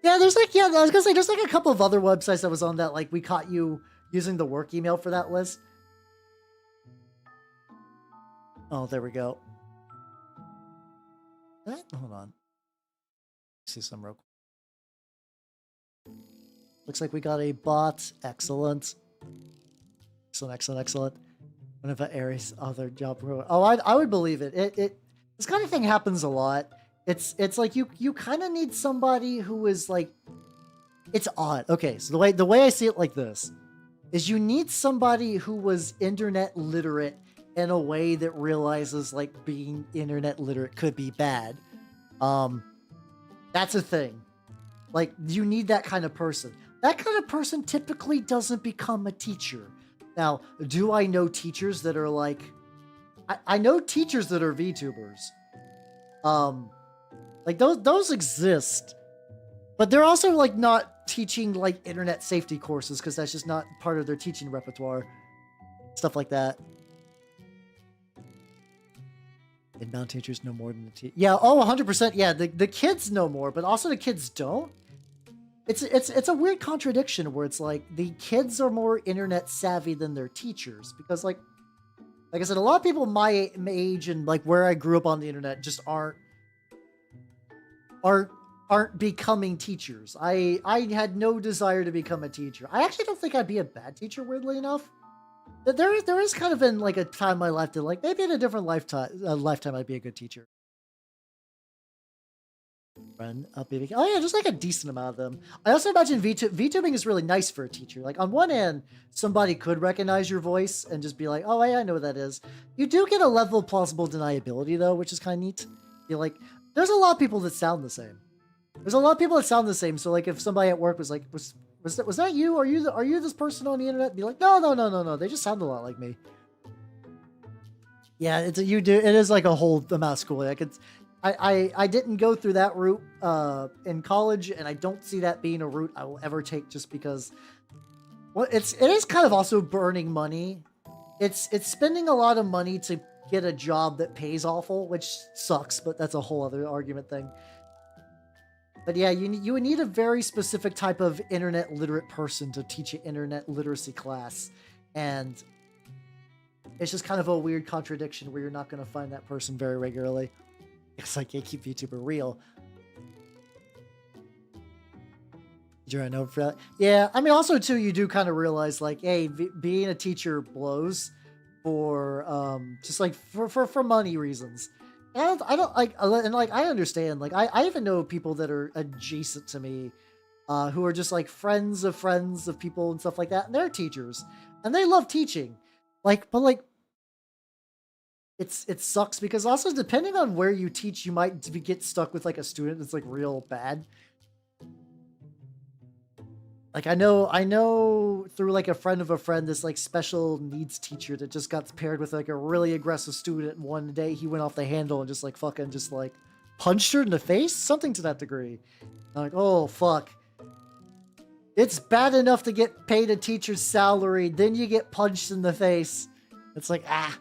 Yeah, there's like, yeah, I was gonna say, there's like a couple of other websites that was on that, like, we caught you using the work email for that list. Oh, there we go. Hold on. See some real quick. Looks like we got a bot. Excellent. Excellent. One of Aries' other job. Oh, I would believe it. This kind of thing happens a lot. It's like you kind of need somebody who is like, it's odd. Okay, so the way I see it like this is you need somebody who was internet literate in a way that realizes like being internet literate could be bad. That's a thing. Like, you need that kind of person. That kind of person typically doesn't become a teacher. Now, do I know teachers that are like, I know teachers that are VTubers. Like those exist, but they're also like not teaching like internet safety courses because that's just not part of their teaching repertoire. Stuff like that. Inbound teachers know more than the teacher. Yeah, oh, 100%. Yeah, the kids know more, but also the kids don't. It's a weird contradiction where it's like the kids are more internet savvy than their teachers because like I said, a lot of people my age and like where I grew up on the internet just aren't becoming teachers. I had no desire to become a teacher. I actually don't think I'd be a bad teacher, weirdly enough. But there is kind of been like a time in my life that like maybe in a different lifetime I'd be a good teacher. Run up BBQ. Oh yeah, just like a decent amount of them. I also imagine VTubing is really nice for a teacher. Like on one hand, somebody could recognize your voice and just be like, oh yeah, I know what that is. You do get a level of plausible deniability though, which is kind of neat. You're like, there's a lot of people that sound the same. There's a lot of people that sound the same. So like if somebody at work was like, was that you? Are you this person on the internet? Be like, no. They just sound a lot like me. Yeah, it is like a whole amount of schooling. I didn't go through that route in college, and I don't see that being a route I will ever take just because, well, it is kind of also burning money. It's spending a lot of money to get a job that pays awful, which sucks, but that's a whole other argument thing. But yeah, you would need a very specific type of internet literate person to teach an internet literacy class, and it's just kind of a weird contradiction where you're not going to find that person very regularly. It's like, yeah, keep VTuber real. Did I know for that? Yeah, I mean, also too, you do kind of realize like, hey, being a teacher blows for just like for money reasons. And I don't like, and like I understand. Like I even know people that are adjacent to me, who are just like friends of people and stuff like that, and they're teachers, and they love teaching. Like, but like. It sucks because also depending on where you teach, you might get stuck with like a student that's like real bad. Like I know through like a friend of a friend, this like special needs teacher that just got paired with like a really aggressive student. And one day he went off the handle and just like fucking just like punched her in the face, something to that degree. I'm like, oh fuck. It's bad enough to get paid a teacher's salary, then you get punched in the face. It's like, ah.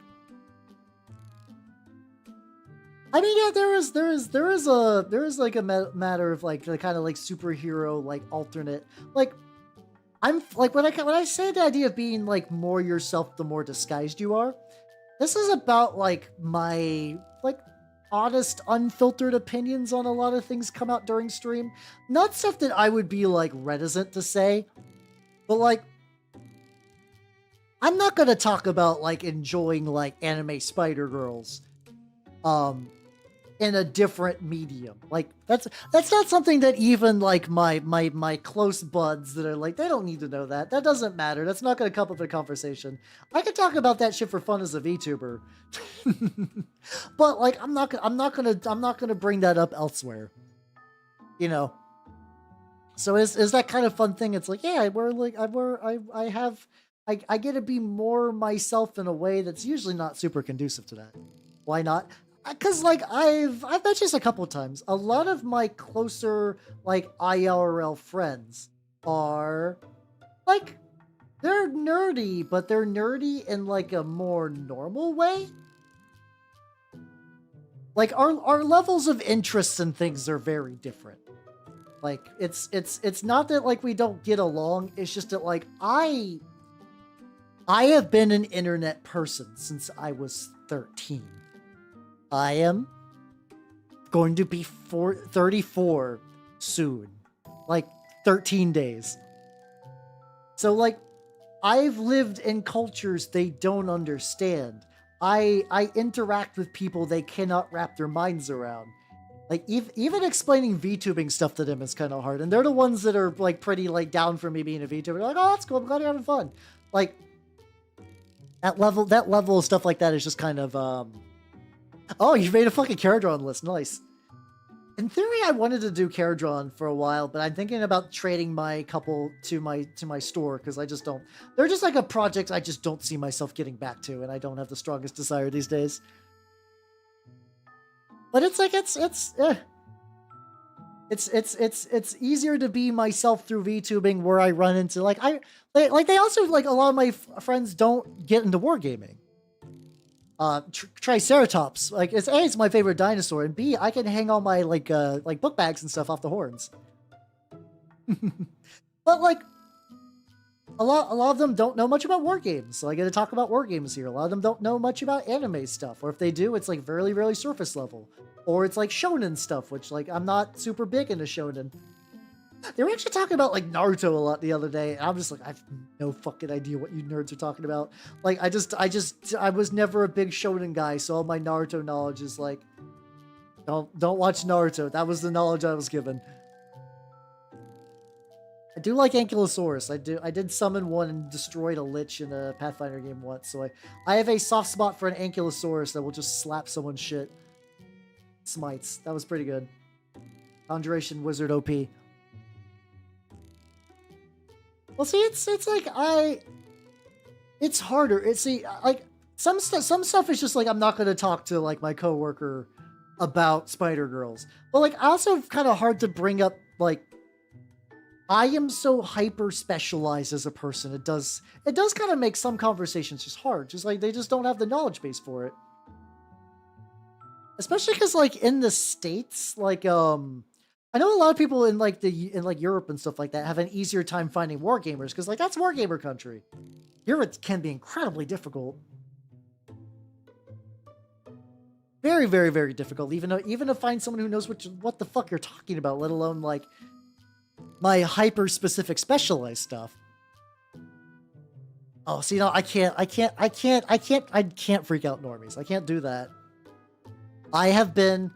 I mean, yeah, there is like a matter of like the kind of like superhero like alternate. Like I'm like when I say the idea of being like more yourself the more disguised you are, this is about like my like honest unfiltered opinions on a lot of things come out during stream. Not stuff that I would be like reticent to say, but like I'm not gonna talk about like enjoying like anime Spider Girls. In a different medium. Like that's not something that even like my close buds that are like, they don't need to know that. That doesn't matter. That's not going to come up in a conversation. I can talk about that shit for fun as a VTuber. But like I'm not going to bring that up elsewhere. You know. So is that kind of fun thing? It's like, yeah, I get to be more myself in a way that's usually not super conducive to that. Why not? Because like I've mentioned this a couple of times. A lot of my closer like IRL friends are like they're nerdy, but they're nerdy in like a more normal way. Like our levels of interest in things are very different. Like it's not that like we don't get along. It's just that like I have been an internet person since I was 13. I am going to be 34 soon. Like 13 days. So like I've lived in cultures they don't understand. I interact with people they cannot wrap their minds around. Like even explaining VTubing stuff to them is kind of hard, and they're the ones that are like pretty like down for me being a VTuber. They're like, oh, that's cool. I'm glad you're having fun. Like that level of stuff like that is just kind of Oh, you made a fucking Caradron list. Nice. In theory, I wanted to do Caradron for a while, but I'm thinking about trading my couple to my store because I just don't. They're just like a project I just don't see myself getting back to, and I don't have the strongest desire these days. But it's like it's easier to be myself through VTubing where I run into like they also like a lot of my friends don't get into wargaming. Triceratops, like it's my favorite dinosaur, and B, I can hang all my like book bags and stuff off the horns. But like a lot of them don't know much about war games, so I get to talk about war games here. A lot of them don't know much about anime stuff, or if they do, it's like very surface level, or it's like shonen stuff, which like I'm not super big into shonen. They were actually talking about like Naruto a lot the other day, and I'm just like, I have no fucking idea what you nerds are talking about. Like, I was never a big shonen guy, so all my Naruto knowledge is like, don't watch Naruto. That was the knowledge I was given. I do like Ankylosaurus. I did summon one and destroyed a lich in a Pathfinder game once, so I have a soft spot for an Ankylosaurus that will just slap someone's shit. Smites. That was pretty good. Conjuration Wizard OP. Well, see, it's like it's harder. It's like some stuff is just like I'm not going to talk to like my coworker about Spider Girls, but like also kind of hard to bring up like I am so hyper specialized as a person. It does kind of make some conversations just hard. Just like they just don't have the knowledge base for it, especially because like in the States, like I know a lot of people in like Europe and stuff like that have an easier time finding wargamers because like that's wargamer country. Europe can be incredibly difficult, very difficult. Even to find someone who knows what the fuck you're talking about, let alone like my hyper specific specialized stuff. Oh, see, no, I can't freak out normies. I can't do that. I have been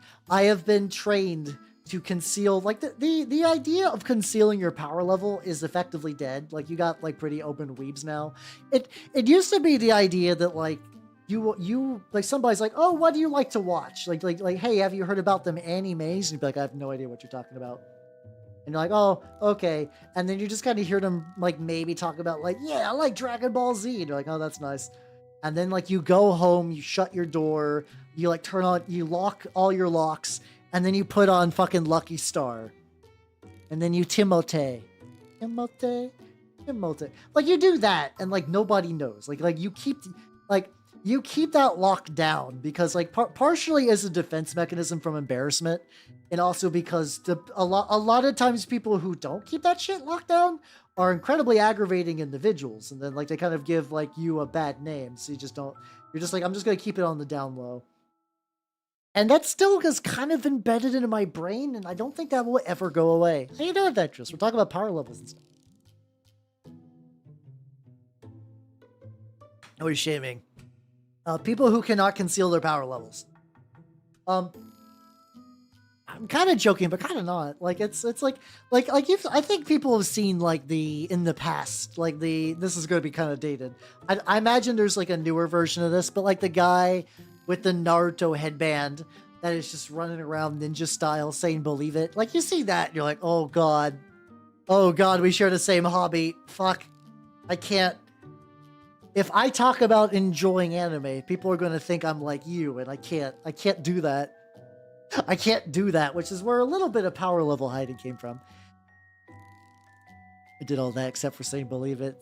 trained to conceal, like the idea of concealing your power level is effectively dead. Like you got like pretty open weebs now. It used to be the idea that like you like somebody's like, oh, what do you like to watch? Like hey, have you heard about them animes? And you'd be like, I have no idea what you're talking about. And you're like, oh, okay. And then you just kind of hear them like maybe talk about like, yeah, I like Dragon Ball Z. And you're like, oh, that's nice. And then like you go home, you shut your door, you like you lock all your locks, and then you put on fucking Lucky Star. And then you Timote. Like you do that and like nobody knows. Like you keep that locked down because like partially as a defense mechanism from embarrassment, and also because a lot of times people who don't keep that shit locked down are incredibly aggravating individuals, and then like they kind of give like you a bad name, so you're just like, I'm just gonna keep it on the down low. And that still is kind of embedded into my brain, and I don't think that will ever go away. How you doing, Vectress? We're talking about power levels and stuff. No shaming. People who cannot conceal their power levels. I'm kind of joking, but kind of not. Like it's like if I think people have seen like in the past, like this is going to be kind of dated. I imagine there's like a newer version of this, but like the guy with the Naruto headband that is just running around ninja style saying believe it. Like you see that and you're like, oh god, we share the same hobby. Fuck, I can't. If I talk about enjoying anime, people are going to think I'm like you, and I can't do that. I can't do that, which is where a little bit of power level hiding came from. I did all that except for saying believe it.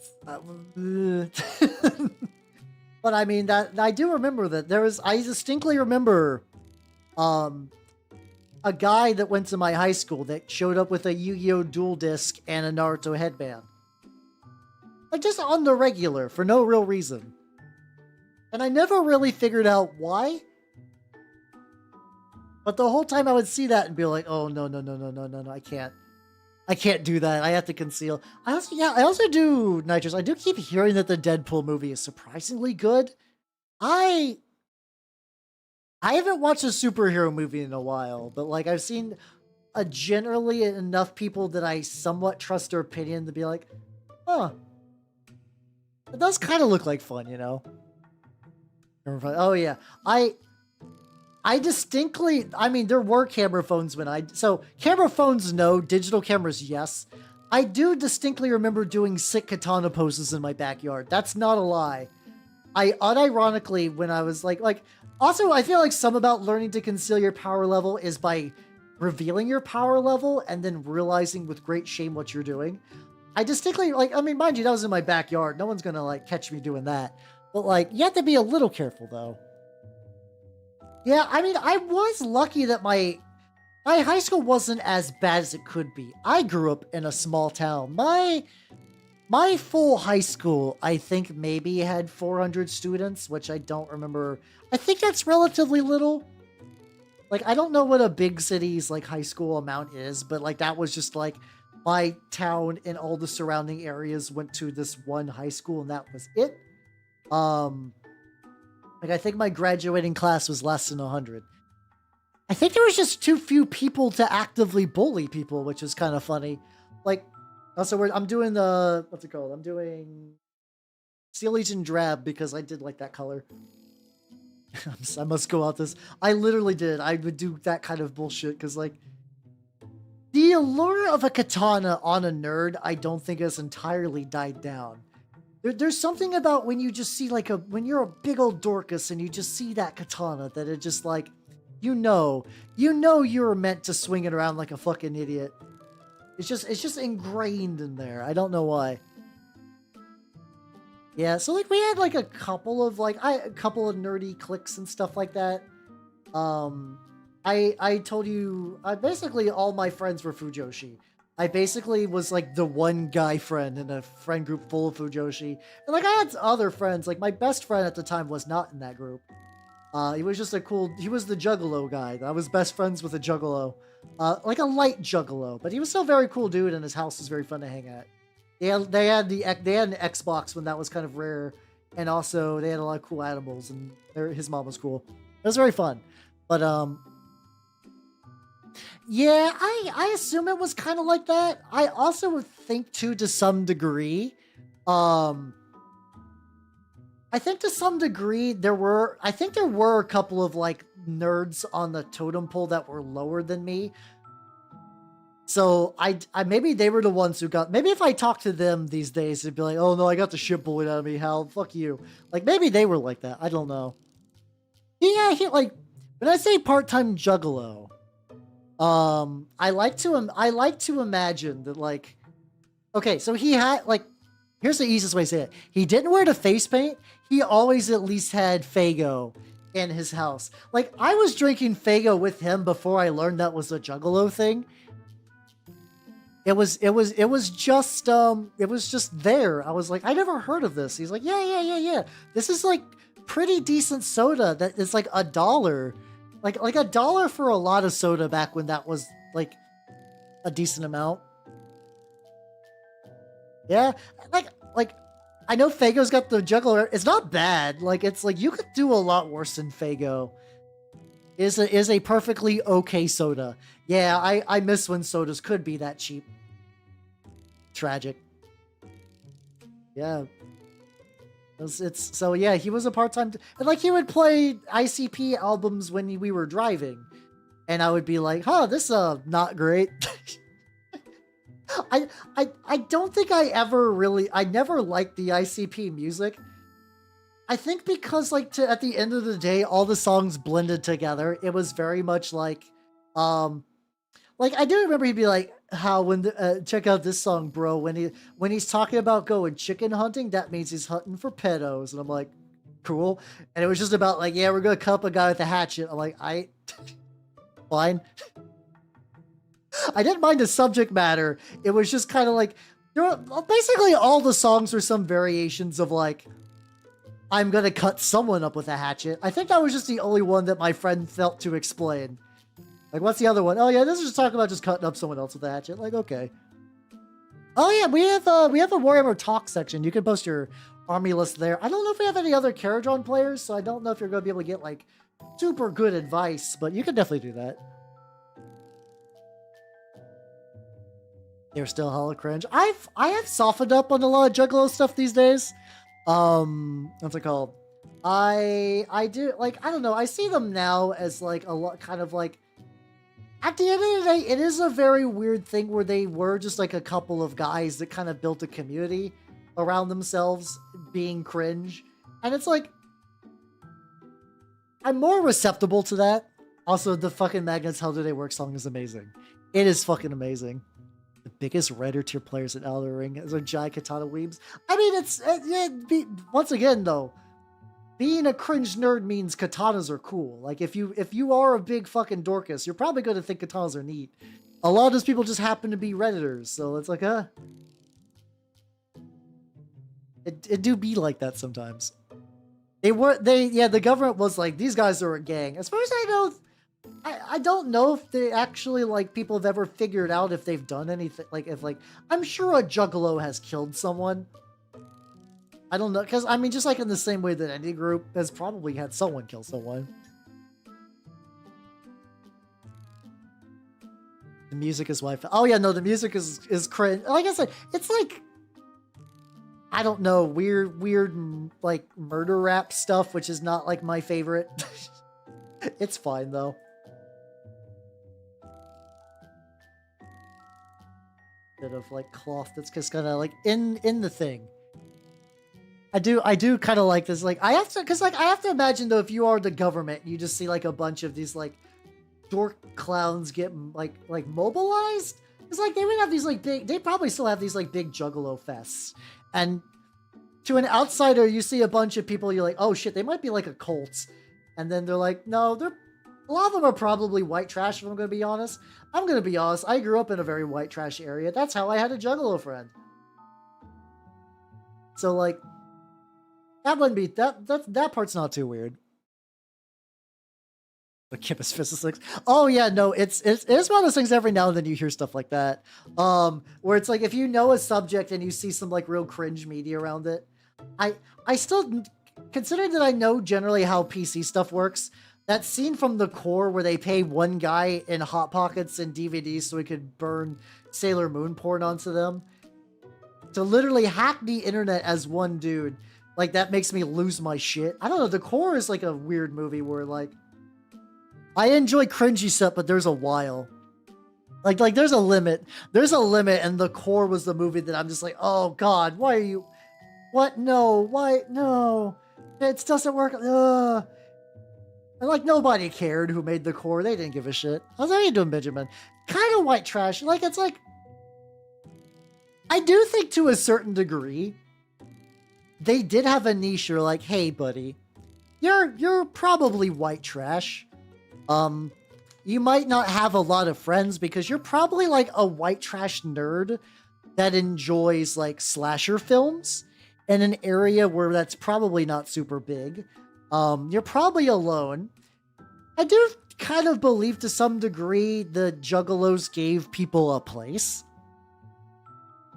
But I mean, that I do remember that I distinctly remember a guy that went to my high school that showed up with a Yu-Gi-Oh! Dual Disc and a Naruto headband. Like just on the regular for no real reason. And I never really figured out why. But the whole time I would see that and be like, oh no, I can't do that. I have to conceal. I also do, Nitrous. I do keep hearing that the Deadpool movie is surprisingly good. I I haven't watched a superhero movie in a while, but like I've seen generally enough people that I somewhat trust their opinion to be like, huh, it does kind of look like fun, you know? Oh yeah, I distinctly, I mean, there were camera phones so camera phones, no, digital cameras, yes. I do distinctly remember doing sick katana poses in my backyard. That's not a lie. I unironically, when I was also, I feel like some about learning to conceal your power level is by revealing your power level and then realizing with great shame what you're doing. I distinctly, I mean, mind you, that was in my backyard. No one's gonna, catch me doing that. But, you have to be a little careful, though. Yeah, I mean, I was lucky that my high school wasn't as bad as it could be. I grew up in a small town. My full high school, I think maybe had 400 students, which I don't remember. I think that's relatively little. I don't know what a big city's, high school amount is, but, that was just, my town and all the surrounding areas went to this one high school, and that was it. I think my graduating class was less than 100. I think there was just too few people to actively bully people, which is kind of funny. Also, I'm doing the, what's it called? I'm doing Steel Legion Drab because I did like that color. I must go out this. I literally did. I would do that kind of bullshit because, the allure of a katana on a nerd, I don't think has entirely died down. There's something about when you just see, when you're a big old Dorcas and you just see that katana that it just, you know you're meant to swing it around like a fucking idiot. It's just ingrained in there. I don't know why. Yeah, so we had a couple of a couple of nerdy cliques and stuff like that. I told you basically all my friends were Fujoshi. I basically was the one guy friend in a friend group full of Fujoshi. And I had other friends. My best friend at the time was not in that group. He was just he was the juggalo guy. I was best friends with a juggalo. A light juggalo, but he was still a very cool dude, and his house was very fun to hang at. They had an Xbox when that was kind of rare, and also they had a lot of cool animals, and his mom was cool. It was very fun, but yeah, I assume it was kind of like that. I also would think too, to some degree, I think to some degree there were a couple of nerds on the totem pole that were lower than me. So I maybe they were the ones who got, maybe if I talked to them these days, they'd be like, oh no, I got the shit bullied out of me, Hal, fuck you. Maybe they were like that. I don't know. Yeah, when I say part-time juggalo, I like to imagine that okay, so he had here's the easiest way to say it. He didn't wear the face paint. He always at least had Faygo in his house. I was drinking Faygo with him before I learned that was a juggalo thing. It was just there. I was like, I never heard of this. He's like, yeah. This is pretty decent soda that is $1. Like $1 for a lot of soda back when that was a decent amount. Yeah, I know Faygo's got the juggler. It's not bad. It's you could do a lot worse than Faygo. Is a perfectly okay soda. Yeah, I miss when sodas could be that cheap. Tragic. Yeah. So yeah, he was a part-time, and he would play ICP albums when we were driving, and I would be like, huh, this not great. I don't think I never liked the ICP music. I think because at the end of the day, all the songs blended together. It was very much I do remember he'd be like, how when check out this song, bro, when he's talking about going chicken hunting, that means he's hunting for pedos. And I'm like, cool. And it was just about yeah, we're gonna cut up a guy with a hatchet. I'm like, fine. I didn't mind the subject matter. It was just kind of there were, basically all the songs were some variations of I'm gonna cut someone up with a hatchet. I think that was just the only one that my friend felt to explain. What's the other one? Oh yeah, this is just talking about just cutting up someone else with a hatchet. Okay. Oh yeah, we have a Warhammer talk section. You can post your army list there. I don't know if we have any other Caradron players, so I don't know if you're gonna be able to get super good advice, but you can definitely do that. They're still hella cringe. I have softened up on a lot of Juggalo stuff these days. What's it called? I do, like, I don't know. I see them now as like a lot, kind of like, at the end of the day, it is a very weird thing where they were just like a couple of guys that kind of built a community around themselves being cringe. And it's like, I'm more receptible to that. Also, the fucking Magnets How Do They Work song is amazing. It is fucking amazing. The biggest Redder tier players in Elden Ring are giant katana weebs. I mean, once again though, being a cringe nerd means katanas are cool. Like if you are a big fucking Dorcas, you're probably going to think katanas are neat. A lot of those people just happen to be Redditors, so it's like it do be like that sometimes. The government was like, these guys are a gang. As far as I know, I don't know if they actually, like, people have ever figured out if they've done anything, like, if, like, I'm sure a Juggalo has killed someone. I don't know, because, I mean, just like in the same way that any group has probably had someone kill someone. The music is Wi-Fi. Oh, yeah, no, the music is cringe. Like I said, it's like, I don't know, weird, like, murder rap stuff, which is not, like, my favorite. It's fine, though. Bit of like cloth that's just kind of like in the thing. I do kind of like this. Like I have to imagine though, if you are the government, you just see like a bunch of these like dork clowns get like mobilized. It's like they would have these like big. They probably still have these like big Juggalo fests, and to an outsider, you see a bunch of people. You're like, oh shit, they might be like a cult, and then they're like, no, a lot of them are probably white trash, if I'm going to be honest. I'm going to be honest. I grew up in a very white trash area. That's how I had a Juggalo friend. So, like, that wouldn't be... That part's not too weird. The Kippus Physics. Oh, yeah, no, it's one of those things every now and then you hear stuff like that. Where it's like, if you know a subject and you see some, like, real cringe media around it, I still... Considering that I know generally how PC stuff works... That scene from The Core where they pay one guy in Hot Pockets and DVDs so he could burn Sailor Moon porn onto them. To literally hack the internet as one dude. Like, that makes me lose my shit. I don't know, The Core is like a weird movie where, like... I enjoy cringy stuff, but there's a while. Like there's a limit. There's a limit, and The Core was the movie that I'm just like, oh god, why are you... What? No. Why? No. It doesn't work. Ugh. And like nobody cared who made The Core. They didn't give a shit. How's that you doing, Benjamin? Kind of white trash. Like it's like, I do think to a certain degree, they did have a niche. You're like, hey, buddy, you're probably white trash. You might not have a lot of friends because you're probably like a white trash nerd that enjoys like slasher films in an area where that's probably not super big. You're probably alone. I do kind of believe to some degree the Juggalos gave people a place.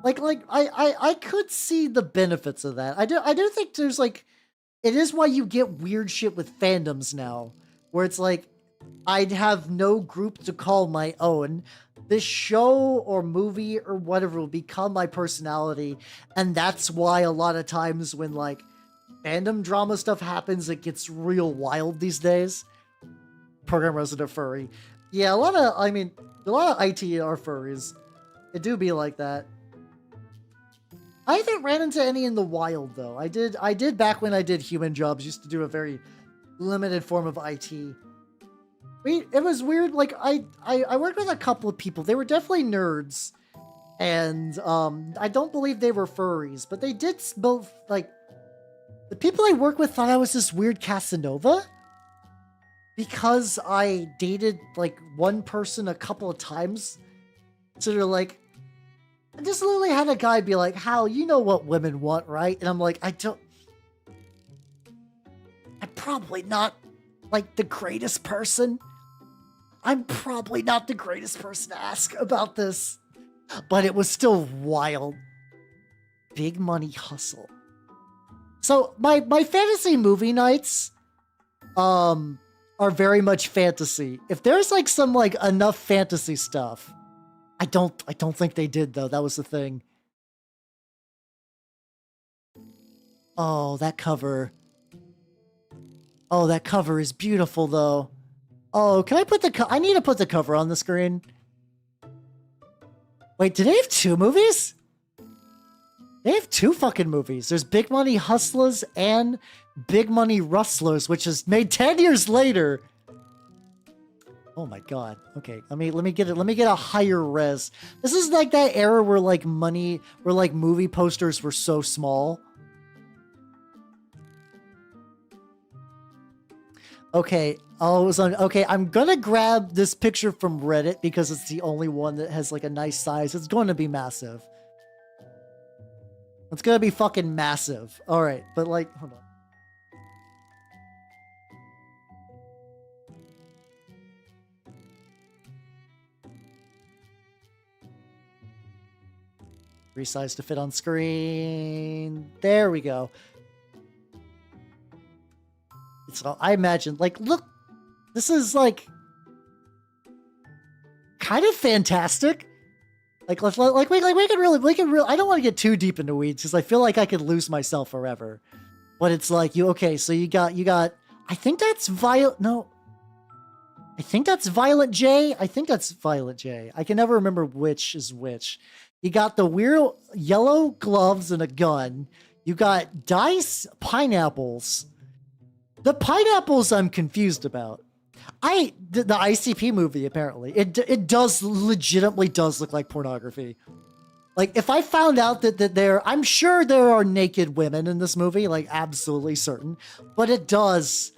Like I could see the benefits of that. I do think there's like, it is why you get weird shit with fandoms now, where it's like, I'd have no group to call my own. This show or movie or whatever will become my personality, and that's why a lot of times when like fandom drama stuff happens, it gets real wild these days. Program Resident Furry. Yeah, a lot of IT are furries. It do be like that. I haven't ran into any in the wild though. I did back when I did human jobs, used to do a very limited form of IT. It was weird, like I worked with a couple of people. They were definitely nerds. And I don't believe they were furries, but they did both, like, the people I work with thought I was this weird Casanova because I dated like one person a couple of times. So they're like, I just literally had a guy be like, Hal, you know what women want, right? And I'm like, I'm probably not like the greatest person. I'm probably not the greatest person to ask about this, but it was still wild. Big money hustle. So my fantasy movie nights, are very much fantasy. If there's like some like enough fantasy stuff, I don't think they did though. That was the thing. Oh, that cover. Oh, that cover is beautiful though. Oh, can I put I need to put the cover on the screen. Wait, do they have 2 movies? They have 2 fucking movies. There's Big Money Hustlers and Big Money Rustlers, which is made 10 years later. Oh my god. Okay, let me get a higher res. This is like that era where like movie posters were so small. Okay. Oh, it was on. Okay, I'm gonna grab this picture from Reddit because it's the only one that has like a nice size. It's going to be massive. It's gonna be fucking massive. All right, but like, hold on. Resize to fit on screen. There we go. So I imagine, like, look, this is like kind of fantastic. Like, we can really. I don't want to get too deep into weeds because I feel like I could lose myself forever. But it's like okay, so you got. I think that's Violet. No, I think that's Violet J. I think that's Violet J. I can never remember which is which. You got the weird yellow gloves and a gun. You got dice, pineapples. The pineapples I'm confused about. The ICP movie, apparently. It does legitimately does look like pornography. Like, if I found out that I'm sure there are naked women in this movie, like, absolutely certain. But it does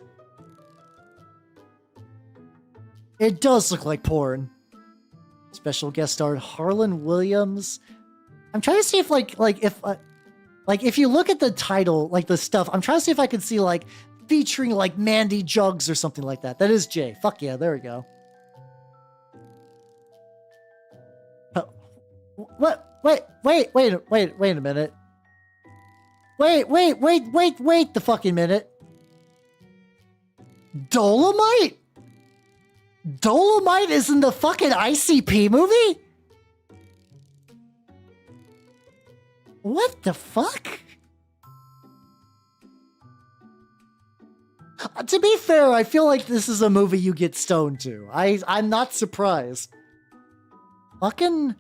look like porn. Special guest star Harlan Williams. I'm trying to see if, if you look at the title, like, the stuff, I'm trying to see if I can see, like, featuring like Mandy Jugs or something like that. That is Jay. Fuck yeah, there we go. What? Wait a minute. Wait the fucking minute. Dolomite? Dolomite is in the fucking ICP movie? What the fuck? To be fair, I feel like this is a movie you get stoned to. I'm not surprised. Fucking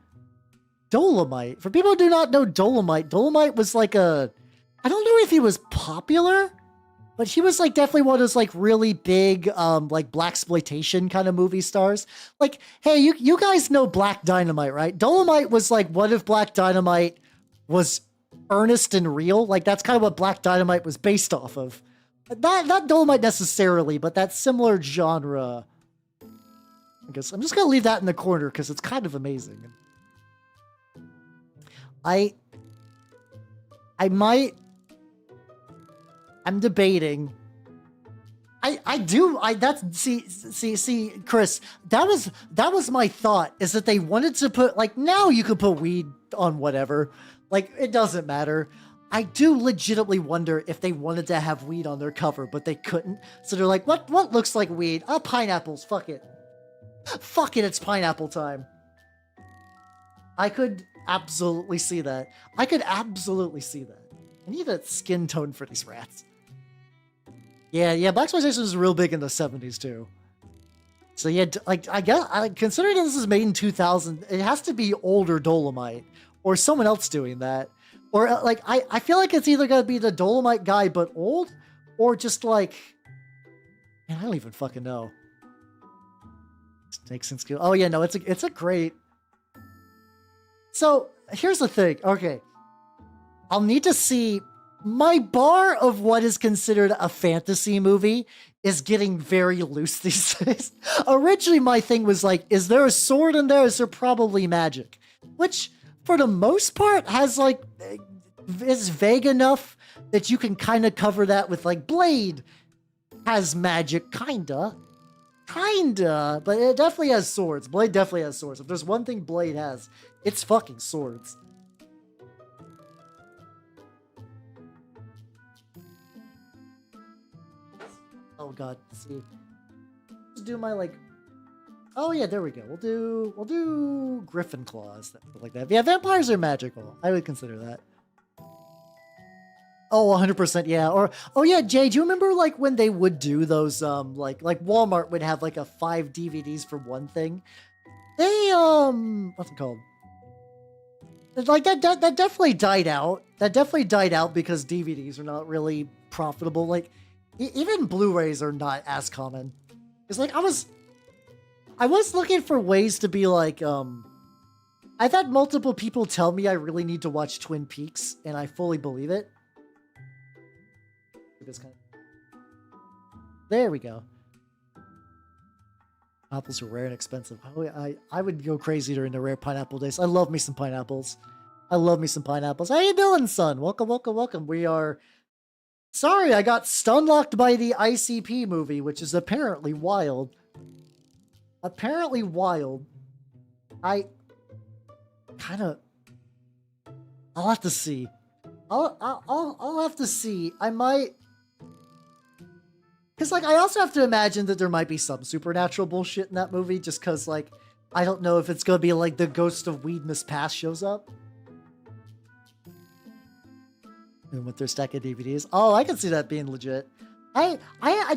Dolomite. For people who do not know Dolomite, Dolomite was like I don't know if he was popular, but he was like definitely one of those like really big like blaxploitation kind of movie stars. Like, hey, you guys know Black Dynamite, right? Dolomite was like, what if Black Dynamite was earnest and real? Like, that's kind of what Black Dynamite was based off of. Not Dolomite necessarily, but that similar genre. I guess I'm just gonna leave that in the corner because it's kind of amazing. I'm debating. See, Chris, that was my thought, is that they wanted to put, like, now you could put weed on whatever. Like, it doesn't matter. I do legitimately wonder if they wanted to have weed on their cover, but they couldn't. So they're like, what looks like weed? Oh, pineapples, fuck it. Fuck it, it's pineapple time. I could absolutely see that. I need a skin tone for these rats. Yeah, blaxploitation was real big in the 70s too. So yeah, like, I guess, considering this is made in 2000, it has to be older Dolomite or someone else doing that. Or like, I feel like it's either gonna be the Dolomite guy but old, or just like, man, I don't even fucking know. Snakes and skill. Oh yeah, no, it's a great. So here's the thing. Okay, I'll need to see. My bar of what is considered a fantasy movie is getting very loose these days. Originally, my thing was like, is there a sword in there? Is there probably magic? Which, for the most part, has like, is vague enough that you can kind of cover that with like Blade has magic, kinda, but it definitely has swords. Blade definitely has swords. If there's one thing Blade has, it's fucking swords. Oh god, see. to do my like. Oh yeah, there we go. We'll do Griffin Claws, stuff like that. Yeah, vampires are magical. I would consider that. Oh, 100%, yeah. Or oh yeah, Jay, do you remember like when they would do those like Walmart would have like a 5 DVDs for one thing? They what's it called? Like that definitely died out. That definitely died out because DVDs are not really profitable. Like even Blu-rays are not as common. It's like I was looking for ways to be like I've had multiple people tell me I really need to watch Twin Peaks, and I fully believe it. There we go. Apples are rare and expensive. Oh, I would go crazy during the rare pineapple days. I love me some pineapples. I love me some pineapples. How you doing, son? Welcome, welcome, welcome. We are... Sorry, I got stunlocked by the ICP movie, which is apparently wild. Apparently wild. I kind of... I'll have to see. I'll have to see. I might... Because, like, I also have to imagine that there might be some supernatural bullshit in that movie, just because, like, I don't know if it's going to be, like, the ghost of Weedmas Past shows up. And with their stack of DVDs. Oh, I can see that being legit. I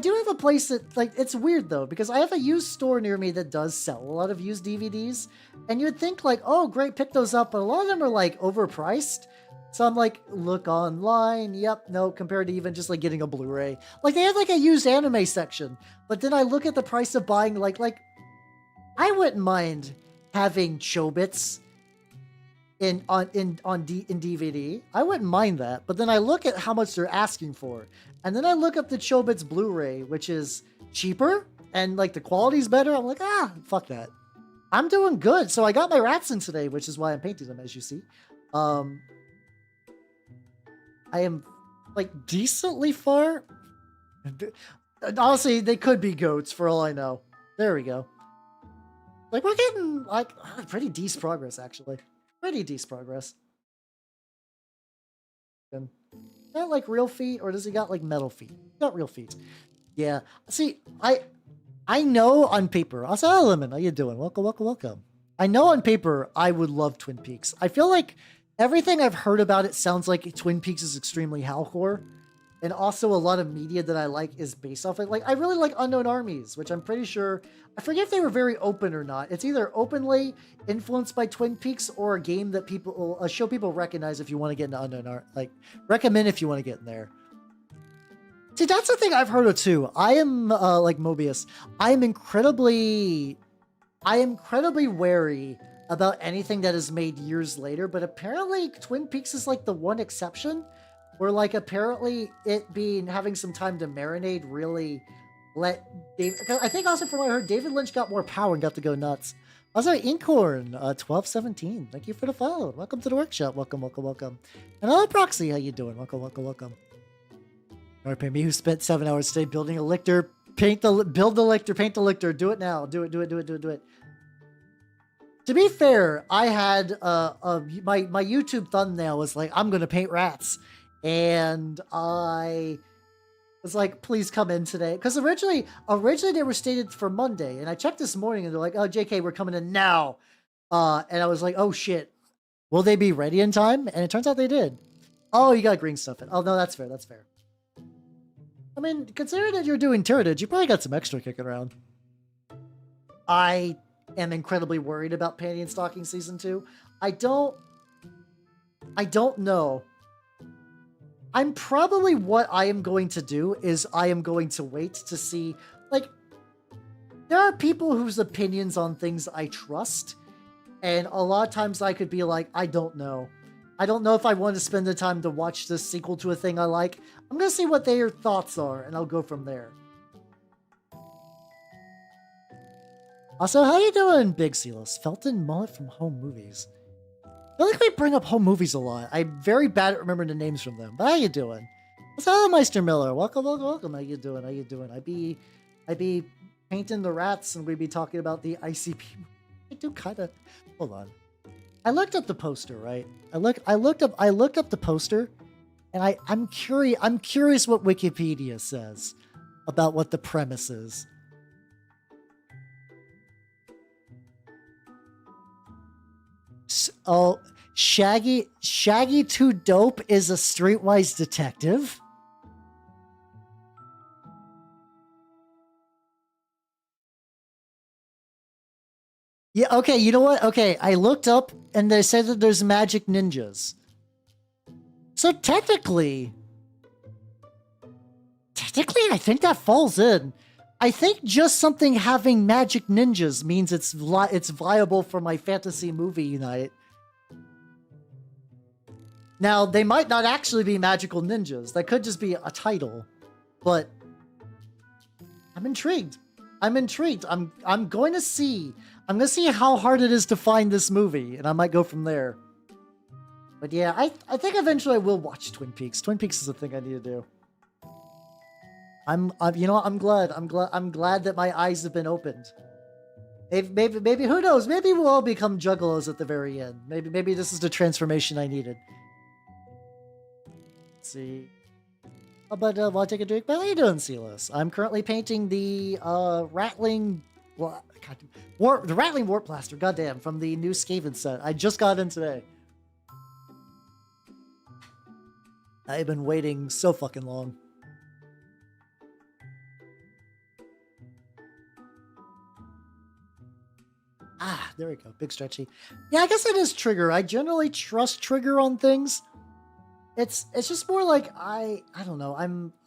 do have a place that, like, it's weird, though, because I have a used store near me that does sell a lot of used DVDs. And you'd think, like, oh, great, pick those up, but a lot of them are, like, overpriced. So I'm like, look online. Yep, no, compared to even just like getting a Blu-ray. Like they have like a used anime section, but then I look at the price of buying like I wouldn't mind having Chobits in DVD. I wouldn't mind that, but then I look at how much they're asking for, and then I look up the Chobits Blu-ray, which is cheaper and like the quality's better. I'm like, fuck that. I'm doing good. So I got my rats in today, which is why I'm painting them, as you see. I am, like, decently far. Honestly, they could be goats for all I know. There we go. Like, we're getting, like, pretty decent progress, actually. Pretty decent progress. Is that, like, real feet, or does he got, like, metal feet? Got real feet. Yeah. See, I know on paper. I'll say, oh, Lemon, how you doing? Welcome, welcome, welcome. I know on paper I would love Twin Peaks. I feel like everything I've heard about it sounds like Twin Peaks is extremely hardcore, and also a lot of media that I like is based off it. Like, I really like Unknown Armies, which I'm pretty sure, I forget if they were very open or not. It's either openly influenced by Twin Peaks or a game that people, a show people recognize if you want to get into Unknown Art, like, recommend if you want to get in there. See, that's the thing I've heard of too. I am, like Mobius, I am incredibly wary about anything that is made years later, but apparently Twin Peaks is like the one exception where like apparently it being having some time to marinate really let David, I think also from what I heard, David Lynch got more power and got to go nuts. Also, Inkhorn, 1217, thank you for the follow. Welcome to the workshop. Welcome, welcome, welcome. And hello, Proxy, how you doing? Welcome, welcome, welcome. Alright, me who spent 7 hours today building a lictor, build the lictor, paint the lictor, do it now, do it. To be fair, I had my YouTube thumbnail was like, I'm gonna paint rats, and I was like, please come in today, because originally they were stated for Monday, and I checked this morning, and they're like, oh, JK, we're coming in now, and I was like, oh shit, will they be ready in time? And it turns out they did. Oh, you got green stuff in. Oh no, that's fair. That's fair. I mean, considering that you're doing Turretage, you probably got some extra kicking around. I am incredibly worried about Panty and Stocking Season 2. I don't know. I'm probably, what I am going to do is I am going to wait to see, like, there are people whose opinions on things I trust, and a lot of times I could be like, I don't know. I don't know if I want to spend the time to watch this sequel to a thing I like. I'm going to see what their thoughts are, and I'll go from there. Also, how you doing, Big Silas? Felton Mullet from Home Movies. I feel like we bring up home movies a lot. I'm very bad at remembering the names from them. But how you doing? What's up, Meister Miller? Welcome, welcome, welcome. How you doing? How you doing? I be painting the rats, and we'd be talking about the ICP. I do kind of. Hold on. I looked up the poster, right? I looked up the poster, and I'm curious. I'm curious what Wikipedia says about what the premise is. Oh, Shaggy Too Dope is a streetwise detective. Yeah, okay, you know what? Okay, I looked up and they said that there's magic ninjas. So technically, I think that falls in. I think just something having magic ninjas means it's viable for my fantasy movie unite. Now, they might not actually be magical ninjas. That could just be a title. But I'm intrigued. I'm going to see. I'm going to see how hard it is to find this movie, and I might go from there. But yeah, I think eventually I will watch Twin Peaks. Twin Peaks is a thing I need to do. You know what? I'm glad that my eyes have been opened. Maybe who knows? Maybe we'll all become juggalos at the very end. Maybe this is the transformation I needed. Let's see. But want to take a drink? But how you doing, Silas? I'm currently painting the Ratling, the Ratling Warpblaster. Goddamn, from the new Skaven set. I just got in today. I've been waiting so fucking long. Ah, there we go. Big stretchy. Yeah, I guess it is Trigger. I generally trust Trigger on things. It's just more like I don't know.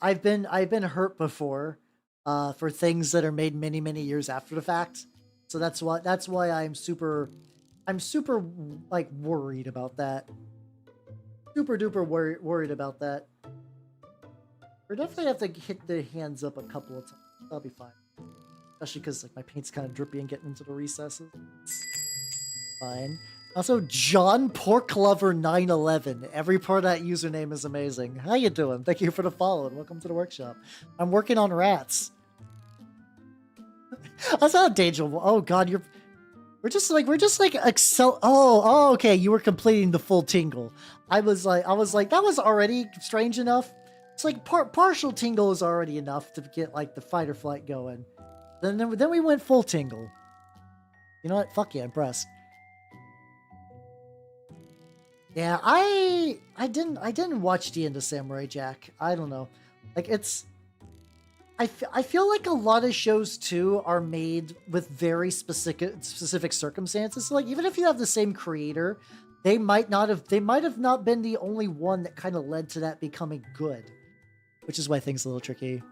I've been hurt before for things that are made many years after the fact. So that's why I'm super like worried about that. Super duper worried about that. We definitely have to hit the hands up a couple of times. That'll be fine. Especially because like my paint's kind of drippy and getting into the recesses. Fine. Also, John Porklover 911. Every part of that username is amazing. How you doing? Thank you for the follow and welcome to the workshop. I'm working on rats. That's not dangerous. Oh god, we're just like excel. Oh, okay. You were completing the full tingle. I was like, that was already strange enough. It's like partial tingle is already enough to get like the fight or flight going. Then we went full tingle. You know what? Fuck yeah, impressed. Yeah, I didn't watch the end of Samurai Jack. I don't know. Like I feel like a lot of shows too are made with very specific circumstances. So like even if you have the same creator, they might have not been the only one that kind of led to that becoming good, which is why things are a little tricky.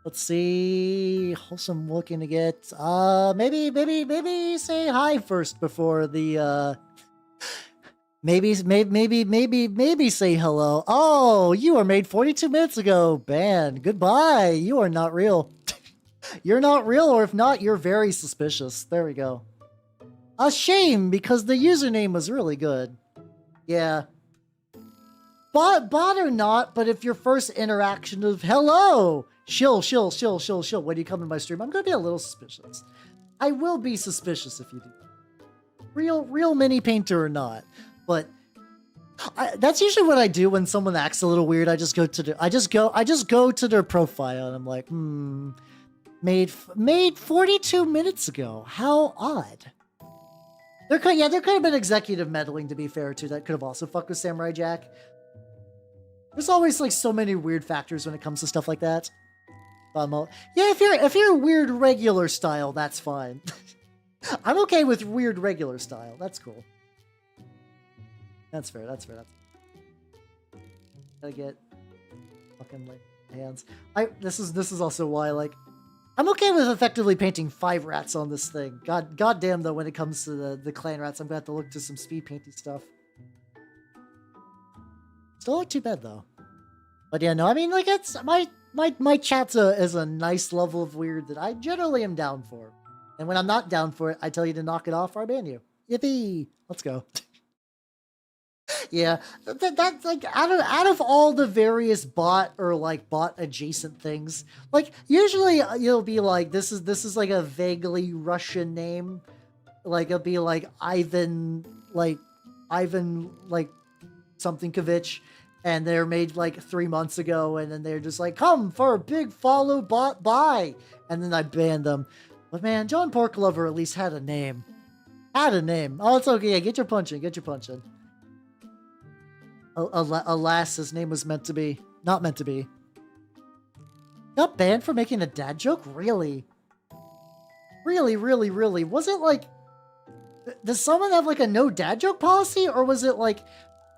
Let's see. Wholesome looking to get. Maybe say hi first before the. Maybe say hello. Oh, you were made 42 minutes ago. Ban. Goodbye. You are not real. You're not real, or if not, you're very suspicious. There we go. A shame because the username was really good. Yeah. Bot or not, but if your first interaction of hello. Shill. When you come in my stream, I'm gonna be a little suspicious. I will be suspicious if you do. Real mini painter or not, but that's usually what I do when someone acts a little weird. I just go to their profile and I'm like, made 42 minutes ago. How odd. There could have been executive meddling, to be fair, too. That could have also fucked with Samurai Jack. There's always like so many weird factors when it comes to stuff like that. Yeah, if you're weird regular style, that's fine. I'm okay with weird regular style. That's cool. That's fair. Gotta get fucking like hands. This is also why like I'm okay with effectively painting 5 rats on this thing. God damn though, when it comes to the clan rats, I'm gonna have to look to some speed painting stuff. Still not too bad though. But yeah, no, I mean like it's my chat's is a nice level of weird that I generally am down for. And when I'm not down for it, I tell you to knock it off or I ban you. Yippee! Let's go. Yeah, that's like out of all the various bot or like bot adjacent things, like usually you'll be like this is like a vaguely Russian name, like it'll be like Ivan something Kovich, and they're made like 3 months ago, and then they're just like come for a big follow bot buy, and then I banned them. But man, John Porklover at least had a name. Had a name. Oh, it's okay. Yeah, get your punch in. Get your punch in. Alas, his name was meant to be. Not meant to be. Got banned for making a dad joke? Really? Really, really, really? Was it like... Does someone have like a no dad joke policy? Or was it like...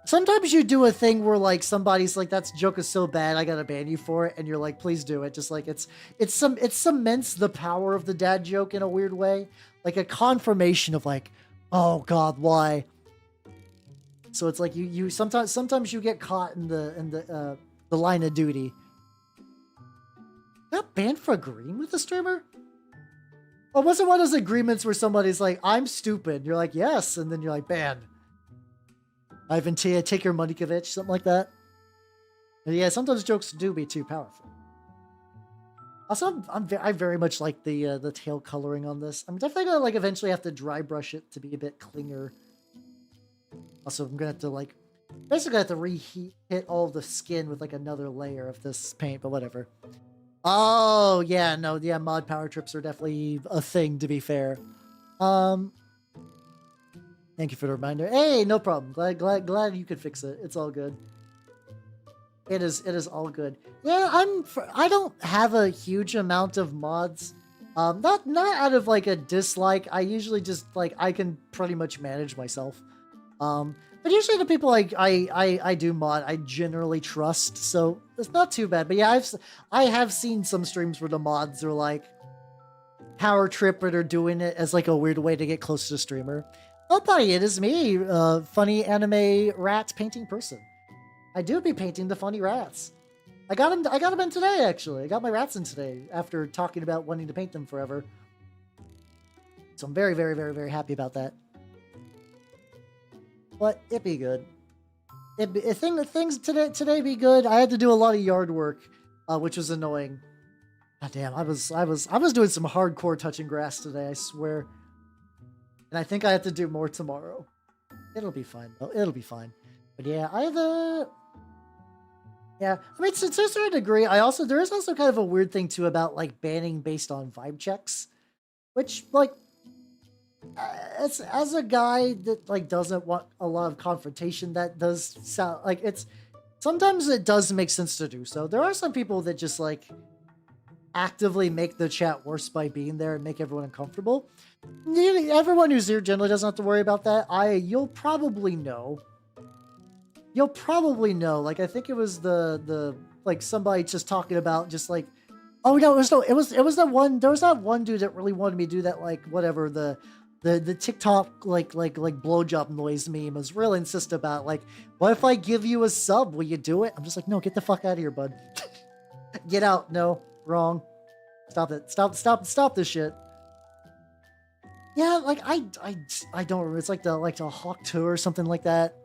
Sometimes you do a thing where like somebody's like, that joke is so bad, I gotta ban you for it. And you're like, please do it. Just like it cements the power of the dad joke in a weird way. Like a confirmation of like, oh God, why? So it's like you sometimes you get caught in the line of duty. Got banned for agreeing with the streamer? Or was it one of those agreements where somebody's like, I'm stupid? You're like, yes. And then you're like, banned. Ivan Tia, take your Moneykovich, something like that. And yeah, sometimes jokes do be too powerful. Also, I very much like the tail coloring on this. I'm definitely gonna like eventually have to dry brush it to be a bit cleaner. Also, I'm gonna have to like basically have to hit all the skin with like another layer of this paint, but whatever. Oh yeah, no, yeah, mod power trips are definitely a thing. To be fair, thank you for the reminder. Hey, no problem. Glad you could fix it. It's all good. It is all good. Yeah, I don't have a huge amount of mods. Not out of like a dislike. I usually just like I can pretty much manage myself. But usually the people I do mod, I generally trust, so it's not too bad. But yeah, I have seen some streams where the mods are like power tripping or doing it as like a weird way to get close to the streamer. Oh, buddy, it is me, funny anime rat painting person. I do be painting the funny rats. I got them in today, actually. I got my rats in today after talking about wanting to paint them forever. So I'm very, very, very, very happy about that. But it be good. Things today be good. I had to do a lot of yard work, which was annoying. God damn, I was doing some hardcore touching grass today, I swear. And I think I have to do more tomorrow. It'll be fine though. It'll be fine. But yeah, yeah, I mean, to a certain degree, there is also kind of a weird thing too about like banning based on vibe checks, which like, as a guy that like doesn't want a lot of confrontation, that does sound like sometimes it does make sense to do so. There are some people that just like actively make the chat worse by being there and make everyone uncomfortable. Everyone who's here generally doesn't have to worry about that. You'll probably know. Like I think it was the like somebody just talking about just like, oh no, it was that one. There was that one dude that really wanted me to do that, like whatever the TikTok like blowjob noise meme was real insistent about, like, what if I give you a sub, will you do it? I'm just like, no, get the fuck out of here, bud. Get out. No, wrong. Stop it. Stop this shit. Yeah, like I don't remember. It's like the Hawk 2 or something like that.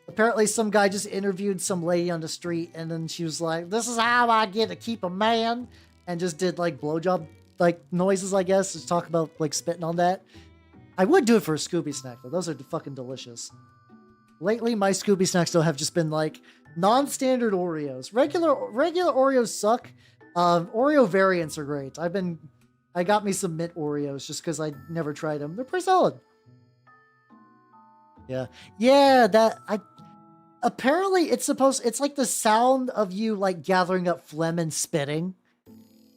Apparently some guy just interviewed some lady on the street and then she was like, this is how I get to keep a man, and just did like blowjob like noises, I guess, just talk about like spitting on that. I would do it for a Scooby snack though. Those are fucking delicious. Lately my Scooby snacks though have just been like non-standard Oreos. Regular Oreos suck. Oreo variants are great. I got me some mint Oreos just because I never tried them. They're pretty solid. Yeah, apparently it's like the sound of you like gathering up phlegm and spitting.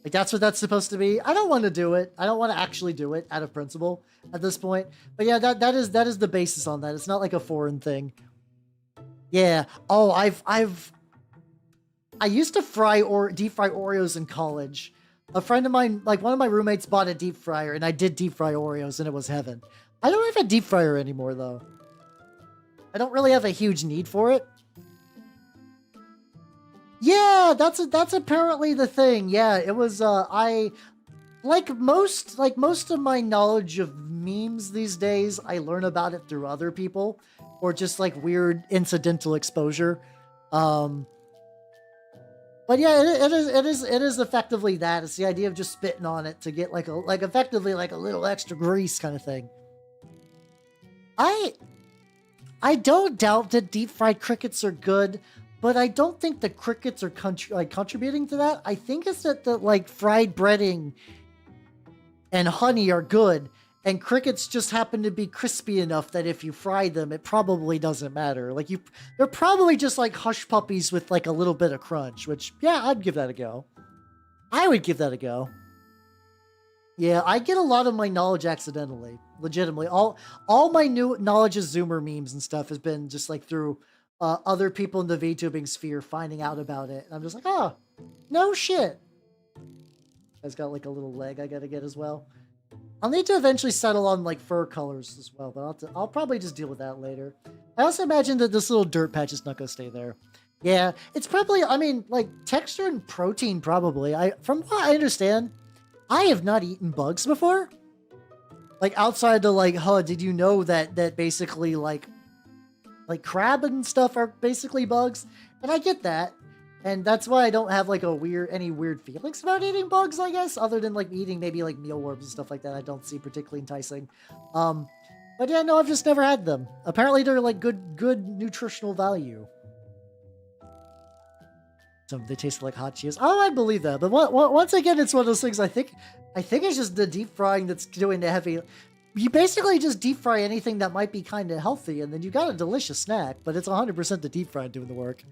Like that's what that's supposed to be. I don't want to do it. I don't want to actually do it out of principle at this point. But yeah, that is the basis on that. It's not like a foreign thing. Yeah. Oh, I used to deep fry Oreos in college. A friend of mine, like one of my roommates, bought a deep fryer, and I did deep fry Oreos, and it was heaven. I don't have a deep fryer anymore though. I don't really have a huge need for it. Yeah, that's apparently the thing. Yeah, it was I like most of my knowledge of memes these days, I learn about it through other people or just like weird incidental exposure. But yeah, it is effectively that. It's the idea of just spitting on it to get effectively like a little extra grease kind of thing. I don't doubt that deep fried crickets are good, but I don't think the crickets are contributing to that. I think it's that the like fried breading and honey are good, and crickets just happen to be crispy enough that if you fry them, it probably doesn't matter. Like they're probably just like hush puppies with like a little bit of crunch, which yeah, I'd give that a go. I would give that a go. Yeah, I get a lot of my knowledge accidentally, legitimately. All my new knowledge of Zoomer memes and stuff has been just like through other people in the VTubing sphere finding out about it. And I'm just like, oh, no shit. It's got like a little leg I gotta get as well. I'll need to eventually settle on like fur colors as well, but I'll probably just deal with that later. I also imagine that this little dirt patch is not gonna stay there. Yeah, it's probably, I mean, like texture and protein probably. From what I understand, I have not eaten bugs before. Like outside the like, huh, did you know that basically like crab and stuff are basically bugs? And I get that. And that's why I don't have like any weird feelings about eating bugs, I guess, other than like eating maybe like mealworms and stuff like that. I don't see particularly enticing. But yeah, no, I've just never had them. Apparently they're like good nutritional value. So they taste like hot Cheetos. Oh, I believe that. But once again, it's one of those things. I think it's just the deep frying that's doing the heavy. You basically just deep fry anything that might be kind of healthy, and then you got a delicious snack. But it's 100% the deep fry doing the work.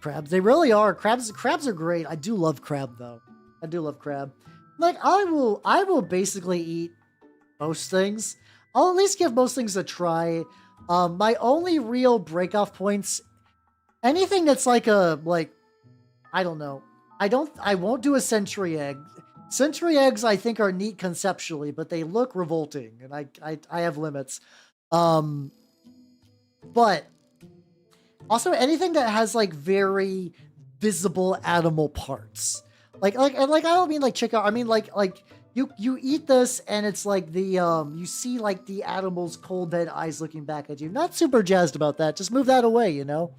Crabs, they really are. Crabs are great. I do love crab though. I do love crab. Like I will basically eat most things. I'll at least give most things a try. My only real break-off points. Anything that's like I don't know. I won't do a century egg. Century eggs I think are neat conceptually, but they look revolting, and I have limits. But also anything that has like very visible animal parts. Like I don't mean like chicken. I mean like you eat this and it's like the you see like the animal's cold dead eyes looking back at you. Not super jazzed about that. Just move that away, you know?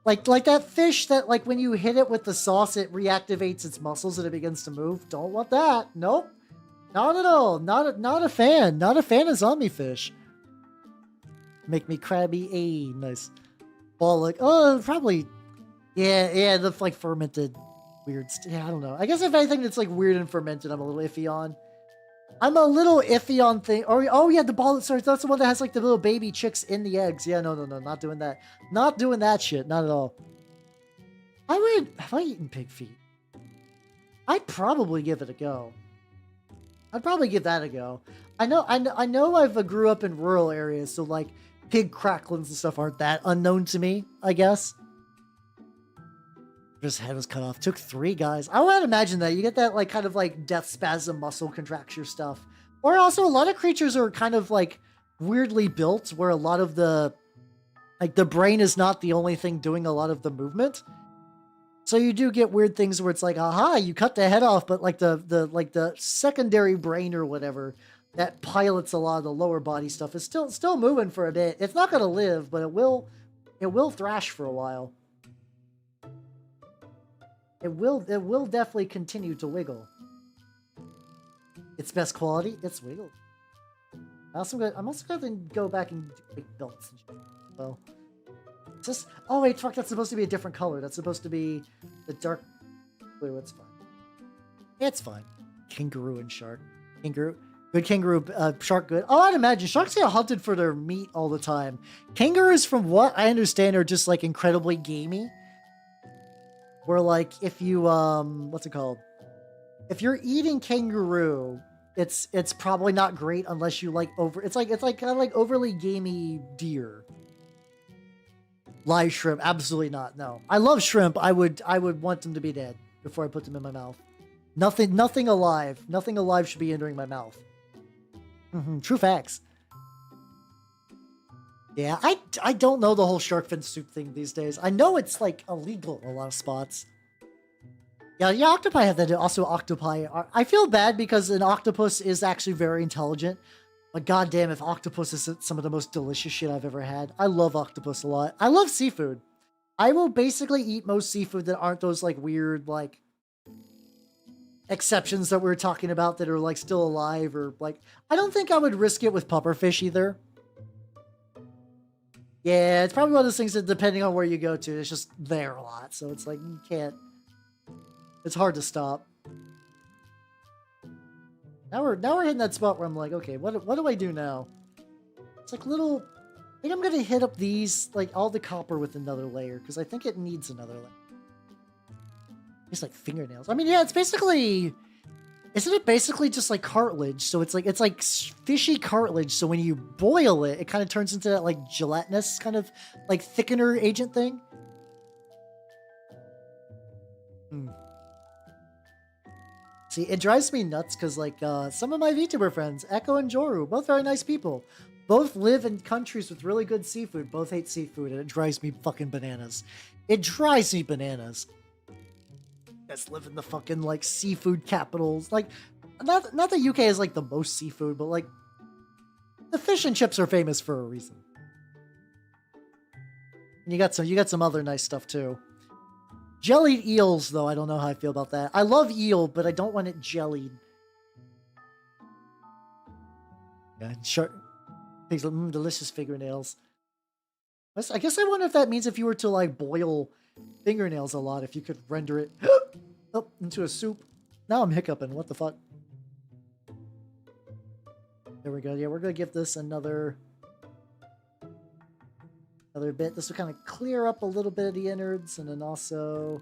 Like that fish that like when you hit it with the sauce, it reactivates its muscles and it begins to move. Don't want that. Nope. Not at all. Not a fan. Not a fan of zombie fish. Make me crabby. Nice. Well, like, oh, probably. Yeah, the like fermented weird. Yeah, I don't know. I guess if anything that's like weird and fermented, I'm a little iffy on. I'm a little iffy on thing. Oh yeah, the ball. Sorry, that's the one that has like the little baby chicks in the eggs. Yeah, no, not doing that. Not doing that shit. Not at all. Have I eaten pig feet? I'd probably give it a go. I'd probably give that a go. I know I've grew up in rural areas, so like pig cracklings and stuff aren't that unknown to me, I guess. His head was cut off. Took 3 guys. I would imagine that. You get that like kind of like death spasm muscle contracture stuff. Or also a lot of creatures are kind of like weirdly built where a lot of the brain is not the only thing doing a lot of the movement. So you do get weird things where it's like, aha, you cut the head off, but like the secondary brain or whatever that pilots a lot of the lower body stuff is still moving for a bit. It's not gonna live, but it will thrash for a while. It will definitely continue to wiggle. Its best quality, it's wiggle. I'm also gonna go back and make belts and shit. So it's just, oh wait, fuck, that's supposed to be a different color. That's supposed to be the dark blue. It's fine. It's fine. Kangaroo and shark. Kangaroo. Good kangaroo, shark good. Oh, I'd imagine sharks get hunted for their meat all the time. Kangaroos, from what I understand, are just like incredibly gamey. Where like if you what's it called? If you're eating kangaroo, it's probably not great unless you like it's like kind of like overly gamey deer. Live shrimp, absolutely not. No, I love shrimp. I would want them to be dead before I put them in my mouth. Nothing alive should be entering my mouth. True facts. Yeah, I don't know the whole shark fin soup thing these days. I know it's like illegal in a lot of spots. Yeah, octopi have that. Also, octopi I feel bad because an octopus is actually very intelligent. But goddamn, if octopus is some of the most delicious shit I've ever had. I love octopus a lot. I love seafood. I will basically eat most seafood that aren't those like weird like exceptions that we were talking about that are like still alive or like. I don't think I would risk it with pufferfish either. Yeah, it's probably one of those things that depending on where you go to, it's just there a lot. So it's like, you can't, it's hard to stop. Now we're hitting that spot where I'm like, okay, what do I do now? It's like little. I think I'm gonna hit up these, like all the copper with another layer, because I think it needs another layer. It's like fingernails. I mean, yeah, it's basically. Isn't it basically just like cartilage? So it's like fishy cartilage. So when you boil it, it kind of turns into that like gelatinous kind of like thickener agent thing. See, it drives me nuts because like some of my VTuber friends, Echo and Joru, both very nice people, both live in countries with really good seafood, both hate seafood, and it drives me fucking bananas. It drives me bananas. Guys live in the fucking like seafood capitals. Like, not the UK is like the most seafood, but like the fish and chips are famous for a reason. And you got some other nice stuff too. Jellied eels, though, I don't know how I feel about that. I love eel, but I don't want it jellied. Yeah, sure. Things like delicious fingernails. I guess I wonder if that means if you were to like boil fingernails a lot, if you could render it up into a soup. Now I'm hiccuping. What the fuck? There we go. Yeah, we're gonna give this another bit. This will kind of clear up a little bit of the innards, and then also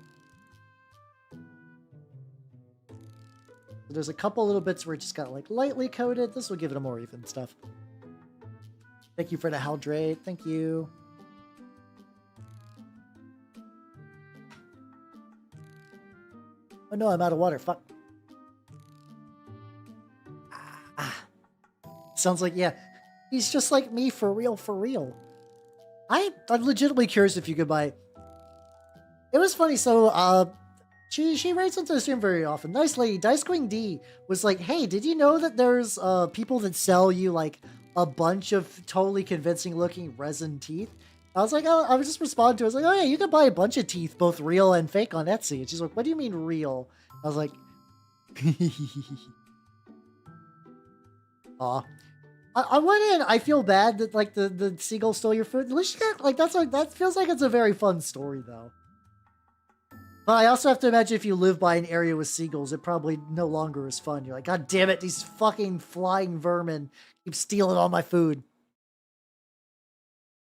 there's a couple little bits where it just got like lightly coated. This will give it a more even stuff. Thank you for the hydrate. Thank you. Oh no, I'm out of water. Fuck. Sounds like, yeah, he's just like me for real, for real. I'm legitimately curious if you could buy. It was funny. So, she writes into the stream very often. Nice lady, Dice Queen D was like, "Hey, did you know that there's people that sell you like a bunch of totally convincing looking resin teeth?" I was like, "Oh," I was just responding to it. I was like, "Oh yeah, you can buy a bunch of teeth, both real and fake, on Etsy." And she's like, "What do you mean real?" I was like, "Aw." I went in. I feel bad that like the seagull stole your food. At least you got, like that feels like it's a very fun story though. But I also have to imagine if you live by an area with seagulls, it probably no longer is fun. You're like, God damn it, these fucking flying vermin keep stealing all my food.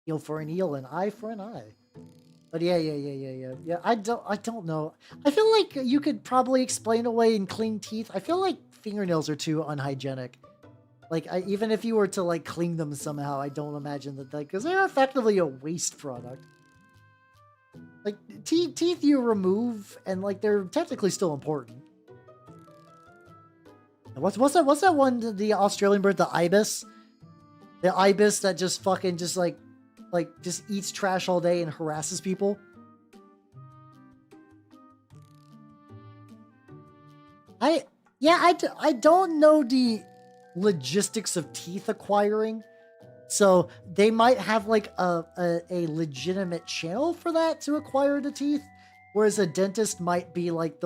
Eel for an eel, an eye for an eye. But yeah. I don't know. I feel like you could probably explain away and clean teeth. I feel like fingernails are too unhygienic. Like, even if you were to, like, clean them somehow, I don't imagine that, like, because they're effectively a waste product. Like, teeth you remove, and, like, they're technically still important. What's that one, the Australian bird, the ibis? The ibis that just fucking just, like, just eats trash all day and harasses people? I don't know the logistics of teeth acquiring, so they might have like a legitimate channel for that to acquire the teeth, whereas a dentist might be like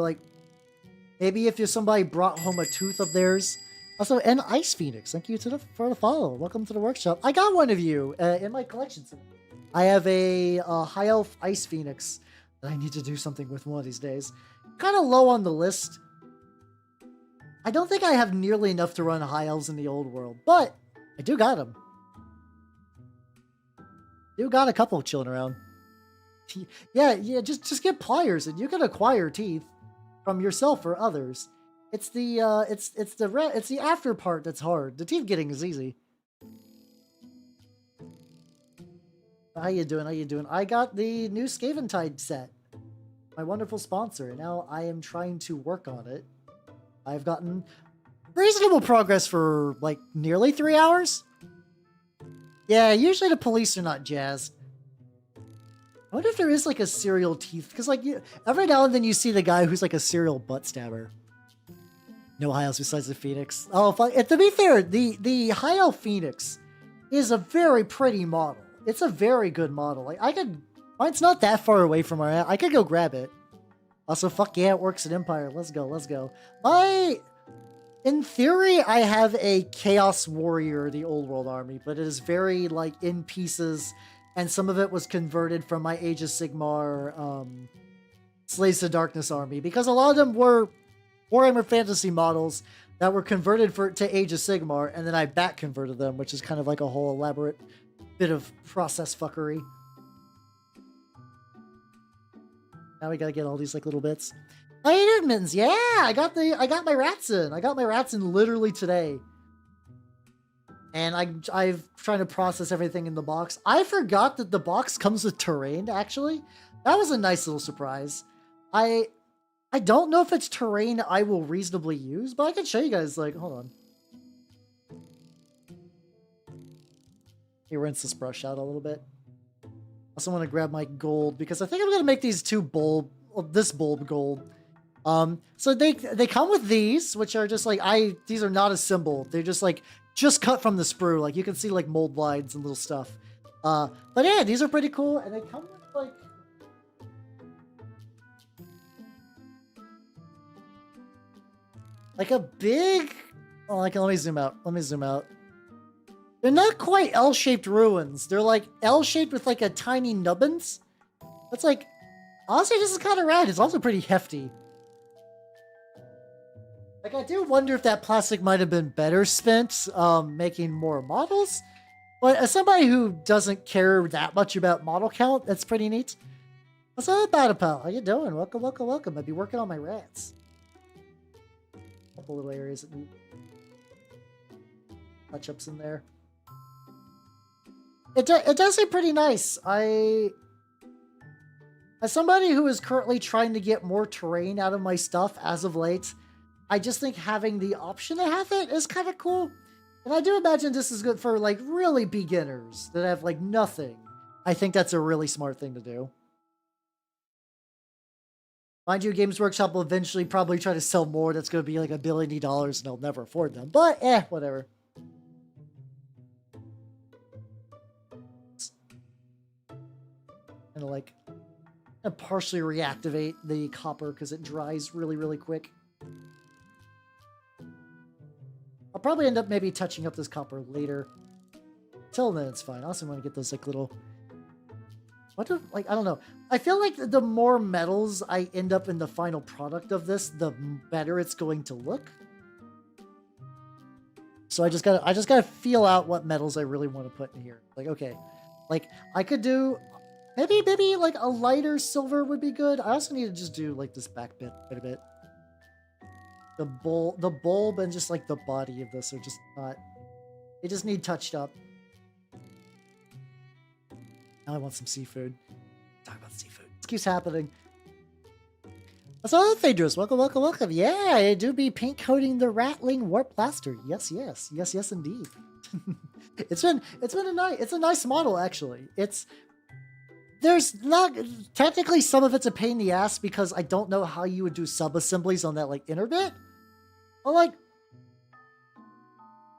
maybe if somebody brought home a tooth of theirs. Also, and Ice Phoenix, thank you for the follow. Welcome to the workshop. I got one of you in my collection. I have a high elf Ice Phoenix that I need to do something with one of these days. Kind of low on the list. I don't think I have nearly enough to run high elves in the old world, but I do got them. You got a couple chilling around. Yeah, just get pliers and you can acquire teeth from yourself or others. It's the it's the after part that's hard. The teeth getting is easy. How you doing? How you doing? I got the new SKAVENTIDE set. My wonderful sponsor. Now I am trying to work on it. I've gotten reasonable progress for, like, nearly 3 hours. Yeah, usually the police are not jazzed. I wonder if there is, like, a serial teeth... Because, like, every now and then you see the guy who's, like, a serial butt stabber. No high elves besides the Phoenix. Oh, to be fair, the high elf Phoenix is a very pretty model. It's a very good model. Like, mine's not that far away from where I could go grab it. Also, fuck yeah, it works at Empire. Let's go, let's go. In theory, I have a Chaos Warrior, the Old World army, but it is very, like, in pieces, and some of it was converted from my Age of Sigmar, Slaves to Darkness army, because a lot of them were Warhammer Fantasy models that were converted to Age of Sigmar, and then I back converted them, which is kind of like a whole elaborate bit of process fuckery. Now we gotta get all these like little bits. Oh, hey, dude, Mittens. Yeah, I got my rats in. I got my rats in literally today. And I'm trying to process everything in the box. I forgot that the box comes with terrain, actually. That was a nice little surprise. I don't know if it's terrain I will reasonably use, but I can show you guys, like, hold on. Let me rinse this brush out a little bit. I also want to grab my gold, because I think I'm going to make these this bulb gold. So they come with these, which are just like, these are not assembled. They're just like, just cut from the sprue. Like, you can see like mold lines and little stuff. But yeah, these are pretty cool, and they come with like a big, oh, like, let me zoom out. They're not quite L-shaped ruins. They're like L-shaped with like a tiny nubbins. That's like, honestly, this is kind of rad. It's also pretty hefty. Like, I do wonder if that plastic might have been better spent making more models. But as somebody who doesn't care that much about model count, that's pretty neat. What's up, Batapal? How you doing? Welcome, welcome, welcome. I'd be working on my rats. A couple little areas that need touch-ups in there. It does seem pretty nice. As somebody who is currently trying to get more terrain out of my stuff as of late, I just think having the option to have it is kind of cool. And I do imagine this is good for, like, really beginners that have, like, nothing. I think that's a really smart thing to do. Mind you, Games Workshop will eventually probably try to sell more that's going to be, like, $1 billion and they'll never afford them. But, whatever. And, like, partially reactivate the copper because it dries really, really quick. I'll probably end up maybe touching up this copper later. Till then, it's fine. I also want to get those, like, little... I don't know. I feel like the more metals I end up in the final product of this, the better it's going to look. So I just gotta feel out what metals I really want to put in here. Like, okay. Like, I could do... Maybe, like, a lighter silver would be good. I also need to just do, like, this back bit quite a bit. The bulb and just, like, the body of this are just not... They just need touched up. Now I want some seafood. Talk about seafood. This keeps happening. What's up, Phaedrus? Welcome, welcome, welcome. Yeah, I do be paint coating the Ratling Warpblaster. Yes, yes. Yes, yes, indeed. It's a nice model, actually. There's not... Technically, some of it's a pain in the ass because I don't know how you would do sub-assemblies on that, like, inner bit. But, like,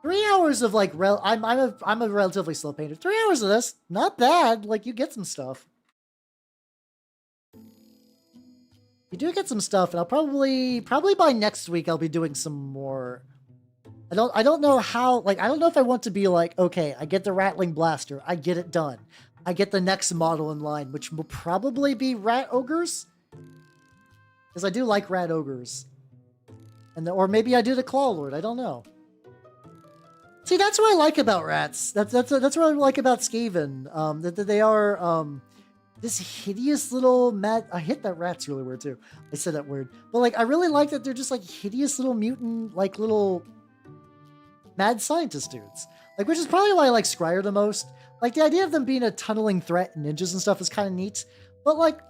3 hours of, like, I'm a relatively slow painter. 3 hours of this, not bad. Like, you get some stuff. You do get some stuff, and I'll probably by next week I'll be doing some more. I don't know how, like, I don't know if I want to be like, okay, I get the Ratling Blaster, I get it done. I get the next model in line, which will probably be Rat Ogres. Because I do like Rat Ogres. Or maybe I do the Claw Lord, I don't know. See, that's what I like about rats. That's what I like about Skaven. That they are this hideous little I hit that rat's really weird too. I said that word. But like I really like that they're just like hideous little mutant, like little mad scientist dudes. Like, which is probably why I like Scryer the most. Like the idea of them being a tunneling threat and ninjas and stuff is kind of neat. But like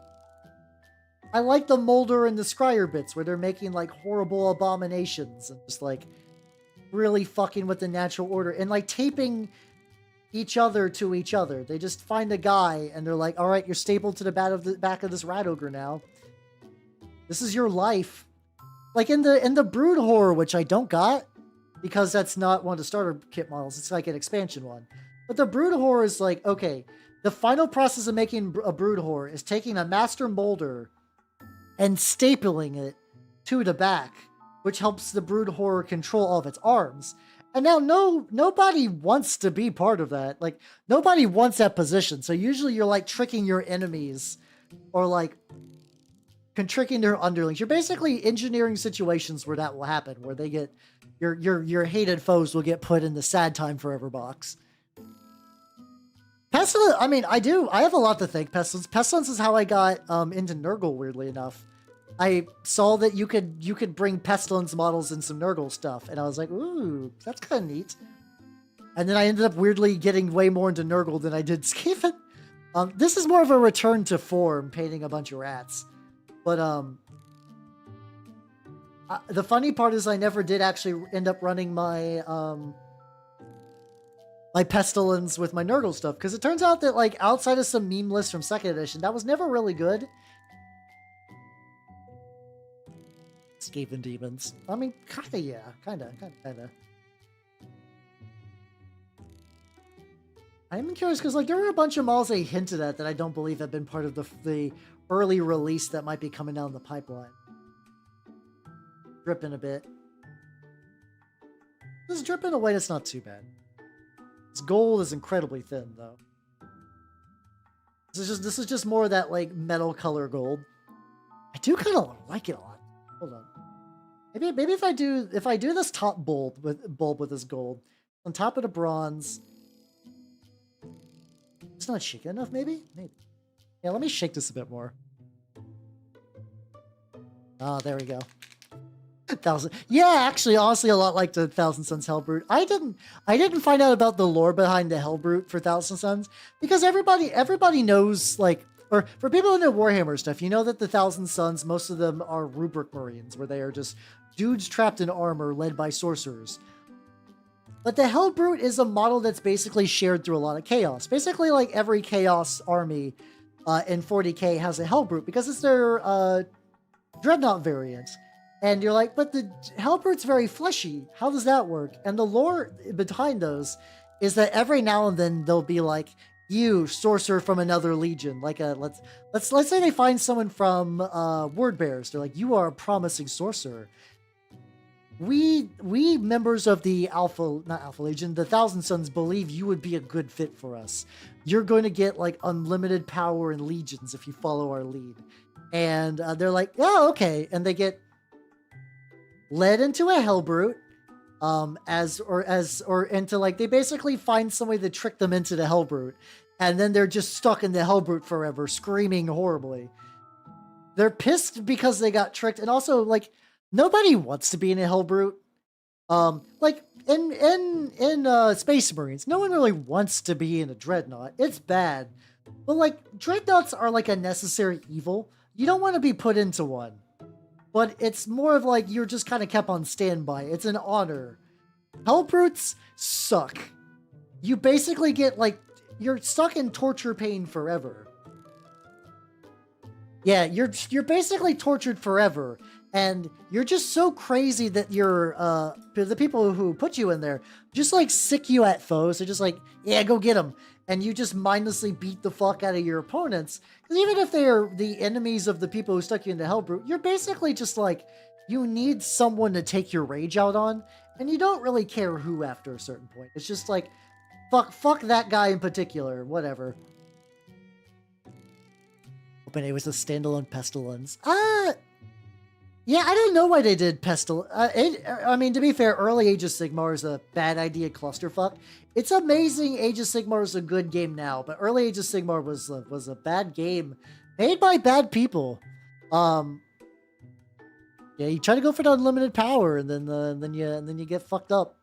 I like the Molder and the Scryer bits where they're making like horrible abominations and just like really fucking with the natural order and like taping each other to each other. They just find a guy and they're like, all right, you're stapled to the back of this rat ogre now. This is your life. Like in the Brood Horror, which I don't got because that's not one of the starter kit models. It's like an expansion one. But the Brood Horror is like, okay, the final process of making a Brood Horror is taking a master molder and stapling it to the back, which helps the Brood Horror control all of its arms. And now nobody wants to be part of that. Like, nobody wants that position. So usually you're like tricking your enemies or like tricking their underlings. You're basically engineering situations where that will happen, where they get your hated foes will get put in the sad time forever box. Pestilence, I mean, I have a lot to thank Pestilence. Pestilence is how I got into Nurgle, weirdly enough. I saw that you could bring Pestilence models in some Nurgle stuff, and I was like, ooh, that's kind of neat. And then I ended up weirdly getting way more into Nurgle than I did Skaven. This is more of a return to form, painting a bunch of rats. But the funny part is I never did actually end up running my my Pestilence with my Nurgle stuff, because it turns out that, like, outside of some meme lists from 2nd edition, that was never really good. Skaven demons. I mean, kinda, yeah. Kinda. I'm curious, because, like, there were a bunch of models they hinted at that I don't believe have been part of the early release that might be coming down the pipeline. Dripping a bit. This is dripping away, it's not too bad. This gold is incredibly thin, though. This is just more of that, like, metal color gold. I do kind of like it a lot. Hold on. Maybe if I do this top bulb with this gold on top of the bronze. It's not shaky enough, maybe? Maybe. Yeah, let me shake this a bit more. Oh, there we go. 1,000. Yeah, actually, honestly, a lot like the Thousand Suns Hellbrute. I didn't find out about the lore behind the Hellbrute for Thousand Suns because everybody knows, like, or for people who know Warhammer stuff, you know that the Thousand Suns, most of them are rubric marines, where they are just dudes trapped in armor led by sorcerers. But the Hellbrute is a model that's basically shared through a lot of chaos. Basically, like, every chaos army in 40k has a Hellbrute because it's their Dreadnought variant. And you're like, but the Hellbrute's very fleshy. How does that work? And the lore behind those is that every now and then they'll be like, you sorcerer from another legion. Like let's say they find someone from Word Bears. They're like, you are a promising sorcerer. We members of the not Alpha Legion, the Thousand Suns, believe you would be a good fit for us. You're going to get, like, unlimited power and legions if you follow our lead. And they're like, oh, okay. And they get led into a Hellbrute, into, like, they basically find somebody to trick them into the Hellbrute, and then they're just stuck in the Hellbrute forever, screaming horribly. They're pissed because they got tricked, and also, like, nobody wants to be in a Hellbrute. Like, in Space Marines, no one really wants to be in a Dreadnought. It's bad. But, like, Dreadnoughts are, like, a necessary evil. You don't want to be put into one. But it's more of like you're just kind of kept on standby. It's an honor. Hellbrutes suck. You basically get, like, you're stuck in torture pain forever. Yeah, you're basically tortured forever. And you're just so crazy that you're, the people who put you in there just, like, sick you at foes. They're just like, yeah, go get them. And you just mindlessly beat the fuck out of your opponents. Because even if they are the enemies of the people who stuck you in the Hellbrute, you're basically just like, you need someone to take your rage out on. And you don't really care who after a certain point. It's just like, fuck that guy in particular, whatever. But it was a standalone Pestilence. Yeah, I don't know why they did Pestilence. I mean, to be fair, early Age of Sigmar is a bad idea clusterfuck. It's amazing Age of Sigmar is a good game now, but early Age of Sigmar was a bad game made by bad people. Yeah, you try to go for the unlimited power, and then you get fucked up.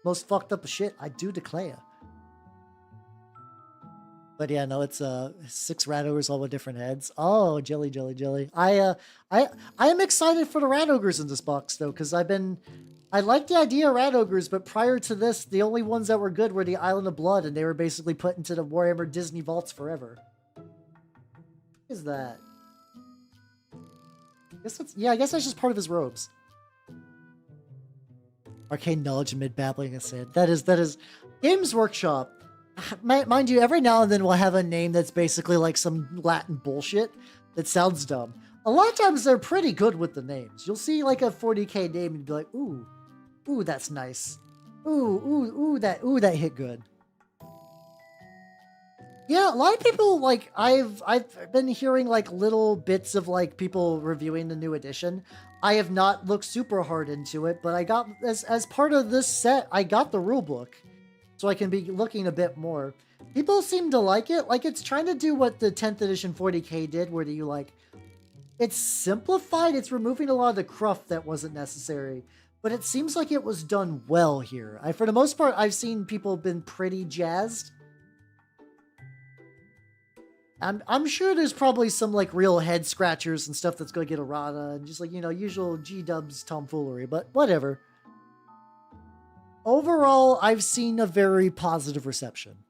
Most fucked up shit, I do declare. But yeah, no, it's 6 rat ogres all with different heads. Oh, jelly. I am excited for the rat ogres in this box though, because I like the idea of rat ogres, but prior to this, the only ones that were good were the Island of Blood, and they were basically put into the Warhammer Disney vaults forever. What is that? I guess that's just part of his robes. Arcane knowledge amid babbling aside. That is Games Workshop. Mind you, every now and then we'll have a name that's basically like some Latin bullshit that sounds dumb. A lot of times they're pretty good with the names. You'll see like a 40k name and be like, ooh, that's nice. Ooh, that hit good. Yeah, a lot of people like I've been hearing like little bits of like people reviewing the new edition. I have not looked super hard into it, but I got as part of this set, I got the rule book, so I can be looking a bit more. People seem to like it. Like it's trying to do what the 10th edition 40k did, where you like it's simplified. It's removing a lot of the cruft that wasn't necessary, but it seems like it was done well here. For the most part, I've seen people been pretty jazzed. I'm sure there's probably some like real head scratchers and stuff that's going to get errata and just like, you know, usual G-dubs tomfoolery, but whatever. Overall, I've seen a very positive reception.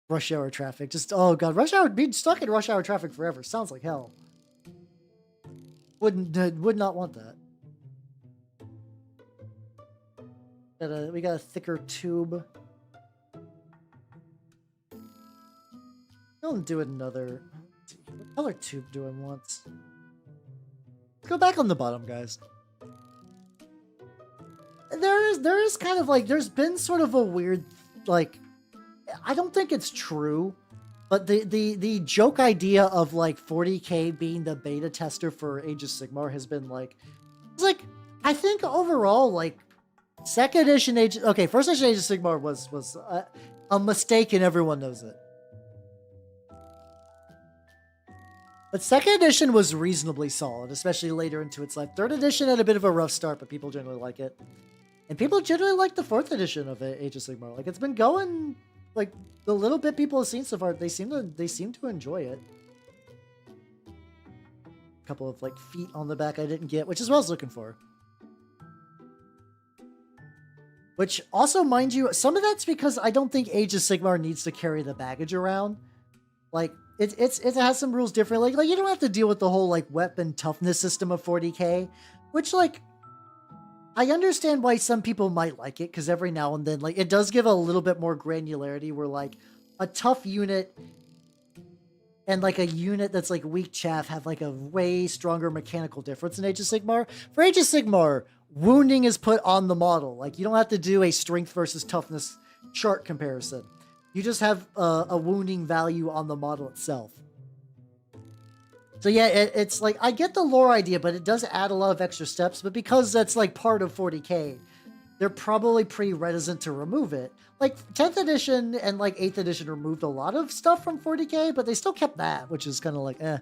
Rush hour traffic. Just, oh god, rush hour, being stuck in rush hour traffic forever sounds like hell. Would not want that. We got a thicker tube. I'll do it another. What color tube do I want? Let's go back on the bottom, guys. There is kind of like, there's been sort of a weird, like, I don't think it's true, but the joke idea of like 40k being the beta tester for Age of Sigmar has been like, it's like, I think overall, like, second edition first edition Age of Sigmar was a mistake and everyone knows it. But second edition was reasonably solid, especially later into its life. Third edition had a bit of a rough start, but people generally like it. And people generally like the fourth edition of Age of Sigmar. Like, it's been going, like, the little bit people have seen so far, they seem to enjoy it. A couple of, like, feet on the back I didn't get, which is what I was looking for. Which, also, mind you, some of that's because I don't think Age of Sigmar needs to carry the baggage around. Like, it has some rules differently. Like, you don't have to deal with the whole, like, weapon toughness system of 40k, which, like, I understand why some people might like it, because every now and then, like, it does give a little bit more granularity where, like, a tough unit and, like, a unit that's, like, weak chaff have, like, a way stronger mechanical difference in Age of Sigmar. For Age of Sigmar, wounding is put on the model. Like, you don't have to do a strength versus toughness chart comparison. You just have a wounding value on the model itself. So yeah, it's like, I get the lore idea, but it does add a lot of extra steps. But because that's like part of 40k, they're probably pretty reticent to remove it. Like 10th edition and like 8th edition removed a lot of stuff from 40k, but they still kept that, which is kind of like, eh.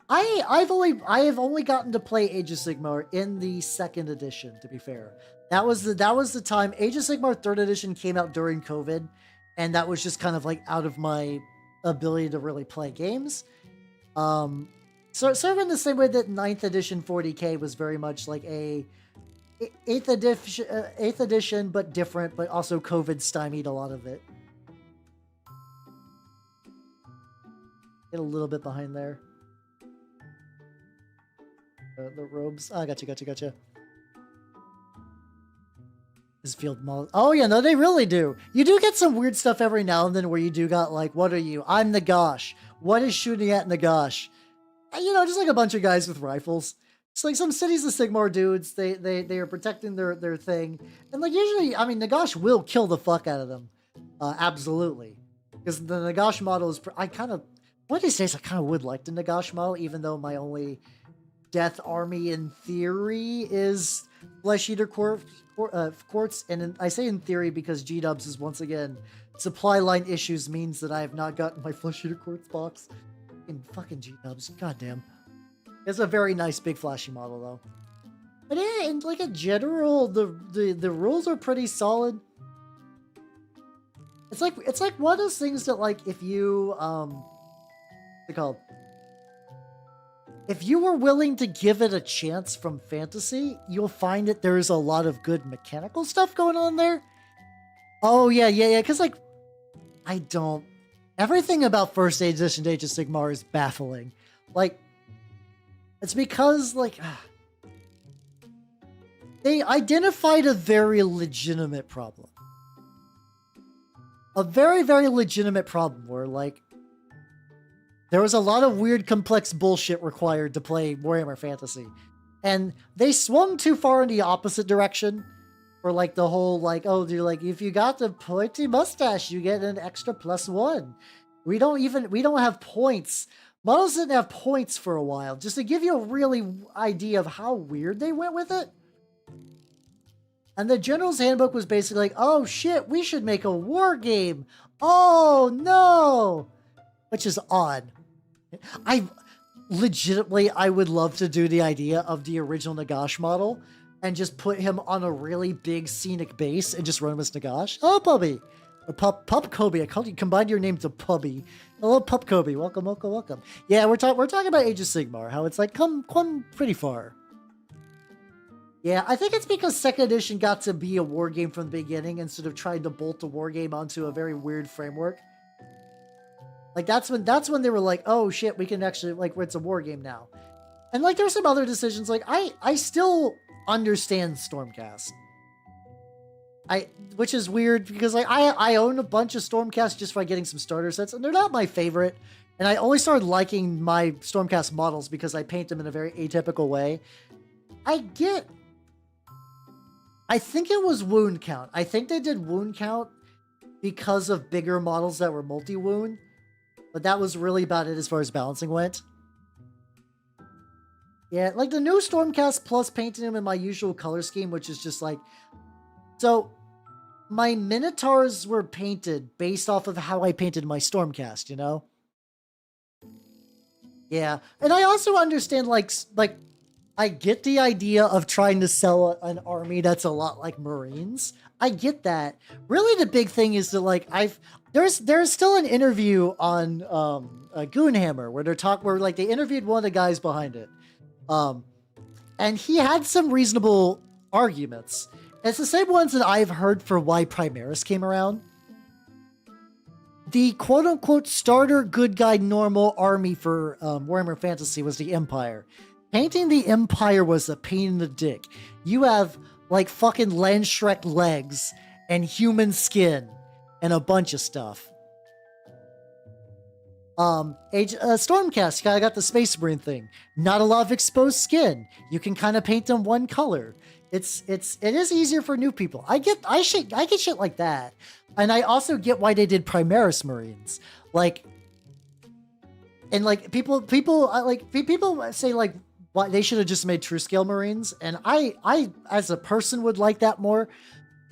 I have only gotten to play Age of Sigmar in the 2nd edition, to be fair. That was the time Age of Sigmar 3rd edition came out during COVID, and that was just kind of like out of my ability to really play games. So sort of in the same way that 9th edition 40k was very much like a 8th edition, but different, but also COVID stymied a lot of it. Get a little bit behind there. The robes. Oh, gotcha. This field model. Oh yeah, no, they really do. You do get some weird stuff every now and then where you do got like, what are you? I'm Nagash. What is shooting at Nagash? You know, just like a bunch of guys with rifles. It's like some cities of Sigmar dudes. They are protecting their thing, and like usually, I mean, Nagash will kill the fuck out of them. Absolutely, because the Nagash model is. I kind of one of these days I kind of would like the Nagash model, even though my only death army in theory is Flesh Eater Quartz, and I say in theory because G-dubs is once again supply line issues means that I have not gotten my Flesh Eater Quartz box in fucking G-dubs. Goddamn, it's a very nice big flashy model though. But yeah, in like a general, the rules are pretty solid. It's like one of those things that like if you what's it called? If you were willing to give it a chance from fantasy, you'll find that there's a lot of good mechanical stuff going on there. Oh, yeah. Because, like, everything about first edition Age of Sigmar is baffling. Like, it's because, like, they identified a very legitimate problem. A very, very legitimate problem where, like, there was a lot of weird, complex bullshit required to play Warhammer Fantasy. And they swung too far in the opposite direction. Or like the whole like, oh, you're like, if you got the pointy mustache, you get an extra +1. We don't have points. Models didn't have points for a while, just to give you a really idea of how weird they went with it. And the General's Handbook was basically like, oh shit, we should make a war game. Oh no! Which is odd. I would love to do the idea of the original Nagash model and just put him on a really big scenic base and just run him as Nagash. Oh, Pubby. Or Pup Kobe. I called you, combined your name to Pubby. Hello, Pup Kobe. Welcome, welcome, welcome. Yeah, we're talking about Age of Sigmar, how it's like come pretty far. Yeah, I think it's because 2nd edition got to be a war game from the beginning instead of trying to bolt a war game onto a very weird framework. Like that's when they were like, oh shit, we can actually like it's a war game now. And like there's some other decisions. Like I still understand Stormcast. Which is weird because like I own a bunch of Stormcast just by getting some starter sets, and they're not my favorite. And I only started liking my Stormcast models because I paint them in a very atypical way. I think it was wound count. I think they did wound count because of bigger models that were multi-wound. But that was really about it as far as balancing went. Yeah, like the new Stormcast plus painting them in my usual color scheme, which is just like... So, my Minotaurs were painted based off of how I painted my Stormcast, you know? Yeah, and I also understand, like I get the idea of trying to sell an army that's a lot like Marines. I get that. Really, the big thing is that, like, there's still an interview on Goonhammer where they interviewed one of the guys behind it, and he had some reasonable arguments. And it's the same ones that I've heard for why Primaris came around. The quote-unquote starter good guy normal army for Warhammer Fantasy was the Empire. Painting the Empire was a pain in the dick. You have, like, fucking Landshrek legs and human skin and a bunch of stuff. Stormcast, I got the Space Marine thing. Not a lot of exposed skin. You can kind of paint them one color. It is easier for new people. I get shit like that. And I also get why they did Primaris Marines. Like, and like people say like, why they should have just made true scale Marines. And I as a person would like that more.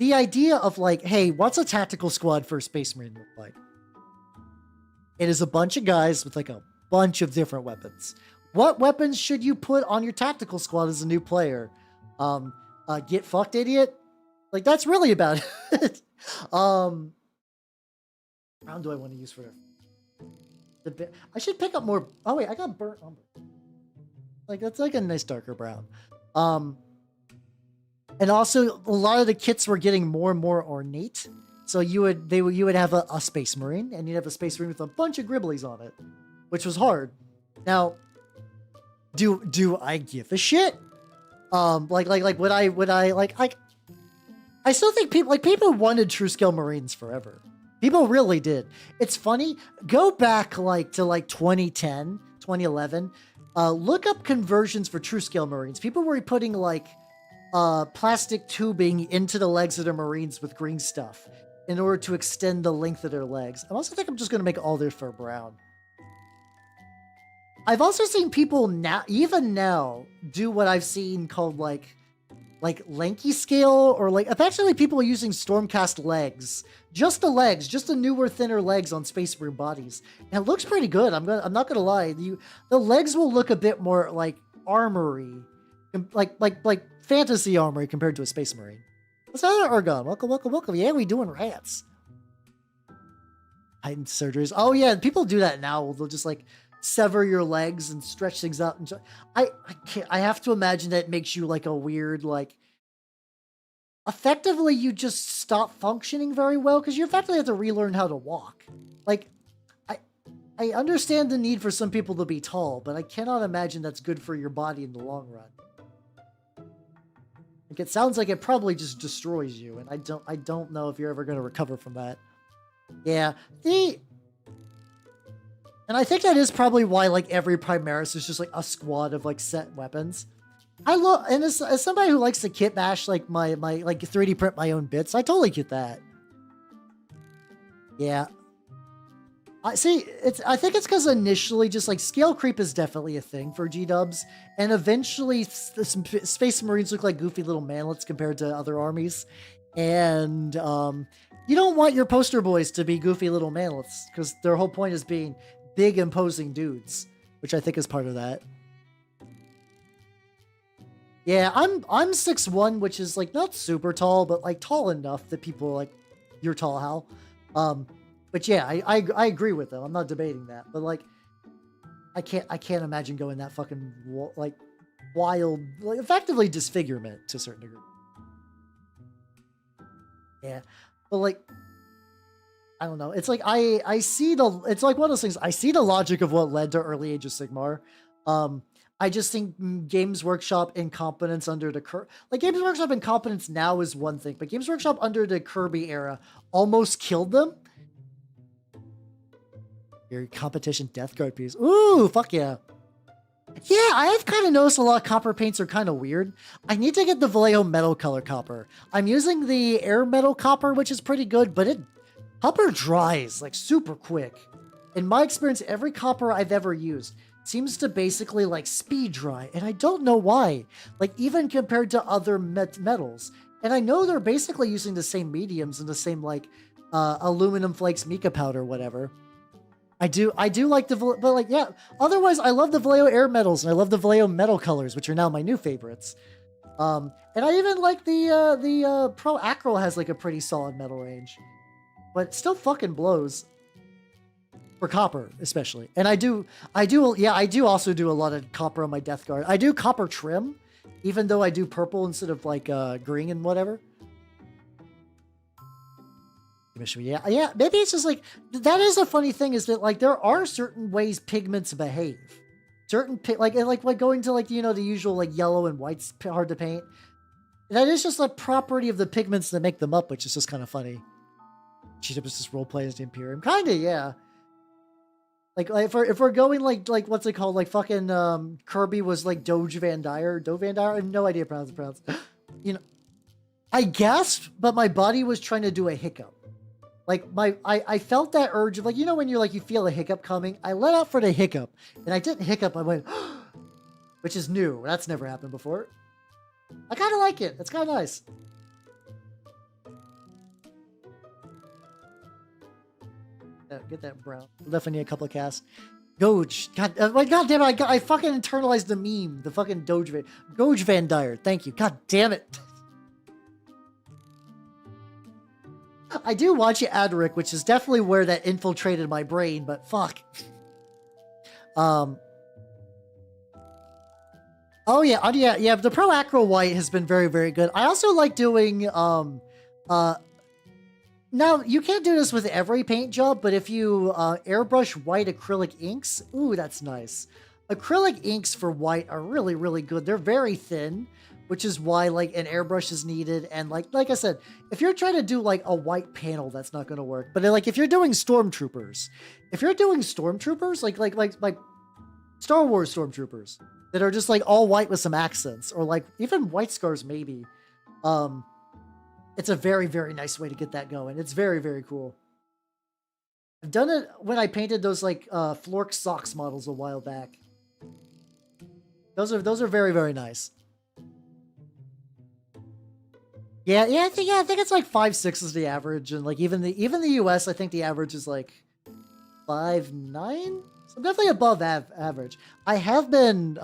The idea of like, hey, what's a tactical squad for a Space Marine look like? It is a bunch of guys with like a bunch of different weapons. What weapons should you put on your tactical squad as a new player? Get fucked, idiot. Like, that's really about it. Round do I want to use for I should pick up more. Oh wait, I got burnt umber. Like, that's like a nice darker brown. And also a lot of the kits were getting more and more ornate. So you would have a Space Marine, and you'd have a Space Marine with a bunch of gribblies on it, which was hard. Now, do I give a shit? I still think people wanted true scale Marines forever. People really did. It's funny. Go back to 2010, 2011. Look up conversions for true scale Marines. People were putting plastic tubing into the legs of their Marines with green stuff in order to extend the length of their legs. I also think I'm just going to make all their fur brown. I've also seen people even now do what I've seen called like lanky scale, or eventually people are using Stormcast legs, just the newer, thinner legs on Space Marine bodies, and it looks pretty good. I'm not gonna lie, the legs will look a bit more like armory, like fantasy armory compared to a Space Marine. What's that, Argon? Welcome. Yeah, we doing rats. Heightened surgeries. Oh yeah, people do that now. They'll just sever your legs and stretch things out. And I can't. I have to imagine that it makes you a weird effectively you just stop functioning very well because you effectively have to relearn how to walk. I understand the need for some people to be tall, but I cannot imagine that's good for your body in the long run. It sounds like it probably just destroys you, and I don't know if you're ever going to recover from that. Yeah, and I think that is probably why every Primaris is just a squad of set weapons. I love, and as somebody who likes to kit bash like my like 3D print my own bits, I totally get that. Yeah. I see. I think it's because initially, just like scale creep is definitely a thing for G-dubs, and eventually, Space Marines look like goofy little manlets compared to other armies, and you don't want your poster boys to be goofy little manlets because their whole point is being big, imposing dudes, which I think is part of that. Yeah, I'm 6'1", which is like not super tall, but like tall enough that people are like, "You're tall, Hal." But yeah, I agree with them. I'm not debating that. But like, I can't imagine going that fucking like wild, like effectively disfigurement to a certain degree. Yeah, but like, I don't know. It's like I see it's like one of those things. I see the logic of what led to early Age of Sigmar. I just think Games Workshop incompetence under the Games Workshop incompetence now is one thing, but Games Workshop under the Kirby era almost killed them. Your competition Death Guard piece. Ooh, fuck yeah. Yeah, I've kind of noticed a lot of copper paints are kind of weird. I need to get the Vallejo metal color copper. I'm using the air metal copper, which is pretty good, but copper dries like super quick. In my experience, every copper I've ever used seems to basically like speed dry, and I don't know why. Like even compared to other metals. And I know they're basically using the same mediums and the same like aluminum flakes, mica powder, whatever. I do like the, but like, yeah, otherwise I love the Vallejo air metals and I love the Vallejo metal colors, which are now my new favorites. And I even like the Pro Acryl has like a pretty solid metal range, but it still fucking blows for copper, especially. And I do also do a lot of copper on my Death Guard. I do copper trim, even though I do purple instead of like green and whatever. Yeah, maybe it's just like, that is a funny thing is that like there are certain ways pigments behave. Certain like going to like, you know, the usual like yellow and white's hard to paint. That is just a property of the pigments that make them up, which is just kind of funny. Cheetah was just roleplay as the Imperium. Kinda, yeah. Like if we're going like what's it called? Like fucking Kirby was like Doge Van Dyer. I have no idea how to pronounce it. You know, I guessed, but my body was trying to do a hiccup. Like I felt that urge of like, you know, when you're like, you feel a hiccup coming, I let out for the hiccup and I didn't hiccup. I went, which is new. That's never happened before. I kind of like it. It's kind of nice. Get that brown. Definitely need a couple of casts. Doge. God damn it. I fucking internalized the meme. The fucking Doge Van Dyer. Thank you. God damn it. I do watch Adric, which is definitely where that infiltrated my brain, but fuck. Oh yeah. The Pro Acryl White has been very, very good. I also like doing now you can't do this with every paint job, but if you airbrush white acrylic inks, ooh, that's nice. Acrylic inks for white are really, really good. They're very thin, which is why like an airbrush is needed. And like I said, if you're trying to do like a white panel, that's not going to work. But like if you're doing stormtroopers, like Star Wars stormtroopers that are just like all white with some accents, or like even white scars maybe, it's a very, very nice way to get that going. It's very, very cool. I've done it when I painted those like Flork socks models a while back. Those are very, very nice. Yeah, I think it's like 5.6 is the average, and like even the US, I think the average is like 5.9. So I'm definitely above average. I have been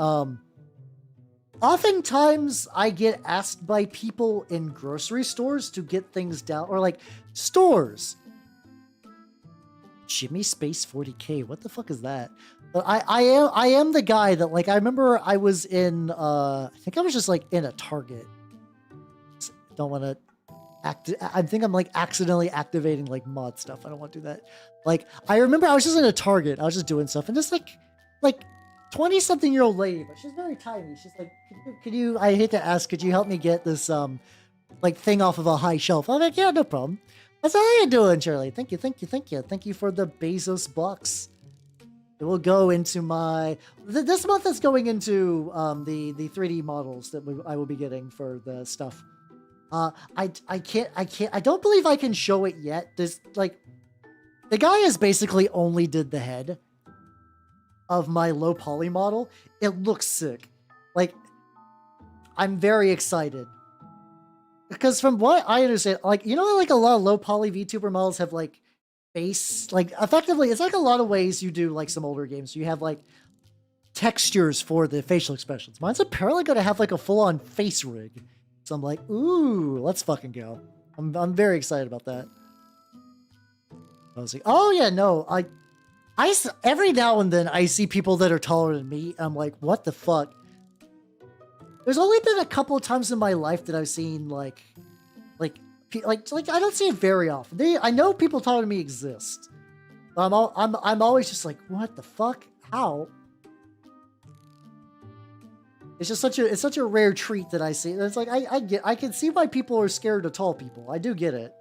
oftentimes I get asked by people in grocery stores to get things down, or like stores. Jimmy Space 40K, what the fuck is that? But I am the guy that like I remember I was in I think I was just like in a Target. Don't want to I think I'm like accidentally activating like mod stuff. I don't want to do that. Like I remember I was just in a Target. I was just doing stuff, and just like 20-something-year-old lady, but she's very tiny. She's like, could you? I hate to ask, could you help me get this like thing off of a high shelf? I'm like, yeah, no problem. I said, how you doing, Shirley? Thank you for the Bezos bucks. It will go into my this month is going into the 3D models that I will be getting for the stuff. I don't believe I can show it yet. There's like the guy has basically only did the head of my low poly model. It looks sick. Like I'm very excited. Because from what I understand, like, you know, like a lot of low poly VTuber models have like face, like effectively, it's like a lot of ways you do like some older games. You have like textures for the facial expressions. Mine's apparently going to have like a full on face rig. So I'm like, ooh, let's fucking go. I'm very excited about that. I was like, oh yeah, no, every now and then I see people that are taller than me. And I'm like, what the fuck? There's only been a couple of times in my life that I've seen like I don't see it very often. I know people taller than me exist. I'm always just like, what the fuck? How? It's just such a rare treat that I see. It's like I can see why people are scared of tall people. I do get it.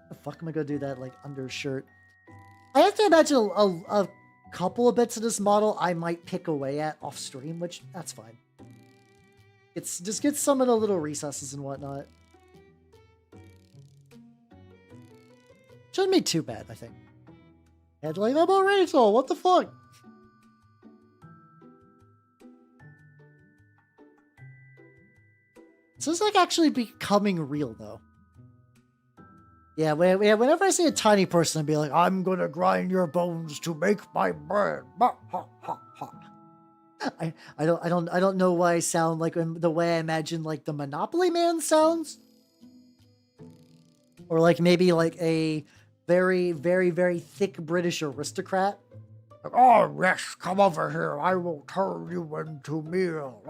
The fuck am I gonna do that like undershirt? I have to imagine a couple of bits of this model I might pick away at off stream, which that's fine. It's just get some of the little recesses and whatnot. Shouldn't be too bad, I think. And like, I'm already tall, what the fuck? So it's like actually becoming real though. Yeah, whenever I see a tiny person, I'd be like, I'm gonna grind your bones to make my bread. I don't know why I sound like the way I imagine like the Monopoly Man sounds. Or like maybe like a very, very, very thick British aristocrat. Like, oh yes, come over here. I will turn you into meal.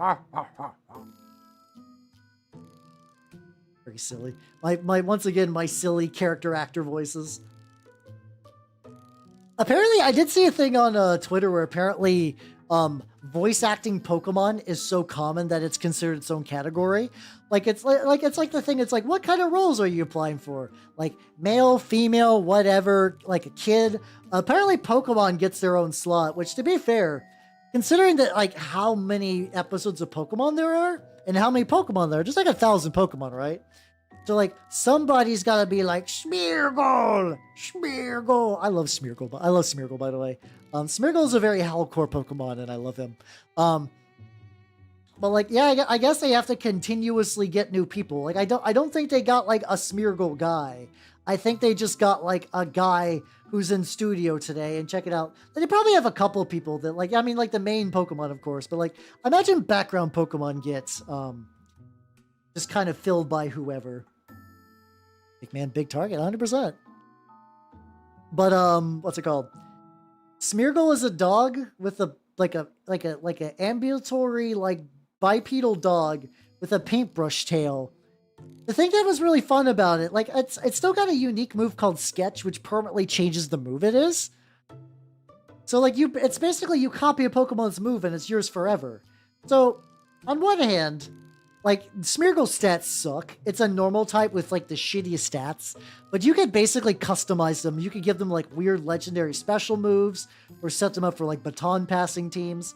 Very silly. Once again, my silly character actor voices. Apparently, I did see a thing on Twitter where apparently voice acting Pokemon is so common that it's considered its own category. Like it's like the thing. It's like, what kind of roles are you applying for? Like male, female, whatever. Like a kid. Apparently, Pokemon gets their own slot. Which, to be fair, considering that like how many episodes of Pokemon there are and how many Pokemon there are, just like 1,000 Pokemon, right? So like somebody's got to be like Smeargle. I love Smeargle. I love Smeargle, by the way. Smeargle is a very hardcore Pokemon, and I love him. But like, yeah, I guess they have to continuously get new people. Like, I don't think they got like a Smeargle guy. I think they just got like a guy who's in studio today, and check it out. They probably have a couple of people that like, I mean, like the main Pokemon, of course, but like, imagine background Pokemon gets just kind of filled by whoever. Big man, big target, 100%. But what's it called? Smeargle is a dog with a like an ambulatory like bipedal dog with a paintbrush tail. The thing that was really fun about it, like it's still got a unique move called Sketch, which permanently changes the move it is. So like it's basically you copy a Pokemon's move and it's yours forever. So on one hand, like Smeargle's stats suck. It's a normal type with like the shittiest stats, but you could basically customize them. You could give them like weird legendary special moves or set them up for like baton passing teams.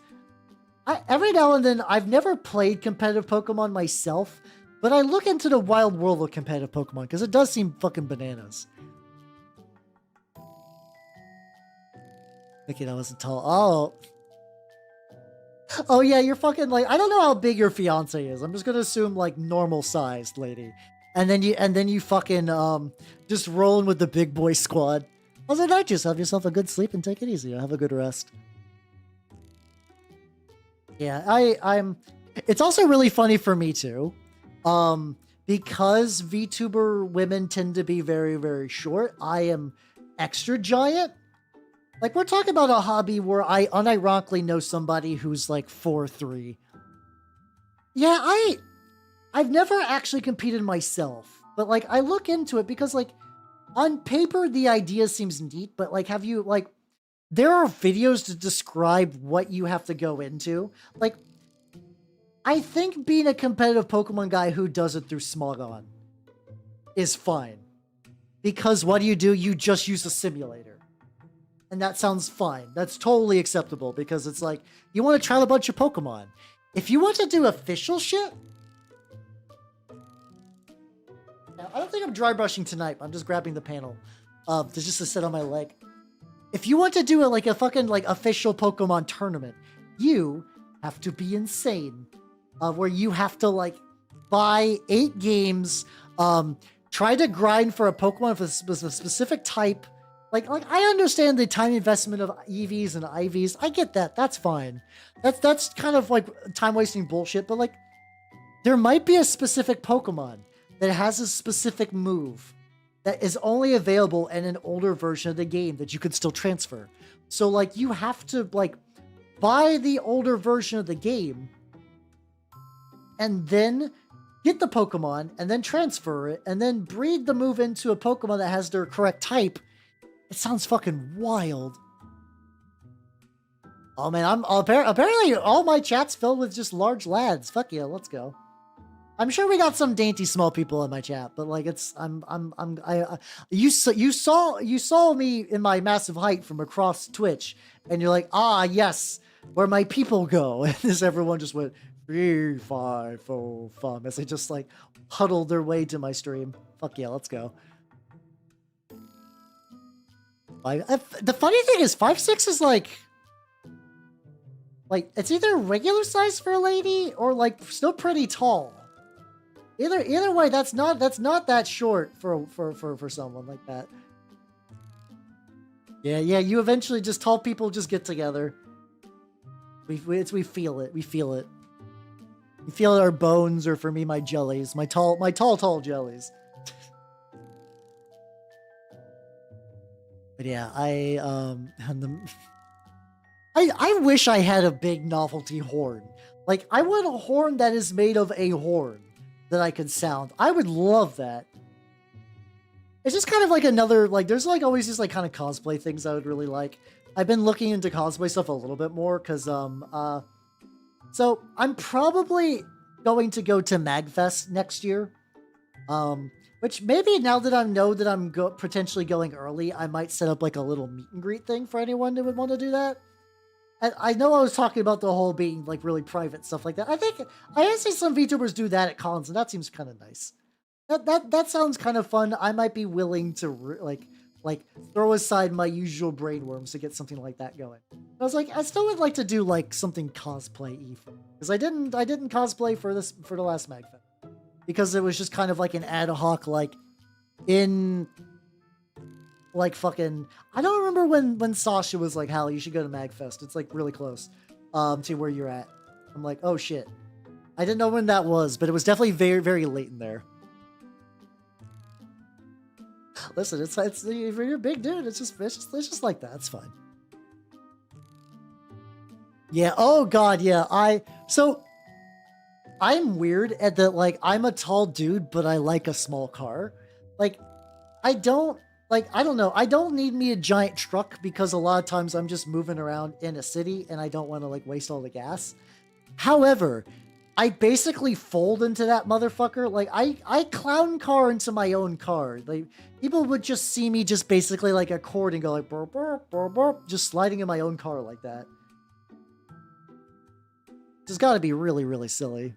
Every now and then, I've never played competitive Pokemon myself, but I look into the wild world of competitive Pokemon because it does seem fucking bananas. Okay, that wasn't tall. Oh yeah, you're fucking like, I don't know how big your fiance is. I'm just gonna assume like normal sized lady. And then you fucking just rolling with the big boy squad. Other than that, just have yourself a good sleep and take it easy. Have a good rest. Yeah, I'm it's also really funny for me too. Because VTuber women tend to be very, very short, I am extra giant. Like, we're talking about a hobby where I unironically know somebody who's like 4'3". Yeah, I've never actually competed myself, but like I look into it because like on paper the idea seems neat, but like have you like there are videos to describe what you have to go into. Like I think being a competitive Pokemon guy who does it through Smogon is fine. Because what do? You just use a simulator. And that sounds fine. That's totally acceptable because it's like, you want to try a bunch of Pokemon. If you want to do official shit, now, I don't think I'm dry brushing tonight. I'm just grabbing the panel just to sit on my leg. If you want to do like a fucking like official Pokemon tournament, you have to be insane. Where you have to like buy 8 games, try to grind for a Pokemon with a specific type. Like I understand the time investment of EVs and IVs. I get that. That's fine. That's kind of like time wasting bullshit. But like, there might be a specific Pokemon that has a specific move that is only available in an older version of the game that you could still transfer. So like, you have to like buy the older version of the game and then get the Pokemon and then transfer it and then breed the move into a Pokemon that has their correct type. It sounds fucking wild. Oh man, apparently all my chat's filled with just large lads. Fuck yeah, let's go. I'm sure we got some dainty small people in my chat, but like you saw me in my massive height from across Twitch, and you're like, ah yes, where my people go, and as everyone just went 3, 5, 4, 5 as they just like huddled their way to my stream. Fuck yeah, let's go. The funny thing is 5'6" is like it's either regular size for a lady or like still pretty tall. Either way, that's not that short for someone like that. Yeah, you eventually just tall people just get together. We feel it. We feel it. We feel our bones, or for me, my jellies, my tall jellies. But yeah, I wish I had a big novelty horn. Like, I want a horn that is made of a horn that I could sound. I would love that. It's just kind of like another, like, there's like always just like kind of cosplay things I would really like. I've been looking into cosplay stuff a little bit more because, so I'm probably going to go to MagFest next year. Which maybe now that I know that I'm potentially going early, I might set up like a little meet and greet thing for anyone that would want to do that. And I know I was talking about the whole being like really private stuff like that. I think I see some VTubers do that at cons, and that seems kind of nice. That sounds kind of fun. I might be willing to like throw aside my usual brainworms to get something like that going. I was like, I still would like to do like something cosplay-y because I didn't cosplay for the last MagFest. Because it was just kind of like an ad hoc, like, in, like, fucking... I don't remember when Sasha was like, Hal, you should go to MagFest. It's, like, really close to where you're at. I'm like, oh, shit. I didn't know when that was, but it was definitely very, very late in there. Listen, it's if you're a big dude, it's just like that. It's fine. Yeah, oh, God, yeah. I'm weird at that, like, I'm a tall dude, but I like a small car. Like, I don't know. I don't need me a giant truck because a lot of times I'm just moving around in a city and I don't want to, like, waste all the gas. However, I basically fold into that motherfucker. Like, I clown car into my own car. Like, people would just see me just basically, like, a cord and go, like, burp, burp, burp, burp, just sliding in my own car like that. It's gotta be really, really silly.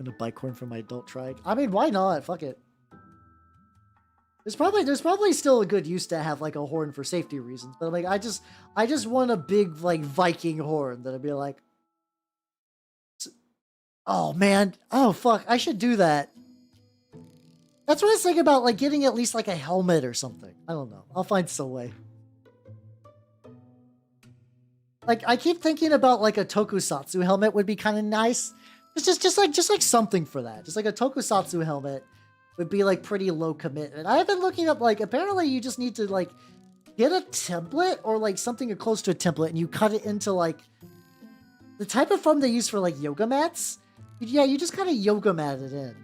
A bike horn for my adult trike. I mean, why not? Fuck it. There's probably still a good use to have like a horn for safety reasons, but like I just want a big like Viking horn that'd be like, oh man, oh fuck, I should do that. That's what I was thinking about, like getting at least like a helmet or something. I don't know. I'll find some way. Like I keep thinking about like a tokusatsu helmet would be kind of nice. It's just like something for that. Just like a tokusatsu helmet would be like pretty low commitment. I've been looking up like apparently you just need to like get a template or like something close to a template and you cut it into like the type of foam they use for like yoga mats. Yeah, you just kind of yoga mat it in.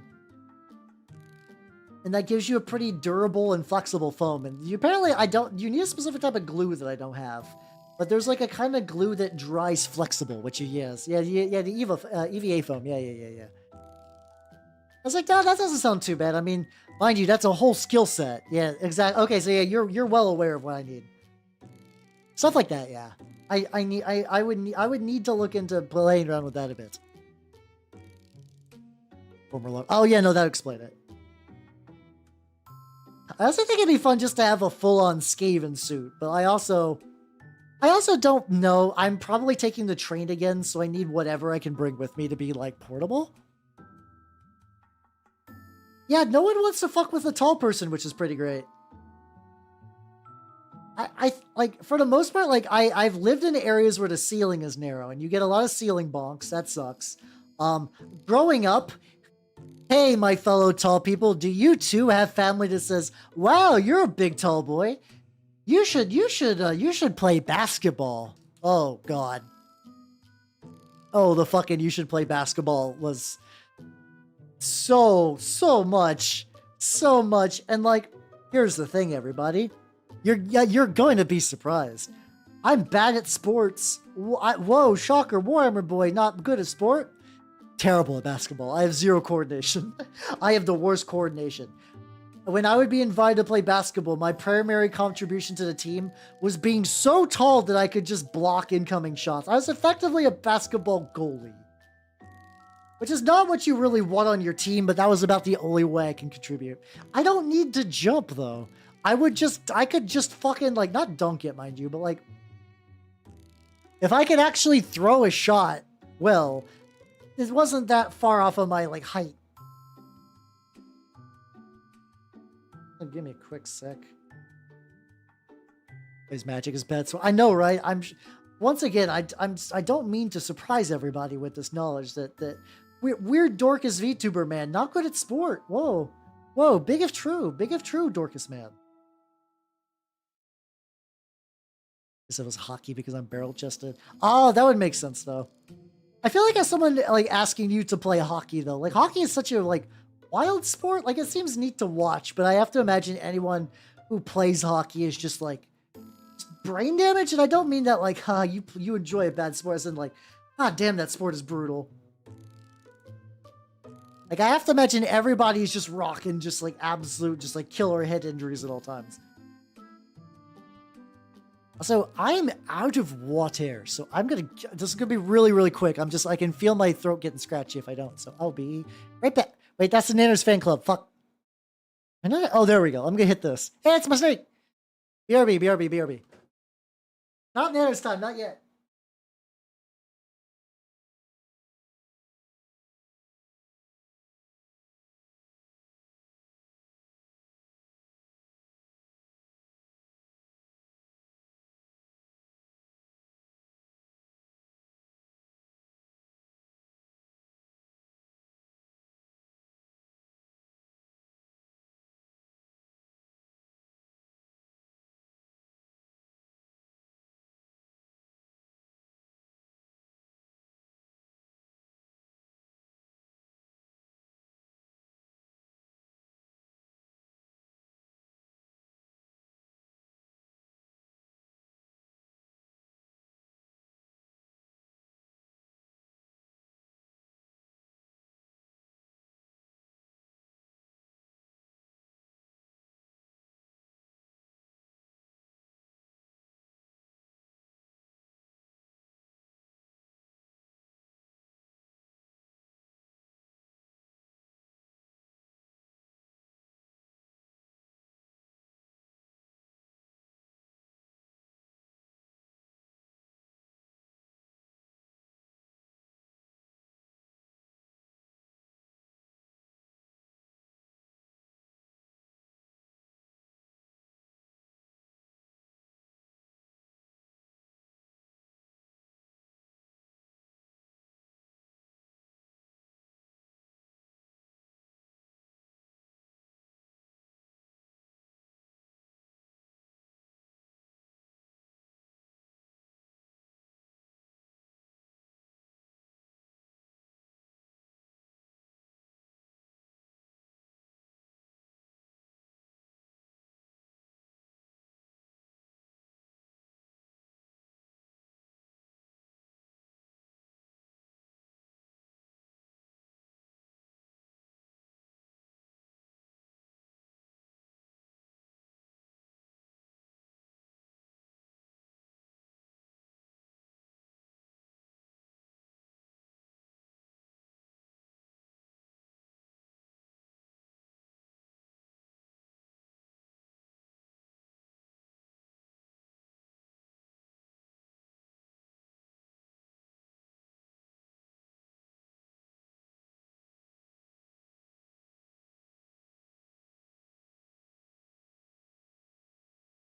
And that gives you a pretty durable and flexible foam. And you you need a specific type of glue that I don't have. But there's like a kind of glue that dries flexible, which yes. Yeah, the EVA foam. Yeah. I was like, no, that doesn't sound too bad. I mean, Mind you, that's a whole skill set. Yeah, exactly. Okay, so yeah, you're well aware of what I need. Stuff like that, yeah. I would need to look into playing around with that a bit. Oh yeah, no, that would explain it. I also think it'd be fun just to have a full-on Skaven suit, but I also don't know. I'm probably taking the train again, so I need whatever I can bring with me to be like portable. Yeah, no one wants to fuck with a tall person, which is pretty great. I like, for the most part, like I've lived in areas where the ceiling is narrow and you get a lot of ceiling bonks. That sucks. Growing up, hey, my fellow tall people, do you too have family that says, wow, you're a big tall boy. You should play basketball. Oh God. Oh, the fucking you should play basketball was so much. And like, here's the thing, everybody. You're going to be surprised. I'm bad at sports. Whoa, shocker, Warhammer boy, not good at sport. Terrible at basketball. I have zero coordination. I have the worst coordination. When I would be invited to play basketball, my primary contribution to the team was being so tall that I could just block incoming shots. I was effectively a basketball goalie. Which is not what you really want on your team, but that was about the only way I can contribute. I don't need to jump, though. I could just fucking, like, not dunk it, mind you, but, like, if I could actually throw a shot, well, it wasn't that far off of my, like, height. Give me a quick sec. His magic is bad, so I know, right? Once again, I don't mean to surprise everybody with this knowledge that weird Dorcas Vtuber man, not good at sport. Whoa, big if true, Dorcas man. Guess it was hockey because I'm barrel chested. Oh, that would make sense though. I feel like as someone like asking you to play hockey though, like hockey is such a like wild sport. Like it seems neat to watch, but I have to imagine anyone who plays hockey is just like brain damage. And I don't mean that like, you enjoy a bad sport, as in like, damn, that sport is brutal. Like I have to imagine everybody's just rocking, just like absolute, just like killer head injuries at all times. So I'm out of water, so this is gonna be really quick. I can feel my throat getting scratchy if I don't, so I'll be right back. Wait, that's the Nanners fan club. Fuck. Oh, there we go. I'm gonna hit this. Hey, it's my snake. BRB. Not Nanners time, not yet.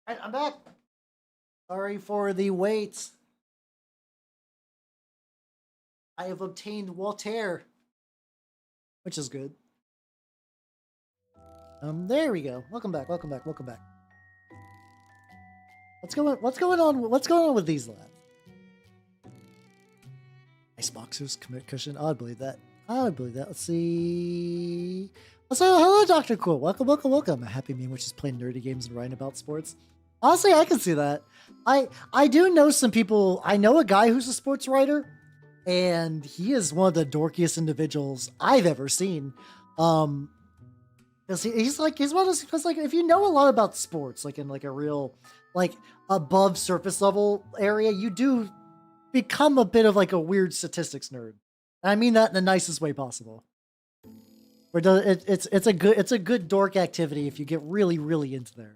Alright, I'm back. Sorry for the wait. I have obtained Walter, which is good. There we go. Welcome back. Welcome back. Welcome back. What's going on? What's going on with these lads? Ice boxers, commit cushion. I would believe that. I would believe that. Let's see. So, hello, Dr. Cool. Welcome, welcome, welcome. A happy me, which is playing nerdy games and writing about sports. Honestly, I can see that. I do know some people. I know a guy who's a sports writer, and he is one of the dorkiest individuals I've ever seen. Because he's one of those, because like if you know a lot about sports, like in like a real like above surface level area, you do become a bit of like a weird statistics nerd. And I mean that in the nicest way possible. It's a good dork activity if you get really, really into there.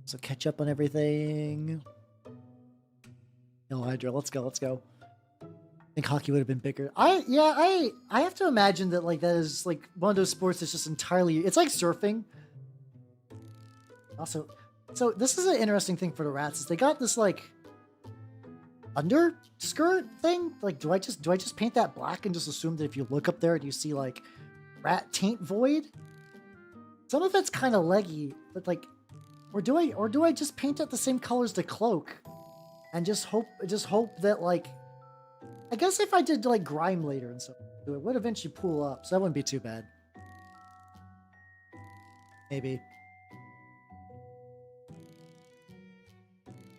So catch up on everything. No Hydra, let's go. I think hockey would have been bigger. I have to imagine that like that is like one of those sports that's just entirely, it's like surfing. Also, so this is an interesting thing for the rats is they got this like underskirt thing. Like, do I just paint that black and just assume that if you look up there and you see like rat taint void? Some of it's kind of leggy, but like, or do I just paint it the same color as the cloak and just hope that like, I guess if I did like grime later and stuff, it would eventually pool up, so that wouldn't be too bad. Maybe.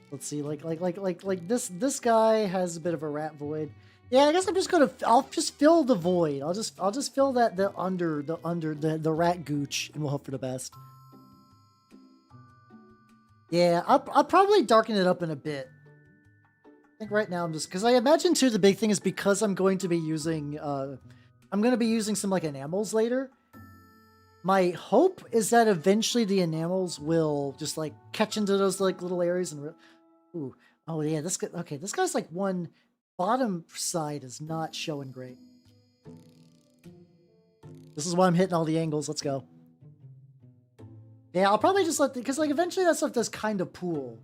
Let's see, like this guy has a bit of a rat void. Yeah, I guess I'll just fill the void. I'll just fill that the rat gooch, and we'll hope for the best. Yeah, I'll probably darken it up in a bit. I think right now I'm just, because I imagine too the big thing is because I'm going to be using some like enamels later. My hope is that eventually the enamels will just like catch into those like little areas and ooh, oh yeah, this guy's like one bottom side is not showing great. This is why I'm hitting all the angles. Let's go. Yeah, I'll probably just because like eventually that stuff does kind of pool,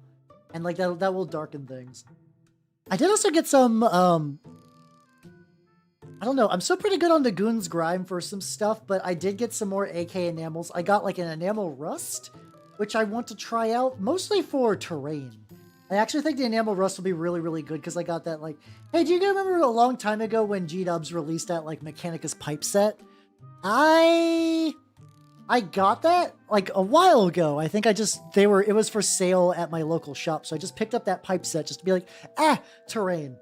and like that will darken things. I did also get some, I don't know, I'm still pretty good on the Goon's Grime for some stuff, but I did get some more AK enamels. I got like an enamel rust, which I want to try out, mostly for terrain. I actually think the enamel rust will be really, really good, because I got that like, hey, do you guys remember a long time ago when G-Dubs released that like Mechanicus pipe set? I got that like a while ago. I think it was for sale at my local shop. So I just picked up that pipe set just to be like, terrain.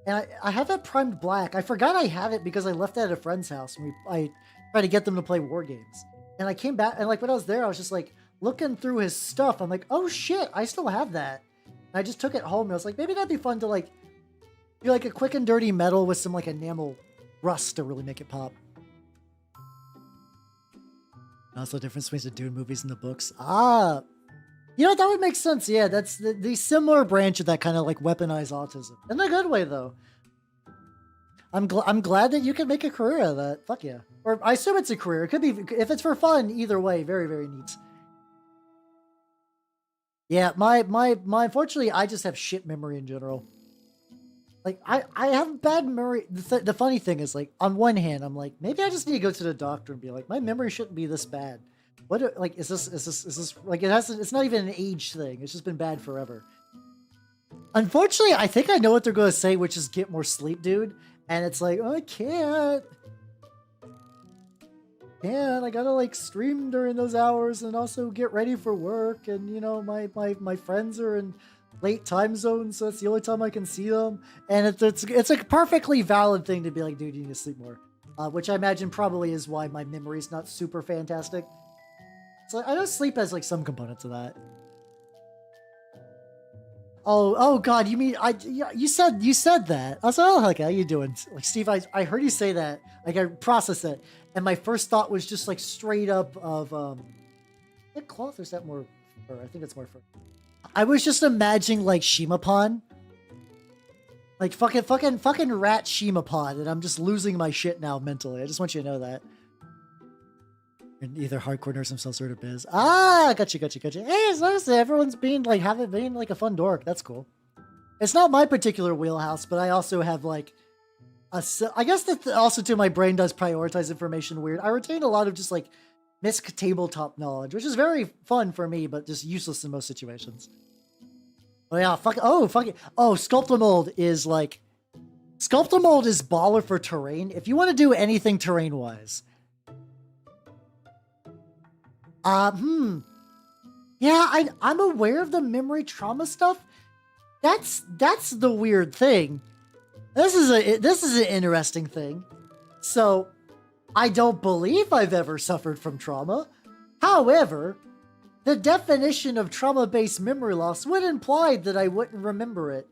And I have that primed black. I forgot I had it because I left that at a friend's house. And I tried to get them to play war games. And I came back and like when I was there, I was just like looking through his stuff. I'm like, oh shit, I still have that. And I just took it home and I was like, maybe that'd be fun to like do like a quick and dirty metal with some like enamel rust to really make it pop. Also, the difference between the Dune movies and the books. You know, that would make sense. Yeah, that's the similar branch of that kind of like weaponized autism. In a good way, though. I'm glad that you can make a career out of that. Fuck yeah. Or I assume it's a career. It could be, if it's for fun, either way, very, very neat. Yeah, my unfortunately, I just have shit memory in general. Like, I have bad memory. The funny thing is, like, on one hand, I'm like, maybe I just need to go to the doctor and be like, my memory shouldn't be this bad. What, like, is this, like, it's not even an age thing. It's just been bad forever. Unfortunately, I think I know what they're going to say, which is get more sleep, dude. And it's like, oh, I can't. I gotta, like, stream during those hours and also get ready for work. And, you know, my friends are in late time zones, so that's the only time I can see them. And it's a perfectly valid thing to be like, dude, you need to sleep more. Which I imagine probably is why my memory's not super fantastic. So I know sleep has like some components of that. Oh God, you mean you said that. I was like, oh, like, how you doing? Like, Steve, I heard you say that. Like, I processed it, and my first thought was just like straight up of is that cloth or is that more fur? I think it's more fur. I was just imagining like Shimapon. Like fucking rat Shimapon, and I'm just losing my shit now mentally. I just want you to know that. Either hardcore nurse themselves or to biz. Ah, gotcha. Hey, as long as everyone's being like being like a fun dork, that's cool. It's not my particular wheelhouse, but I also have like I guess that also too my brain does prioritize information weird. I retain a lot of just like misc tabletop knowledge, which is very fun for me, but just useless in most situations. Oh yeah, fuck it. Oh, Sculptamold is like Sculptamold is baller for terrain. If you want to do anything terrain wise. Yeah, I'm aware of the memory trauma stuff. That's the weird thing. This is an interesting thing. So, I don't believe I've ever suffered from trauma. However, the definition of trauma-based memory loss would imply that I wouldn't remember it.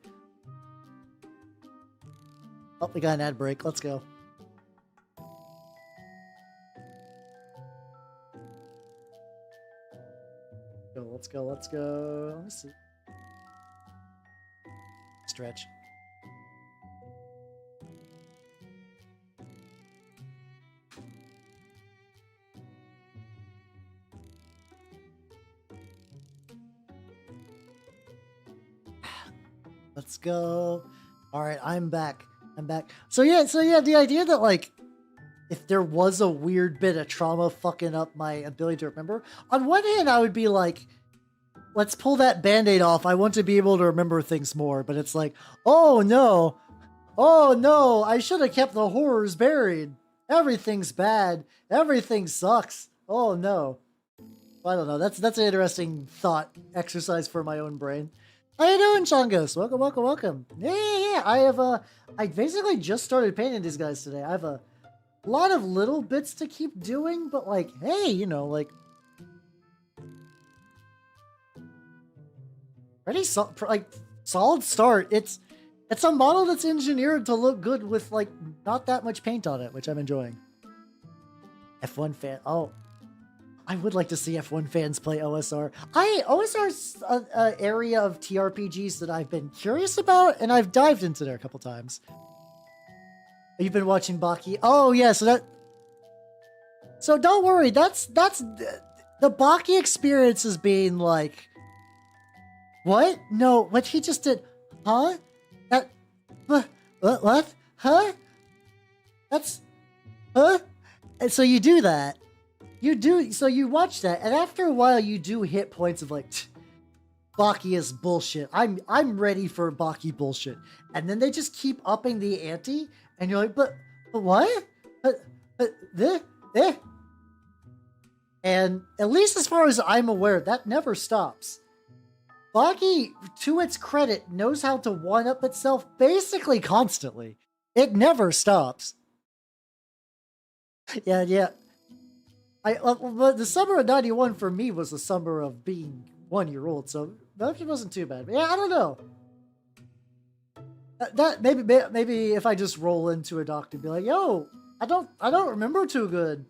Oh, we got an ad break. Let's go. Let's go. Let me see. Stretch. Let's go. All right, I'm back. So yeah, the idea that like if there was a weird bit of trauma fucking up my ability to remember, on one hand I would be like, let's pull that band-aid off. I want to be able to remember things more, but it's like, oh no, I should have kept the horrors buried. Everything's bad. Everything sucks. Oh no. I don't know. That's an interesting thought exercise for my own brain. How you doing, Chongos? Welcome. Yeah. I basically just started painting these guys today. I have a lot of little bits to keep doing, but like, hey, you know, like, solid start. It's a model that's engineered to look good with like not that much paint on it, which I'm enjoying. F1 fan. Oh, I would like to see F1 fans play OSR. OSR's an area of TRPGs that I've been curious about, and I've dived into there a couple times. You've been watching Baki. Oh yeah, so don't worry. That's the Baki experience is being like, what? No, what he just did? Huh? What? Huh? That's, huh? And so you do that. So you watch that, and after a while you do hit points of like, Baki is bullshit. I'm ready for Baki bullshit. And then they just keep upping the ante, and you're like, but what? And at least as far as I'm aware, that never stops. Baki, to its credit, knows how to one-up itself basically constantly. It never stops. Yeah. But the summer of 91 for me was the summer of being 1-year-old, so that wasn't too bad. But yeah, I don't know. That maybe if I just roll into a doctor and be like, yo, I don't remember too good.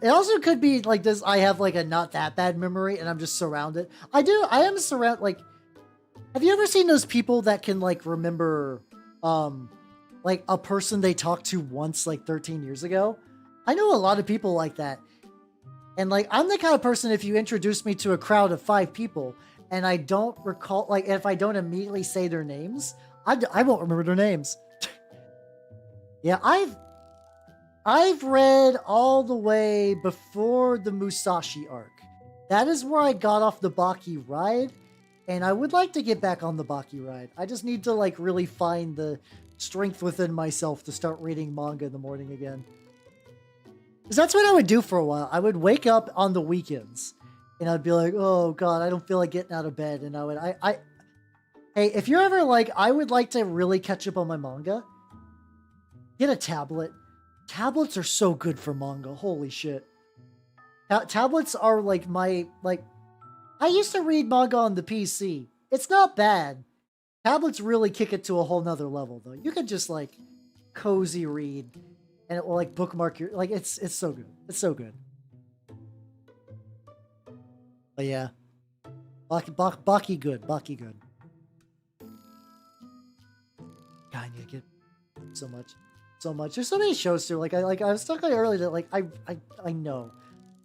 It also could be like this. I have like a not that bad memory, and I'm just surrounded. I am surrounded. Like, have you ever seen those people that can like remember, like a person they talked to once, like 13 years ago? I know a lot of people like that. And like, I'm the kind of person, if you introduce me to a crowd of 5 people and I don't recall, like, if I don't immediately say their names, I won't remember their names. Yeah, I've read all the way before the Musashi arc. That is where I got off the Baki ride, and I would like to get back on the Baki ride. I just need to like really find the strength within myself to start reading manga in the morning again. Because that's what I would do for a while. I would wake up on the weekends, and I'd be like, oh god, I don't feel like getting out of bed. And hey, if you're ever like, I would like to really catch up on my manga, get a tablet. Tablets are so good for manga. Holy shit. Tablets are like I used to read manga on the PC. It's not bad. Tablets really kick it to a whole nother level, though. You can just like cozy read, and it will like bookmark your, like, it's so good. It's so good. But yeah. Baki good. Baki good. God, I need to get so much. so much. There's so many shows too. Like I was talking earlier that like I know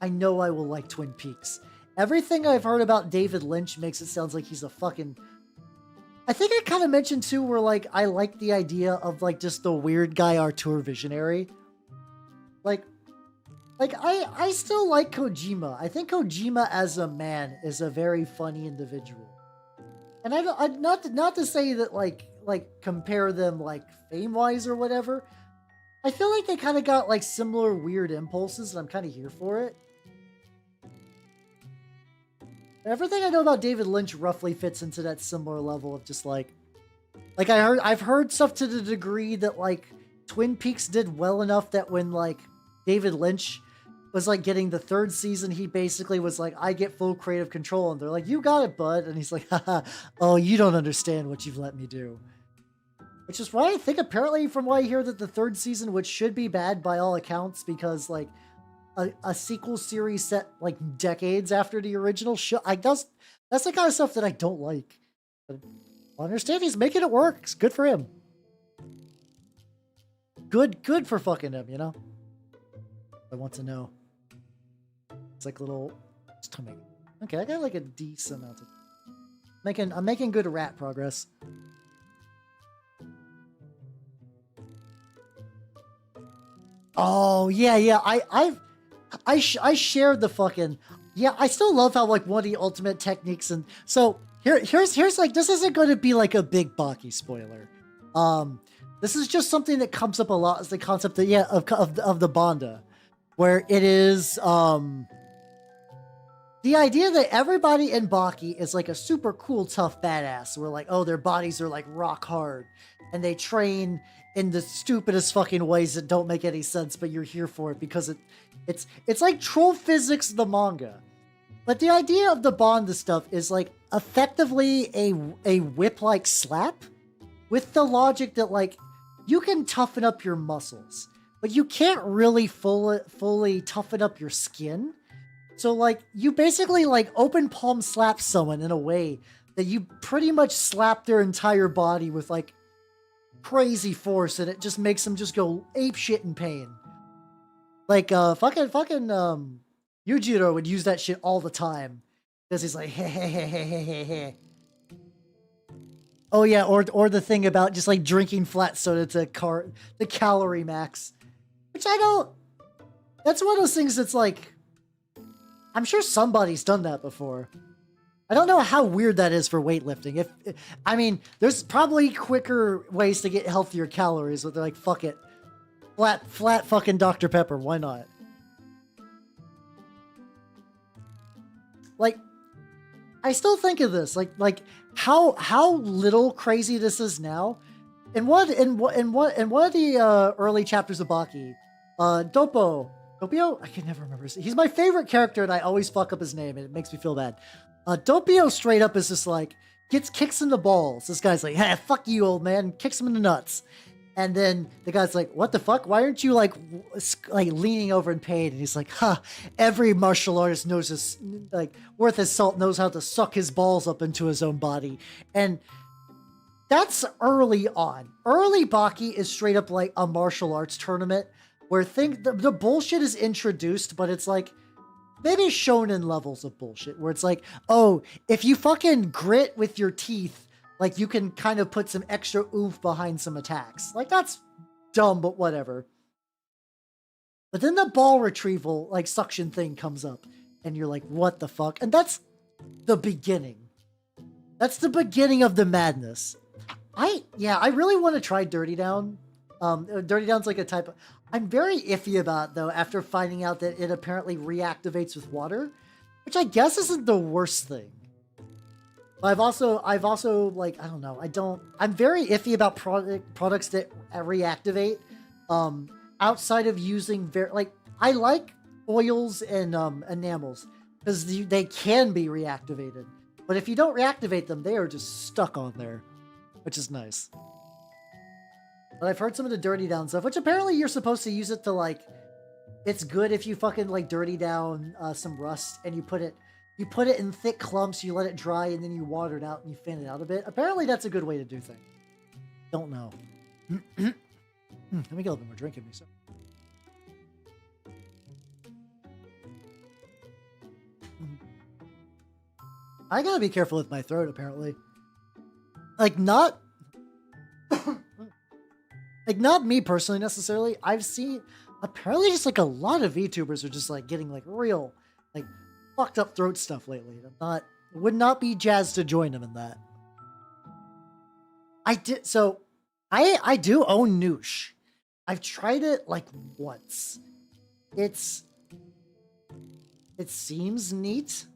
I will like Twin Peaks. Everything I've heard about David Lynch makes it sound like he's a fucking. I think I kind of mentioned too, where like I like the idea of like just the weird guy Artur Visionary. Like I still like Kojima. I think Kojima as a man is a very funny individual. And I not to say that like compare them like fame wise or whatever. I feel like they kind of got like similar weird impulses, and I'm kind of here for it. Everything I know about David Lynch roughly fits into that similar level of just like I've heard stuff to the degree that like Twin Peaks did well enough that when like David Lynch was like getting the 3rd season, he basically was like, I get full creative control, and they're like, you got it, bud. And he's like, haha, oh, you don't understand what you've let me do. Which is why I think apparently from what I hear that the 3rd season, which should be bad by all accounts, because like a sequel series set like decades after the original show, that's the kind of stuff that I don't like. But I understand he's making it work. It's good for him. Good for fucking him, you know? I want to know. It's like little stomach. Okay, I got like a decent amount of I'm making good rat progress. Oh yeah. I shared the fucking I still love how like one of the ultimate techniques, and so here's like, this isn't going to be like a big Baki spoiler. This is just something that comes up a lot, as the concept that of the Banda, where it is the idea that everybody in Baki is like a super cool tough badass, where like, oh, their bodies are like rock hard and they train in the stupidest fucking ways that don't make any sense, but you're here for it because it's like Troll Physics, the manga. But the idea of the Banda stuff is like effectively a whip-like slap, with the logic that like you can toughen up your muscles, but you can't really fully toughen up your skin. So like you basically like open palm slap someone in a way that you pretty much slap their entire body with like crazy force, and it just makes them just go ape shit in pain. Like fucking Yujiro would use that shit all the time because he's like hey. Oh yeah, or the thing about just like drinking flat soda to the calorie max, which I don't. That's one of those things that's like, I'm sure somebody's done that before. I don't know how weird that is for weightlifting. I mean, there's probably quicker ways to get healthier calories, but they're like, fuck it. Flat fucking Dr. Pepper, why not? Like, I still think of this, like how little crazy this is now. In one of the early chapters of Baki, Doppio? I can never remember. He's my favorite character, and I always fuck up his name, and it makes me feel bad. Doppio straight up is just like, kicks in the balls. This guy's like, hey, fuck you, old man. Kicks him in the nuts. And then the guy's like, what the fuck? Why aren't you like leaning over in pain? And he's like, every martial artist knows this, like, worth his salt knows how to suck his balls up into his own body. And that's early on. Early Baki is straight up like a martial arts tournament where the bullshit is introduced, but it's like maybe shonen levels of bullshit, where it's like, oh, if you fucking grit with your teeth, like you can kind of put some extra oomph behind some attacks. Like, that's dumb, but whatever. But then the ball retrieval, like, suction thing comes up, and you're like, what the fuck? And that's the beginning. That's the beginning of the madness. I really want to try Dirty Down. Dirty Down's like a type of... I'm very iffy about, though, after finding out that it apparently reactivates with water, which I guess isn't the worst thing. But I've also like, I don't know, I'm very iffy about products that reactivate, outside of using I like oils and enamels because they can be reactivated, but if you don't reactivate them, they are just stuck on there, which is nice. But I've heard some of the Dirty Down stuff, which apparently you're supposed to use it to like, it's good if you fucking like dirty down some rust and you put it in thick clumps, you let it dry, and then you water it out and you fan it out a bit. Apparently that's a good way to do things. Don't know. Let me get a little bit more drink in me. So. I gotta be careful with my throat, apparently. Like, not... like, not me personally, necessarily. I've seen... Apparently, just, like, a lot of VTubers are just, like, getting, like, real, like, fucked up throat stuff lately. I'm not... Would not be jazzed to join them in that. I did... So, I do own Noosh. I've tried it, like, once. It seems neat.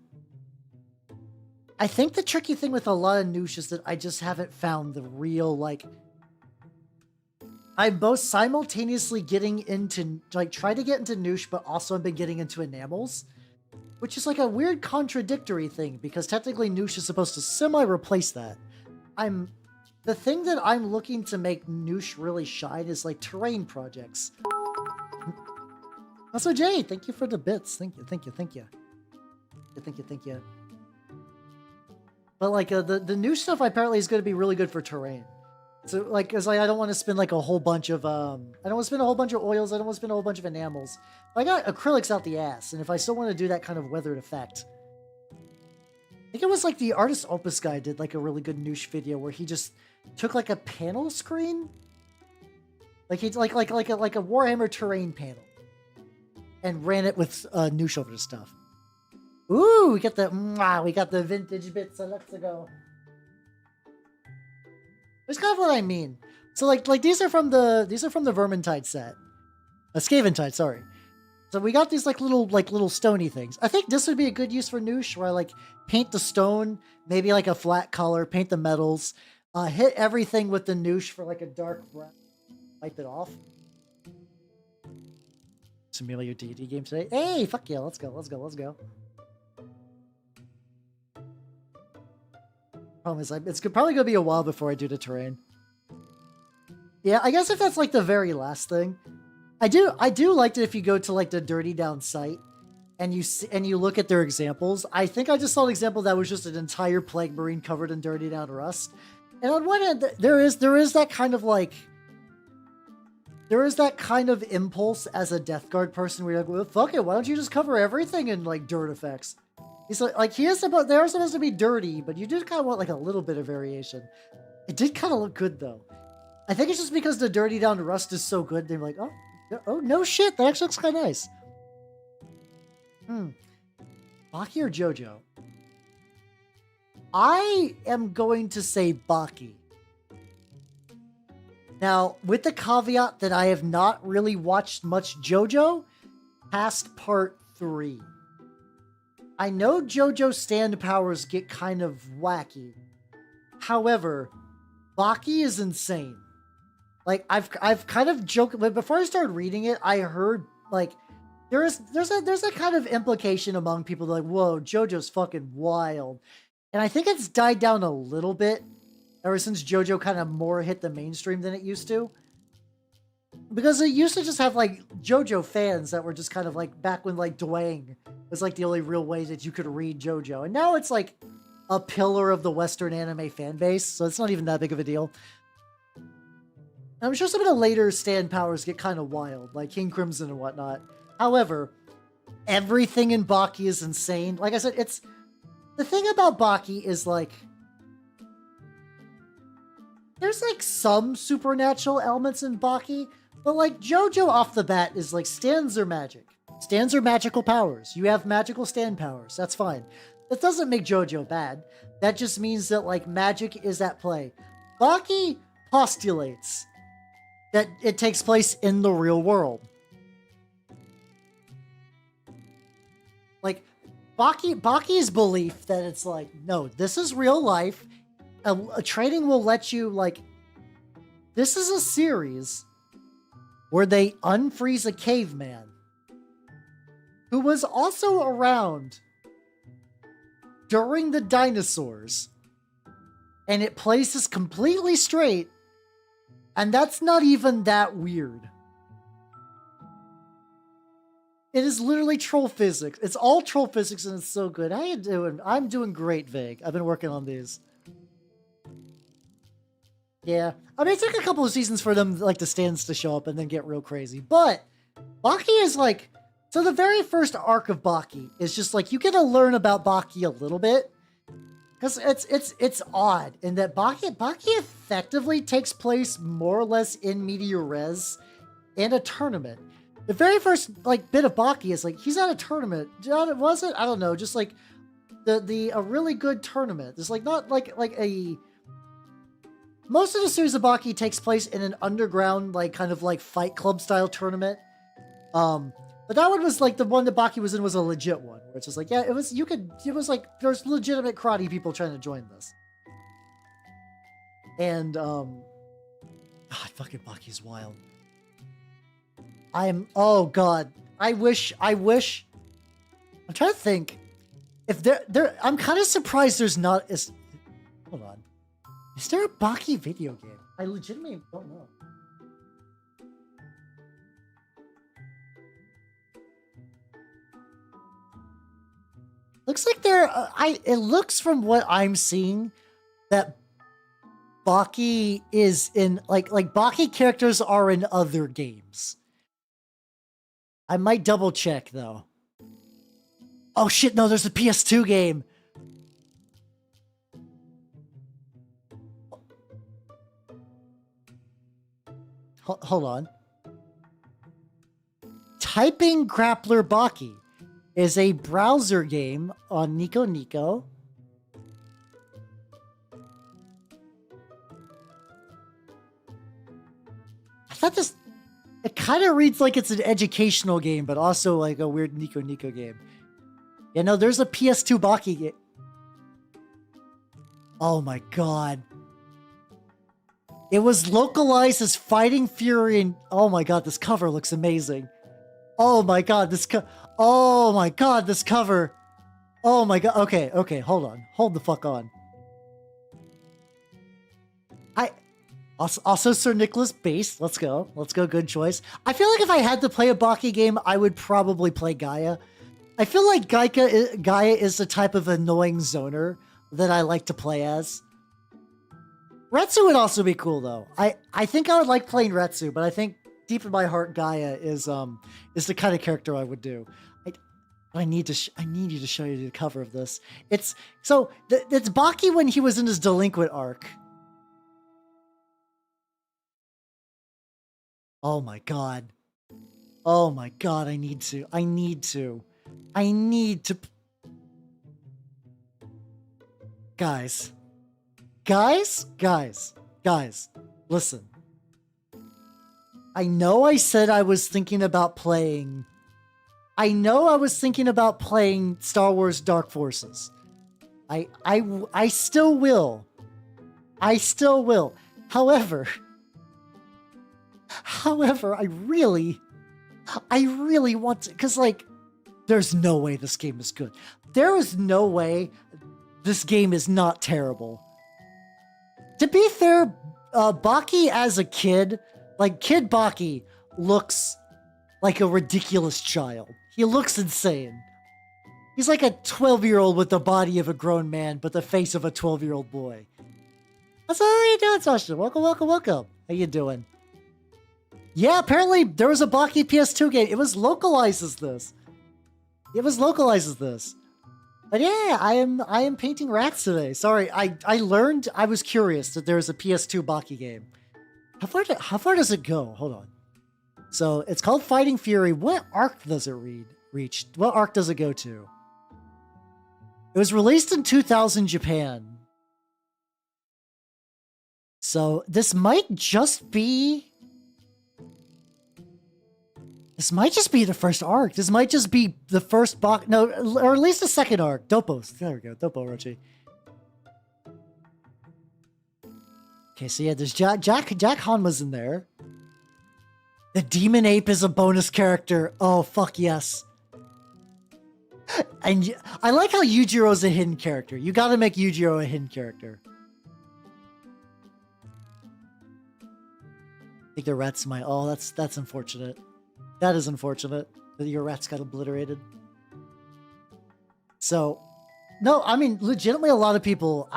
I think the tricky thing with a lot of Noosh is that I just haven't found the real, like... I'm both simultaneously getting into, like, try to get into Noosh, but also I've been getting into enamels. Which is, like, a weird contradictory thing, because technically Noosh is supposed to semi-replace that. The thing that I'm looking to make Noosh really shine is, like, terrain projects. Also, Jay, thank you for the bits. Thank you. Thank you. But, like, the new stuff apparently is going to be really good for terrain. So, like, cause like, I don't want to spend, like, a whole bunch of, I don't want to spend a whole bunch of oils. I don't want to spend a whole bunch of enamels. I got acrylics out the ass, and if I still want to do that kind of weathered effect. I think it was, like, the Artist Opus guy did, like, a really good Noosh video where he just took, like, a panel screen. Like, he, like a Warhammer terrain panel. And ran it with, Noosh over the stuff. Ooh, we got the vintage bits, so let's go. That's kind of what I mean. So like these are from the Vermintide set. SKAVENTIDE, sorry. So we got these little stony things. I think this would be a good use for Noosh, where I like paint the stone, maybe like a flat color, paint the metals, hit everything with the Noosh for like a dark brown, wipe it off. Simulate your D&D game today. Hey, fuck yeah, let's go. Problem is, it's probably gonna be a while before I do the terrain. Yeah, I guess if that's like the very last thing, I do like that if you go to like the Dirty Down site and you look at their examples. I think I just saw an example that was just an entire Plague Marine covered in Dirty Down rust. And on one hand, there is that kind of like. There is that kind of impulse as a Death Guard person where you're like, well, fuck it, why don't you just cover everything in, like, dirt effects? He's like they are supposed to be dirty, but you do kind of want, like, a little bit of variation. It did kind of look good, though. I think it's just because the Dirty Down rust is so good, they're like, oh, no shit, that actually looks kind of nice. Baki or JoJo? I am going to say Baki. Now, with the caveat that I have not really watched much JoJo past part 3. I know JoJo stand powers get kind of wacky. However, Baki is insane. Like, I've kind of joked, but before I started reading it, I heard, like, there's a kind of implication among people like, whoa, JoJo's fucking wild. And I think it's died down a little bit ever since JoJo kind of more hit the mainstream than it used to. Because it used to just have, like, JoJo fans that were just kind of, like, back when, like, Dwayne was, like, the only real way that you could read JoJo. And now it's, like, a pillar of the Western anime fan base, so it's not even that big of a deal. I'm sure some of the later stand powers get kind of wild, like King Crimson and whatnot. However, everything in Baki is insane. Like I said, it's... The thing about Baki is, like... There's, like, some supernatural elements in Baki, but, like, JoJo off the bat is, like, stands are magic. Stands are magical powers. You have magical stand powers. That's fine. That doesn't make JoJo bad. That just means that, like, magic is at play. Baki postulates that it takes place in the real world. Like, Baki's belief that it's like, no, this is real life. A training will let you, like... This is a series where they unfreeze a caveman who was also around during the dinosaurs, and it plays completely straight, and that's not even that weird. It is literally troll physics. It's all troll physics, and it's so good. How you doing? I'm doing great, Vig. I've been working on these. Yeah. I mean, it took a couple of seasons for them, like, the stands to show up and then get real crazy. But Baki is, like... So the very first arc of Baki is just, like, you get to learn about Baki a little bit. Because it's odd in that Baki effectively takes place more or less in media res and a tournament. The very first, like, bit of Baki is, like, he's at a tournament. Was it? I don't know. Just, like, a really good tournament. There's, like, not, like a... Most of the series of Baki takes place in an underground, like, kind of, like, Fight Club style tournament. But that one was, like, the one that Baki was in was a legit one. Where it's just, like, yeah, it was like, there's legitimate karate people trying to join this. And, God, fucking Baki's wild. Oh God, I wish, I'm trying to think if I'm kind of surprised there's not, hold on. Is there a Baki video game? I legitimately don't know. Looks like it looks from what I'm seeing that Baki is in, like Baki characters are in other games. I might double check though. Oh shit, no, there's a PS2 game. Hold on. Typing Grappler Baki is a browser game on Nico Nico. I thought this... It kind of reads like it's an educational game, but also like a weird Nico Nico game. Yeah, no, there's a PS2 Baki game. Oh my god. It was localized as Fighting Fury and... Oh my god, this cover looks amazing. Oh my god, oh my god, this cover. Oh my god. Okay, hold on. Hold the fuck on. Also Sir Nicholas Bass. Let's go. Good choice. I feel like if I had to play a Baki game, I would probably play Gaia. I feel like Gaia is the type of annoying zoner that I like to play as. Retsu would also be cool though. I think I would like playing Retsu, but I think deep in my heart Gaia is the kind of character I would do. I need you to show you the cover of this. It's Baki when he was in his delinquent arc. Oh my god. Oh my god, I need to. Guys, listen. I know I said I was thinking about playing... Star Wars Dark Forces. I still will. However, I really want to, because, like, there's no way this game is good. There is no way this game is not terrible. To be fair, Baki as a kid, like, Kid Baki looks like a ridiculous child. He looks insane. He's like a 12-year-old with the body of a grown man, but the face of a 12-year-old boy. How you doing, Sasha? Welcome. How you doing? Yeah, apparently there was a Baki PS2 game. It was localized as this. But yeah, I am painting rats today. Sorry, I was curious that there was a PS2 Baki game. How far does it go? Hold on. So it's called Fighting Fury. What arc does it reach? What arc does it go to? It was released in 2000 Japan. So this might just be the first arc. This might just be the first no, or at least the second arc. Dopos. There we go. Dopo Orochi. Okay, so yeah, there's Jack Hanma's in there. The Demon Ape is a bonus character. Oh, fuck yes. And I like how Yujiro's a hidden character. You gotta make Yujiro a hidden character. I think the rats might... Oh, that's unfortunate. That is unfortunate that your rats got obliterated. So, no, I mean, legitimately a lot of people...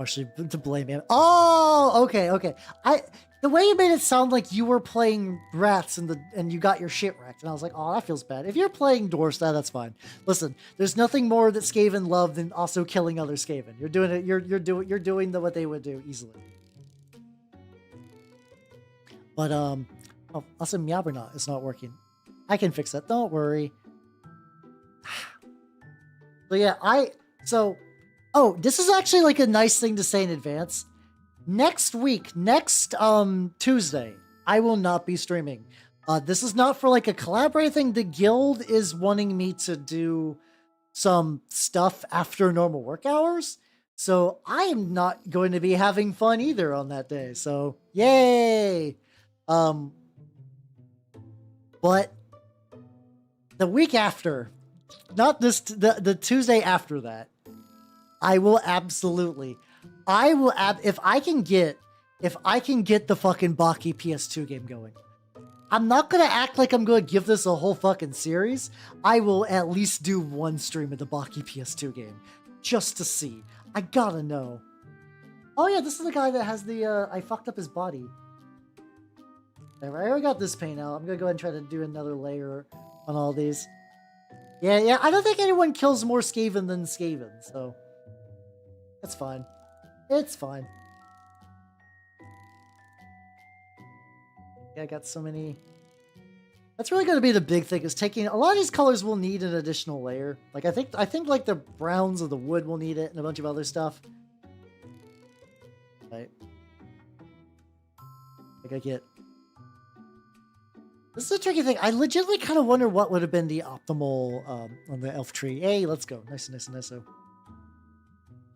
Partially to blame him. Oh, okay, okay. The way you made it sound like you were playing rats and you got your shit wrecked, and I was like, oh, that feels bad. If you're playing dwarves, that's fine. Listen, there's nothing more that Skaven love than also killing other Skaven. You're doing it. You're doing what they would do easily. But oh, also Meowbernot is not working. I can fix that. Don't worry. So yeah, oh, this is actually like a nice thing to say in advance. Next week, next Tuesday, I will not be streaming. This is not for like a collaborate thing. The guild is wanting me to do some stuff after normal work hours. So I am not going to be having fun either on that day. So yay. But the week after, not this, the Tuesday after that, I will absolutely, if I can get the fucking Baki PS2 game going. I'm not going to act like I'm going to give this a whole fucking series. I will at least do one stream of the Baki PS2 game just to see. I gotta know. Oh yeah, this is the guy that has the, I fucked up his body. I already got this paint out. I'm going to go ahead and try to do another layer on all these. Yeah, I don't think anyone kills more Skaven than Skaven, so that's fine. It's fine. Yeah, I got so many. That's really going to be the big thing, is taking a lot of these colors will need an additional layer. Like I think like the browns of the wood will need it and a bunch of other stuff. Right. Like I get. This is a tricky thing. I legitimately kind of wonder what would have been the optimal on the elf tree. Hey, let's go. Nice.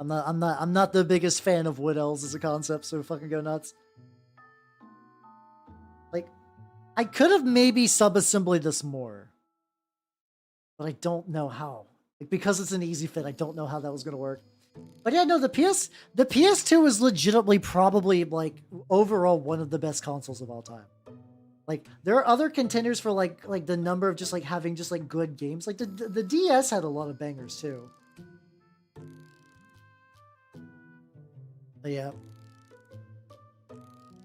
I'm not the biggest fan of wood elves as a concept, so fucking go nuts. Like, I could have maybe sub-assembled this more, but I don't know how. Like, because it's an easy fit, I don't know how that was gonna work. But yeah, no, the PS2 is legitimately probably like overall one of the best consoles of all time. Like, there are other contenders for like the number of just like having just like good games. Like the DS had a lot of bangers too. But yeah.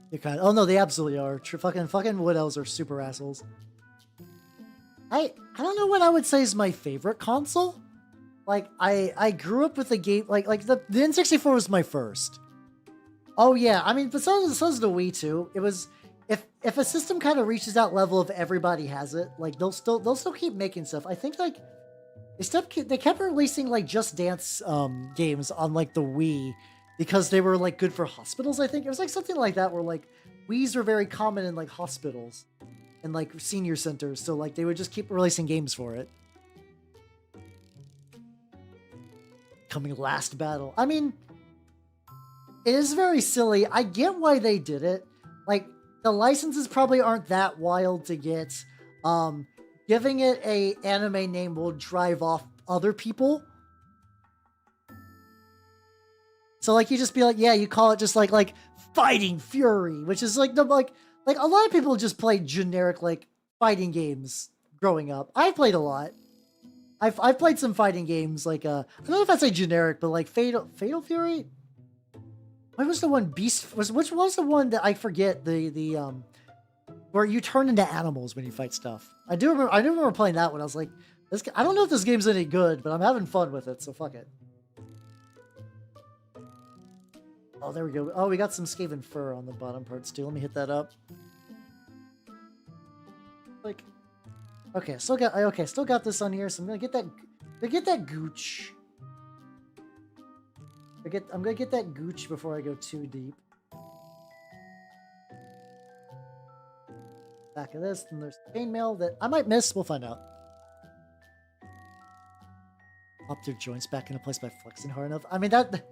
They're kind of, oh no, they absolutely are. Fucking wood elves are super assholes. I don't know what I would say is my favorite console. Like I grew up with a game like the N64 was my first. Oh yeah, I mean, but so is the Wii too. It was. If a system kind of reaches that level of everybody has it, like they'll still keep making stuff. I think like they kept releasing like Just Dance games on like the Wii because they were like good for hospitals. I think it was like something like that where like Wiis were very common in like hospitals and like senior centers, so like they would just keep releasing games for it. Coming last battle. I mean, it is very silly. I get why they did it. Like, the licenses probably aren't that wild to get. Giving it a anime name will drive off other people. So like you just be like, yeah, you call it just like Fighting Fury, which is like like a lot of people just play generic like fighting games growing up. I played a lot. I've played some fighting games like I don't know if I say generic, but like Fatal Fury. What was the one? Which was the one that I forget? The where you turn into animals when you fight stuff. I do remember playing that one. I was like, I don't know if this game's any good, but I'm having fun with it, so fuck it. Oh, there we go. Oh, we got some Skaven fur on the bottom parts too. Let me hit that up. Like, okay, still got this on here. So I'm gonna get that gooch. I'm gonna get that gooch before I go too deep. Back of this, and there's chainmail that I might miss. We'll find out. Pop their joints back into place by flexing hard enough. I mean that.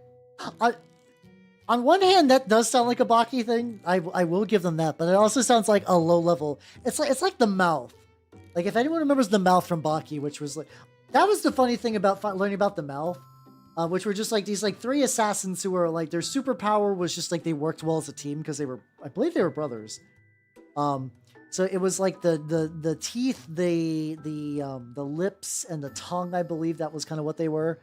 On one hand, that does sound like a Baki thing. I will give them that, but it also sounds like a low level. It's like the mouth. Like if anyone remembers the mouth from Baki, which was like that was the funny thing about learning about the mouth. Which were just like these like three assassins who were like their superpower was just like they worked well as a team because I believe they were brothers. So it was like the teeth, the lips and the tongue. I believe that was kind of what they were.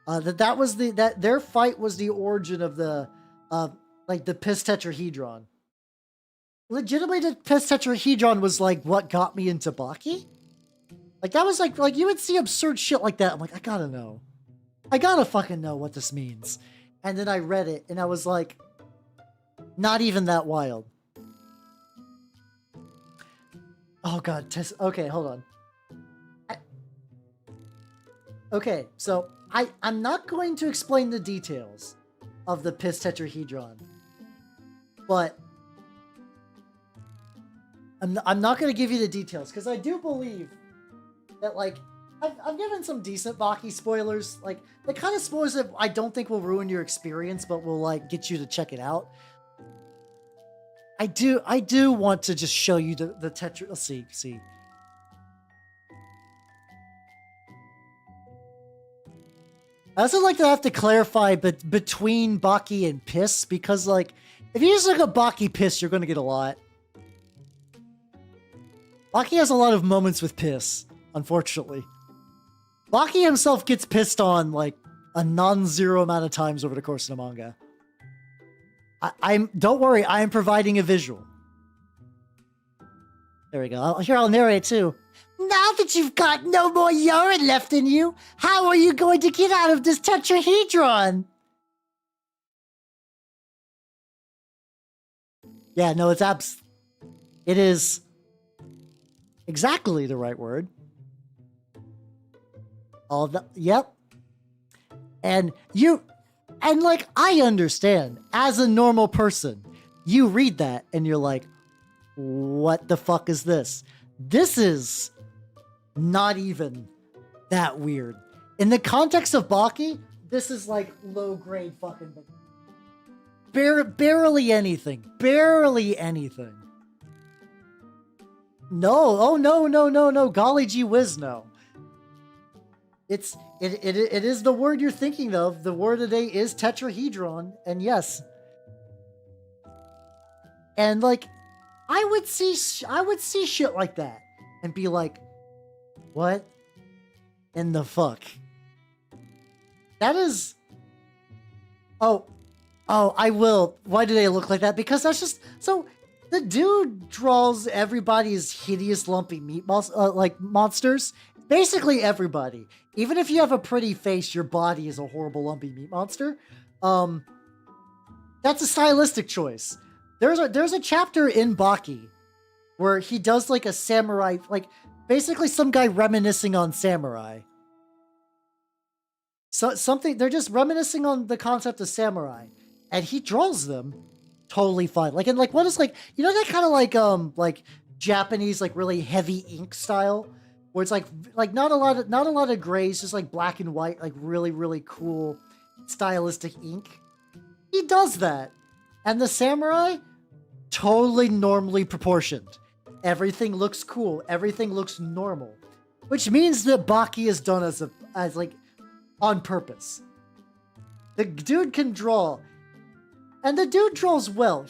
That their fight was the origin of the like the piss tetrahedron. Legitimately, the piss tetrahedron was like what got me into Baki. Like that was like you would see absurd shit like that. I'm like, I gotta know. I gotta fucking know what this means. And then I read it and I was like, not even that wild. Oh god, okay, hold on. Okay, so I'm not going to explain the details of the piss tetrahedron, but I'm not going to give you the details because I do believe that like I've given some decent Baki spoilers, like the kind of spoilers that I don't think will ruin your experience, but will like get you to check it out. I do want to just show you the tetra. Let's see. I also like to have to clarify between Baki and piss, because like if you just look at Baki piss, you're going to get a lot. Baki has a lot of moments with piss, unfortunately. Baki himself gets pissed on like a non-zero amount of times over the course of the manga. Don't worry, I am providing a visual. There we go. Here, I'll narrate too. Now that you've got no more urine left in you, how are you going to get out of this tetrahedron? Yeah, no, it is exactly the right word. Yep. And like, I understand, as a normal person, you read that and you're like, what the fuck is this? This is not even that weird. In the context of Baki, this is like low-grade fucking... Barely anything. Barely anything. No. Oh, no. Golly gee whiz, no. It is the word you're thinking of. The word today is tetrahedron, and yes. And like, I would see shit like that and be like, what in the fuck? That is... Oh, I will. Why do they look like that? Because that's just... So, the dude draws everybody's hideous lumpy meat like monsters. Basically everybody. Even if you have a pretty face, your body is a horrible lumpy meat monster. That's a stylistic choice. There's a chapter in Baki where he does like a samurai, like basically some guy reminiscing on samurai. So they're just reminiscing on the concept of samurai, and he draws them totally fine. Like, and like, what is like, you know, that kind of like Japanese, like really heavy ink style where it's like not a lot of grays, just like black and white, like really, really cool stylistic ink. He does that. And the samurai, totally normally proportioned. Everything looks cool. Everything looks normal. Which means that Baki is done as like on purpose. The dude can draw. And the dude draws well.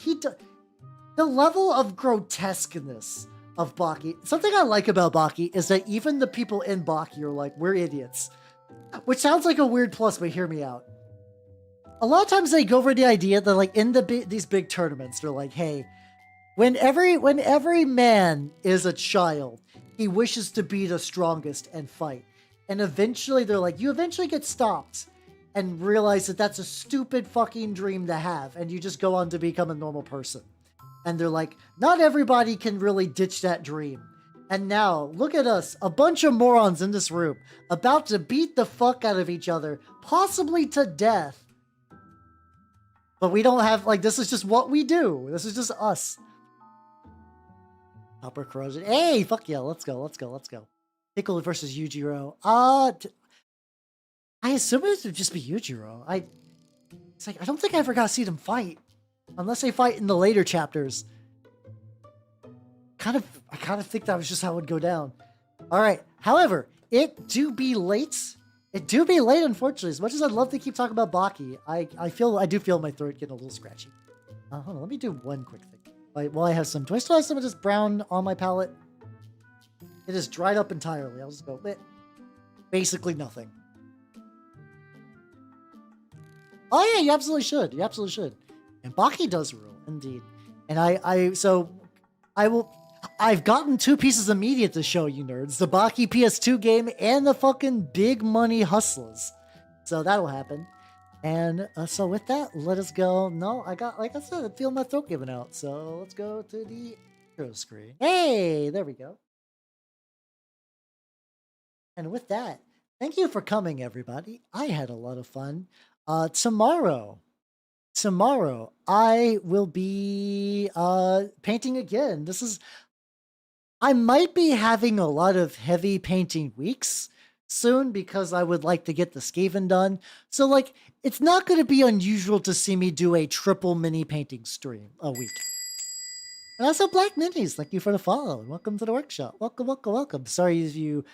The level of grotesqueness of Baki. Something I like about Baki is that even the people in Baki are like, we're idiots. Which sounds like a weird plus, but hear me out. A lot of times they go for the idea that like in these big tournaments, they're like, hey, when every man is a child, he wishes to be the strongest and fight. And eventually they're like, you eventually get stopped and realize that that's a stupid fucking dream to have. And you just go on to become a normal person. And they're like, not everybody can really ditch that dream. And now, look at us, a bunch of morons in this room, about to beat the fuck out of each other, possibly to death. But we don't have, like, this is just what we do. This is just us. Upper corrosion. Hey, fuck yeah, let's go. Piccolo versus Yujiro. I assume it would just be Yujiro. It's like, I don't think I ever got to see them fight. Unless they fight in the later chapters. I kind of think that was just how it would go down. Alright, however, it do be late, unfortunately. As much as I'd love to keep talking about Baki, I do feel my throat getting a little scratchy. Hold on, let me do one quick thing. While I have some, do I still have some of this brown on my palette? It is dried up entirely. I'll just go, basically nothing. Oh yeah, you absolutely should. You absolutely should. And Baki does rule, indeed. And I will. I've gotten 2 pieces of media to show you nerds: the Baki PS2 game and the fucking Big Money Hustlers. So that'll happen. And so with that, let us go. No, I got, like I said, I feel my throat giving out. So let's go to the intro screen. Hey, there we go. And with that, thank you for coming, everybody. I had a lot of fun. Tomorrow, I will be painting again. I might be having a lot of heavy painting weeks soon because I would like to get the Skaven done. So like, it's not going to be unusual to see me do a triple mini painting stream a week. And also Black Minis, thank you for the follow and welcome to the workshop. Welcome, welcome, welcome. Sorry if you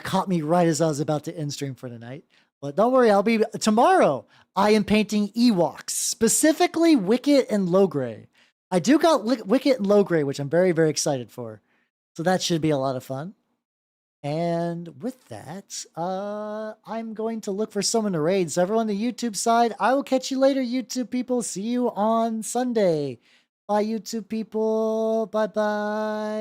caught me right as I was about to end stream for the night. But don't worry, I'll be tomorrow. I am painting Ewoks, specifically Wicket and Logray. I do got Wicket and Logray, which I'm very, very excited for. So that should be a lot of fun. And with that, I'm going to look for someone to raid. So everyone on the YouTube side, I will catch you later, YouTube people. See you on Sunday. Bye, YouTube people. Bye-bye.